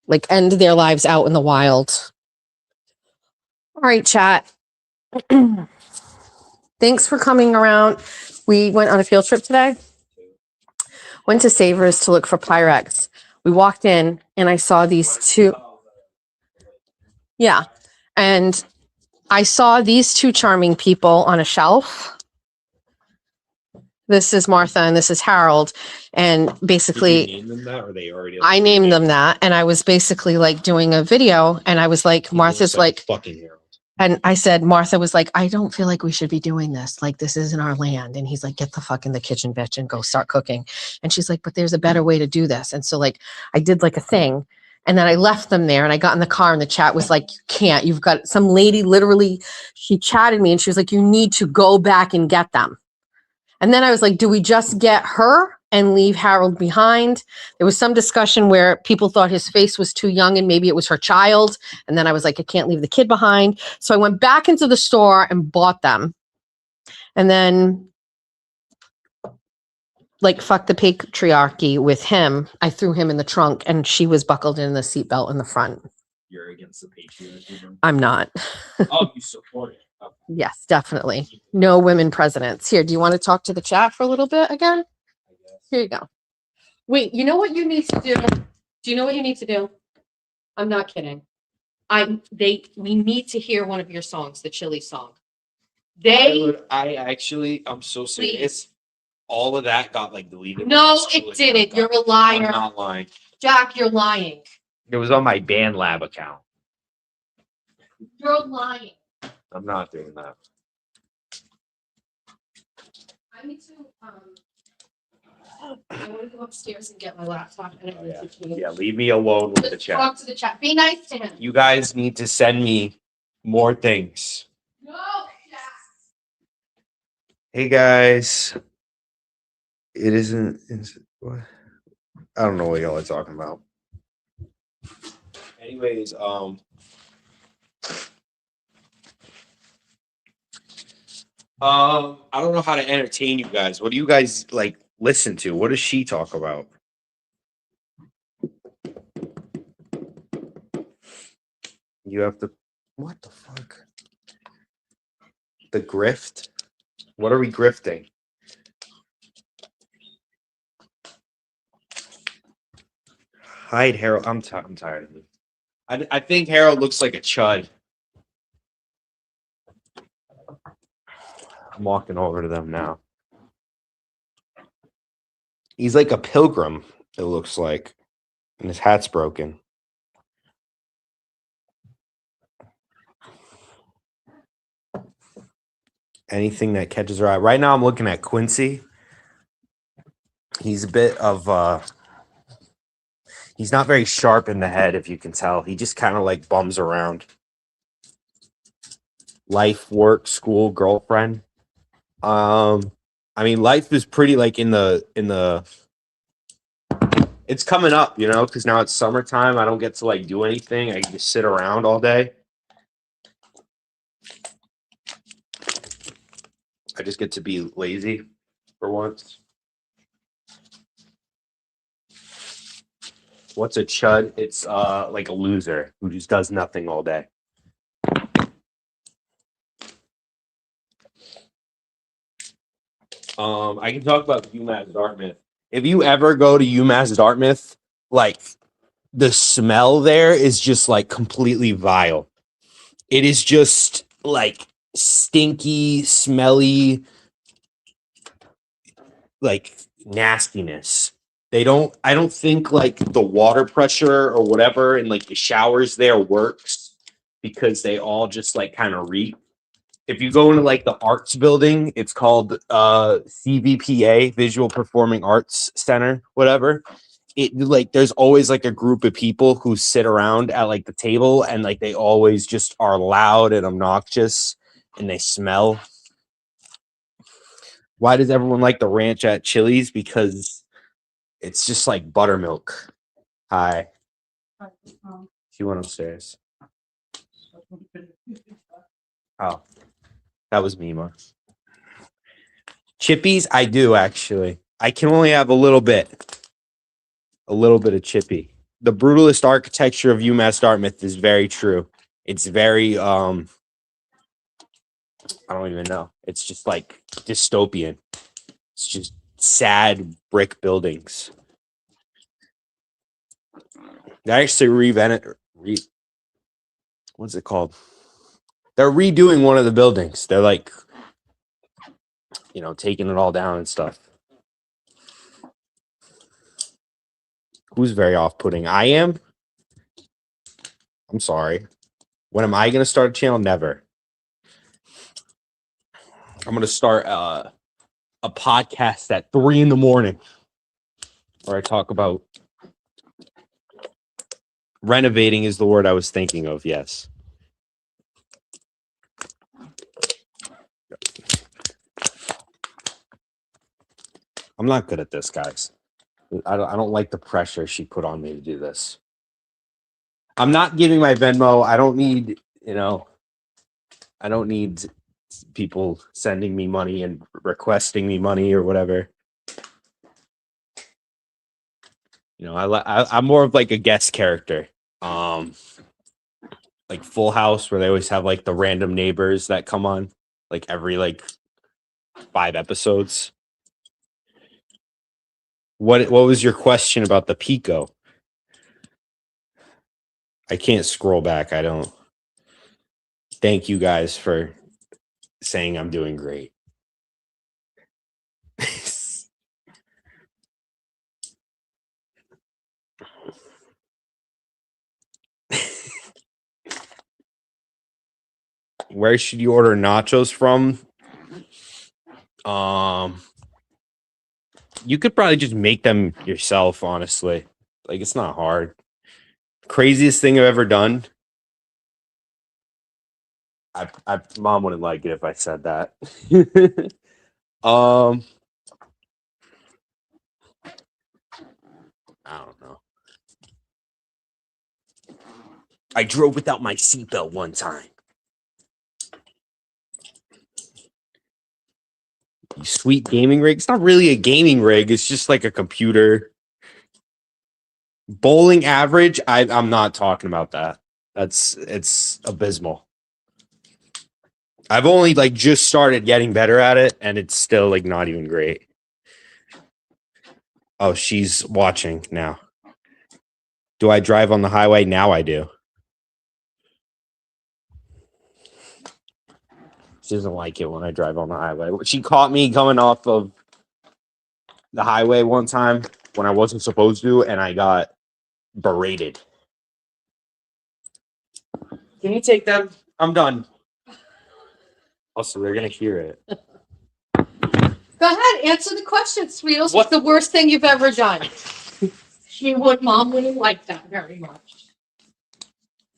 Like, end their lives out in the wild. All right, chat. Thanks for coming around. We went on a field trip today. Went to Savers to look for Pyrex. We walked in and I saw these 2. Yeah. And I saw these 2 charming people on a shelf. This is Martha and this is Harold. And basically, Did you name them that, or they already? I named them that. And I was basically like doing a video and I was like, Martha's like, fucking Harold. and I said, Martha was like, I don't feel like we should be doing this. Like, this isn't our land. And he's like, get the fuck in the kitchen, bitch, and go start cooking. And she's like, but there's a better way to do this. And so like, I did like a thing And then I left them there and I got in the car and the chat was like, you can't, you've got some lady literally, she chatted me and she was like, you need to go back and get them. And then I was like, do we just get her and leave Harold behind? There was some discussion where people thought his face was too young and maybe it was her child. And then I was like, I can't leave the kid behind. So I went back into the store and bought them. And then, like, fuck the patriarchy with him, I threw him in the trunk and she was buckled in the seatbelt in the front. You're against the patriarchy. I'm not. Oh, you support it. Okay. Yes, definitely. No women presidents. Here, do you want to talk to the chat for a little bit again? I guess. Here you go. Wait, you know what you need to do? Do you know what you need to do? I'm not kidding. We need to hear one of your songs, the Chili song. I'm so serious. All of that got like deleted. No, it didn't. You're a liar. I'm not lying. Jack, you're lying. It was on my BandLab account. You're lying. I'm not doing that. I need to I want to go upstairs and get my laptop and Yeah, leave me alone with the Let's chat. talk to the chat. Be nice to him. You guys need to send me more things. No, Jack. Hey guys. It isn't. What? I don't know what y'all are talking about. Anyways, I don't know how to entertain you guys. What do you guys like listen to? What does she talk about? You have to. What the fuck? The grift? What are we grifting? Hide Harold. I'm tired of it. I think Harold looks like a chud. I'm walking over to them now. He's like a pilgrim, it looks like. And his hat's broken. Anything that catches her eye. Right now I'm looking at Quincy. He's a bit of he's not very sharp in the head, if you can tell. He just kind of like bums around. Life, work, school, girlfriend. I mean, life is pretty like in the it's coming up, you know, because now it's summertime. I don't get to like do anything. I can just sit around all day. I just get to be lazy for once. What's a chud? It's like a loser who just does nothing all day. I can talk about UMass Dartmouth. If you ever go to UMass Dartmouth, like the smell there is just like completely vile. It is just like stinky, smelly, like nastiness. I don't think like the water pressure or whatever in like the showers there works because they all just like kind of reek. If you go into like the arts building, it's called CVPA, Visual Performing Arts Center, whatever. It like there's always like a group of people who sit around at like the table and like they always just are loud and obnoxious and they smell. Why does everyone like the ranch at Chili's? Because it's just like buttermilk. Hi. She went upstairs. Oh, that was Mima. Chippies, I do actually. I can only have a little bit of chippy. The brutalist architecture of UMass Dartmouth is very true. It's very I don't even know. It's just like dystopian. It's just sad brick buildings. They actually what's it called? They're redoing one of the buildings. They're like, you know, taking it all down and stuff. Who's very off-putting? I am. I'm sorry. When am I going to start a channel? Never. I'm going to start a podcast at 3 a.m. where I talk about Renovating is the word I was thinking of. Yes. I'm not good at this, guys. I don't like the pressure she put on me to do this. I'm not giving my Venmo. I don't need, I don't need people sending me money and requesting me money or whatever. I'm more of like a guest character. Like Full House, where they always have like the random neighbors that come on like every 5 episodes. What was your question about the Pico? I can't scroll back. I don't. Thank you guys for saying I'm doing great. Where should you order nachos from? You could probably just make them yourself, honestly. Like, it's not hard. Craziest thing I've ever done. Mom wouldn't like it if I said that. I don't know. I drove without my seatbelt one time. Sweet gaming rig. It's not really a gaming rig. It's just like a computer. Bowling average. I'm not talking about that. It's abysmal. I've only just started getting better at it, and it's still not even great. Oh, she's watching now. Do I drive on the highway? Now I do. She doesn't like it when I drive on the highway. She caught me coming off of the highway one time when I wasn't supposed to, and I got berated. Can you take them? I'm done. Also, they're gonna hear it. Go ahead, answer the question, Sweetles. What's the worst thing you've ever done? Mom wouldn't like that very much.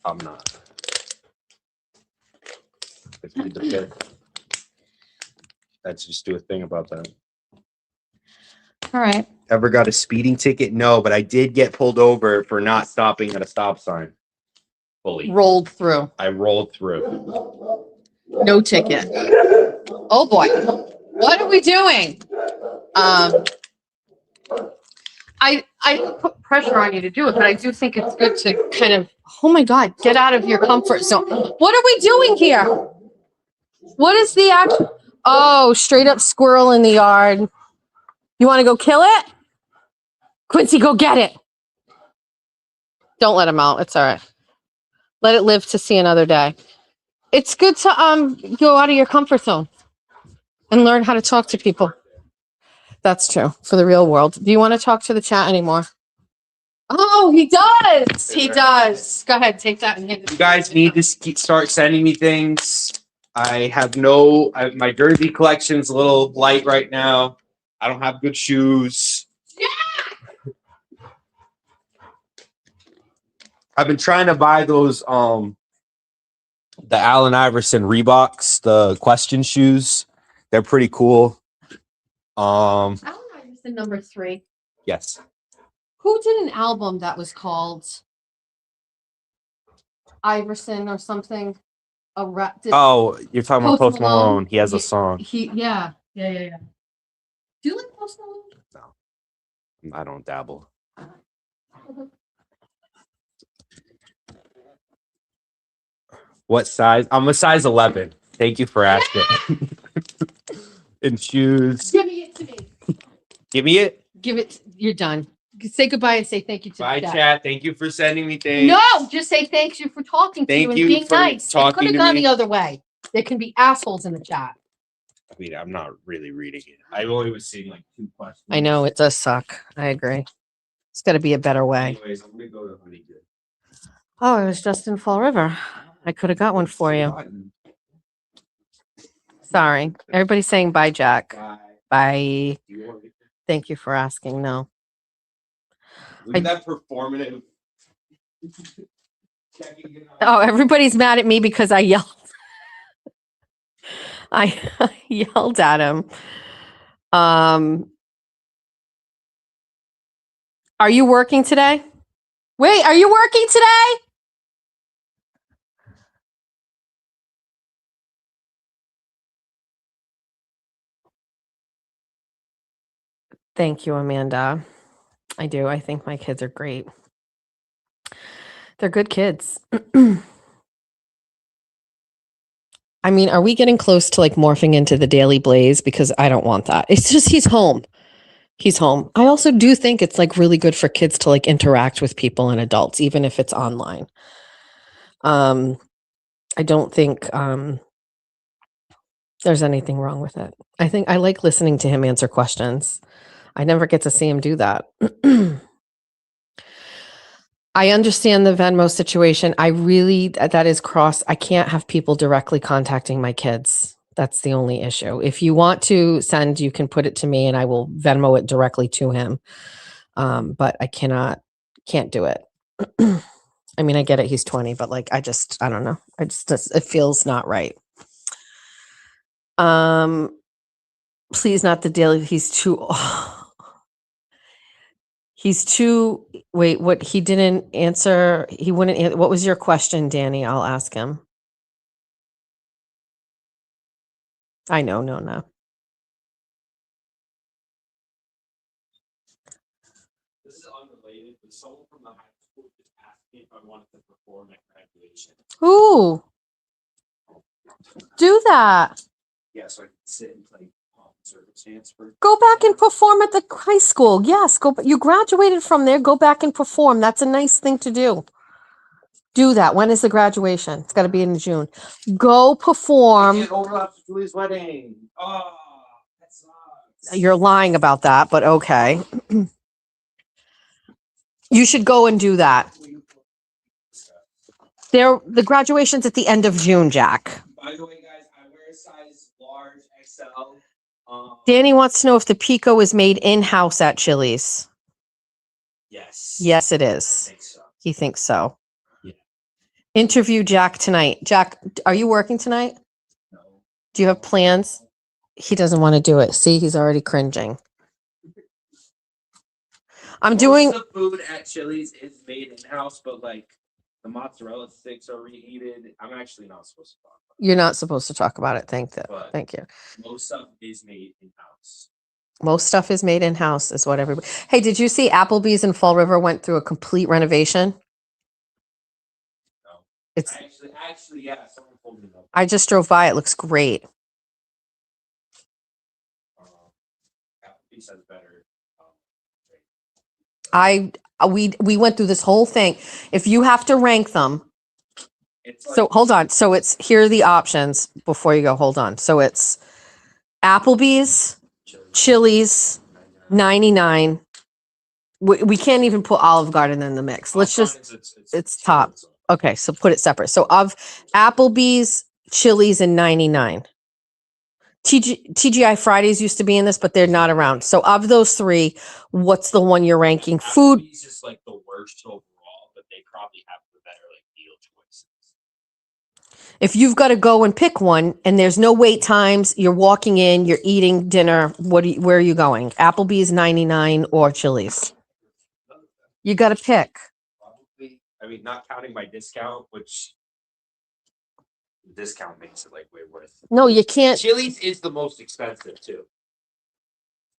I'm not. Let's just do a thing about that. All right. Ever got a speeding ticket? No, but I did get pulled over for not stopping at a stop sign. Fully. Rolled through. I rolled through. No ticket. Oh boy. What are we doing? I put pressure on you to do it, but I do think it's good to kind of, oh my God, get out of your comfort zone. What are we doing here? What is the action? Oh, straight up squirrel in the yard. You want to go kill it? Quincy, go get it. Don't let him out. It's all right. Let it live to see another day. It's good to go out of your comfort zone and learn how to talk to people. That's true for the real world. Do you want to talk to the chat anymore? Oh, he does. He does. Go ahead, take that and hand it. You guys need to start sending me things. I have my jersey collection's a little light right now. I don't have good shoes. Yeah. I've been trying to buy those the Allen Iverson Reeboks, the question shoes. They're pretty cool. Allen Iverson #3. Yes. Who did an album that was called Iverson or something? Oh, you're talking about Post Malone. He has a song. Yeah. Do you like Post Malone? No, I don't dabble. What size? I'm a size 11. Thank you for asking. In shoes. Give it to me. Give me it. Give it. You're done. Say goodbye and say thank you to Bye, the chat. chat. Thank you for sending me things. No, just say thank you for talking to you and being nice. It could have gone the other way. There can be assholes in the chat. I mean, I'm not really reading it. I only was seeing 2 questions. I know it does suck. I agree. It's got to be a better way. Anyways, I'm gonna go to Honey Good. Oh, it was just in Fall River. I could have got one for you. Sorry. Everybody's saying bye, Jack. Bye. Thank you for asking. No. Look at that performative Oh, everybody's mad at me because I yelled. I yelled at him. Are you working today? Wait, are you working today? Thank you, Amanda. I do. I think my kids are great. They're good kids. I mean, are we getting close to like morphing into the Daily Blaze? Because I don't want that. It's just he's home. He's home. I also do think it's like really good for kids to like interact with people and adults, even if it's online. I don't think there's anything wrong with it. I think I like listening to him answer questions. I never get to see him do that. I understand the Venmo situation. I really, that is cross. I can't have people directly contacting my kids. That's the only issue. If you want to send, you can put it to me and I will Venmo it directly to him. But I can't do it. I mean, I get it. He's 20, but like, I don't know. It feels not right. Please not the daily. Wait, what? He didn't answer. He wouldn't. What was your question, Danny? I'll ask him. I know. No. This is unrelated, but someone from the high school just asked me if I wanted to perform at graduation. Ooh, do that. Yeah, so I can sit and play circumstance for. Go back and perform at the high school. Yes, go. You graduated from there. Go back and perform. That's a nice thing to do. Do that. When is the graduation? It's got to be in June. Go perform. It overlaps with Julie's wedding. Oh, that sucks. You're lying about that, but okay. You should go and do that. The graduation's at the end of June, Jack. By the way, guys, I wear a size large XL. Danny wants to know if the Pico is made in-house at Chili's. Yes. Yes, it I is. think so. He thinks so. Yeah. Interview Jack tonight. Jack, are you working tonight? No. Do you have plans? He doesn't want to do it. See, he's already cringing. Most of the food at Chili's is made in-house, but like the mozzarella sticks are reheated. I'm actually not supposed to talk about it. You're not supposed to talk about it. Thank you. Most stuff is made in-house. Most stuff is made in-house is what everybody. Hey, did you see Applebee's in Fall River went through a complete renovation? No. It's Actually, yeah, someone told me that. I just drove by. It looks great. Applebee's has better. We went through this whole thing. If you have to rank them, so hold on. So here are the options before you go. Hold on. So it's Applebee's, Chili's, 99. We can't even put Olive Garden in the mix. Let's just it's top. Okay, so put it separate. So of Applebee's, Chili's, and 99. TGI Fridays used to be in this, but they're not around. So of those three, what's the one you're ranking? Food. Applebee's is like the worst overall, but they probably have the better like deal choices. If you've got to go and pick one and there's no wait times, you're walking in, you're eating dinner, where are you going? Applebee's, 99, or Chili's? You got to pick. Probably, I mean, not counting my discount, which the discount makes it like way worth. No, you can't. Chili's is the most expensive too.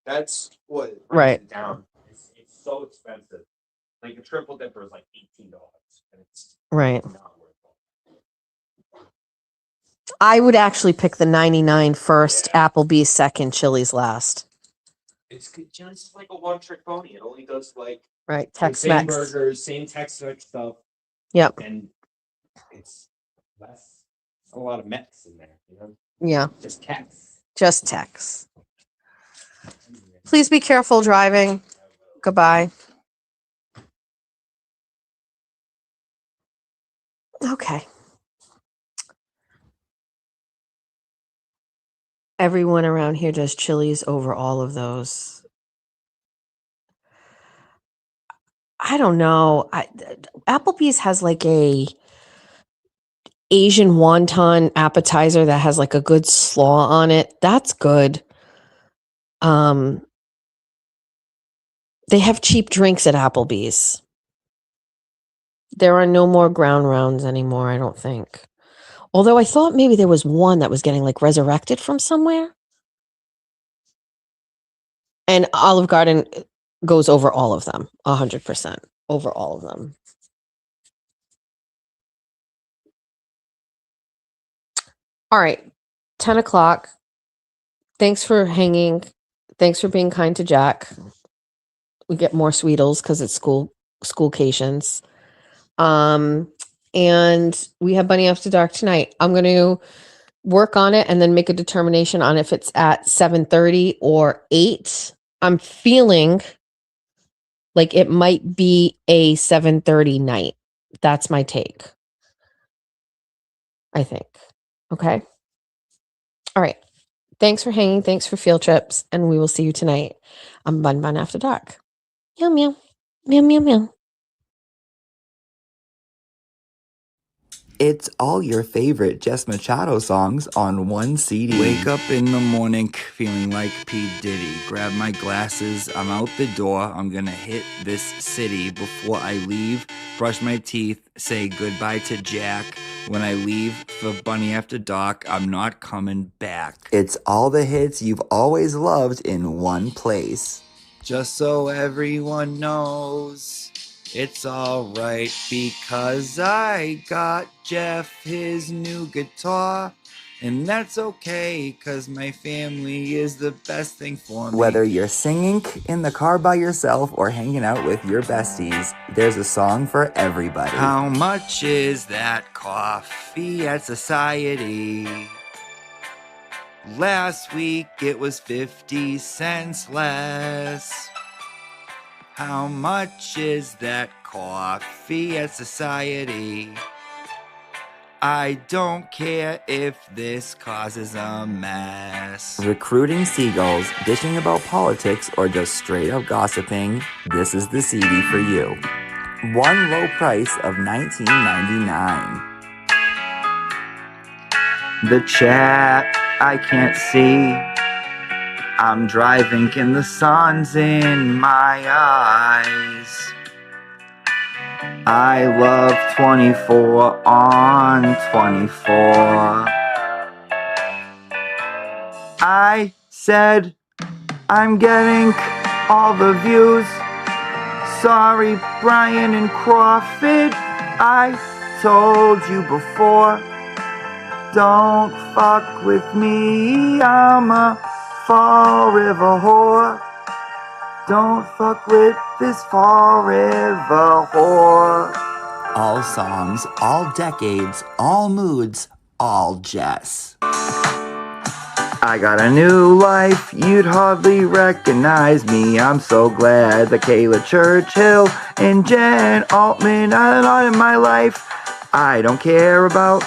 That's what Right. it down. It's so expensive. Like a triple dipper is like $18, and it's Right. not worth it. I would actually pick the 99 first, Applebee's second, Chili's last. It's Chili's like a one-trick pony. It only does like Right. same Tex-Mex. burgers, same Tex-Mex stuff. Yep. And it's less, a lot of Mex in there, you know? Yeah. Just Tex. Just Tex. Please be careful driving. Goodbye. Okay. Everyone around here does Chili's over all of those. I don't know. Applebee's has like a Asian wonton appetizer that has like a good slaw on it. That's good. They have cheap drinks at Applebee's. There are no more ground rounds anymore, I don't think. Although I thought maybe there was one that was getting like resurrected from somewhere. And Olive Garden goes over all of them, 100% over all of them. All right, 10 o'clock. Thanks for hanging. Thanks for being kind to Jack. We get more Sweetles because it's schoolcations. And we have Bunny After Dark tonight. I'm going to work on it and then make a determination on if it's at 7:30 or 8. I'm feeling like it might be a 7:30 night. That's my take. I think. Okay. All right. Thanks for hanging. Thanks for field trips. And we will see you tonight on Bun After Dark. Meow, meow. Meow, meow, meow. It's all your favorite Jess Machado songs on one CD. Wake up in the morning feeling like P. Diddy. Grab my glasses, I'm out the door. I'm gonna hit this city. Before I leave, brush my teeth, say goodbye to Jack. When I leave for Bunny After Dark, I'm not coming back. It's all the hits you've always loved in one place. Just so everyone knows, it's alright because I got Jeff his new guitar. And that's okay, cause my family is the best thing for me. Whether you're singing in the car by yourself or hanging out with your besties, there's a song for everybody. How much is that coffee at Society? Last week it was 50 cents less. How much is that coffee at Society? I don't care if this causes a mess. Recruiting seagulls, dishing about politics, or just straight up gossiping, this is the CD for you. One low price of $19.99. The chat I can't see. I'm driving and the sun's in my eyes. I love 24 on 24. I said I'm getting all the views. Sorry, Brian and Crawford. I told you before. Don't fuck with me. I'm a Fall River whore. Don't fuck with this Fall River whore. All songs, all decades, all moods, all Jess. I got a new life, you'd hardly recognize me. I'm so glad that Kayla Churchill and Jen Altman are not in my life. I don't care about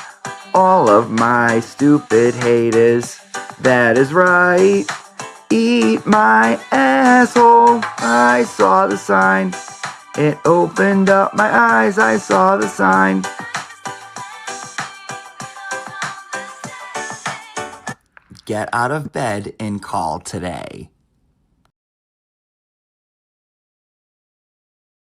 all of my stupid haters. That is right. Eat my asshole. I saw the sign. It opened up my eyes. I saw the sign. Get out of bed and call today.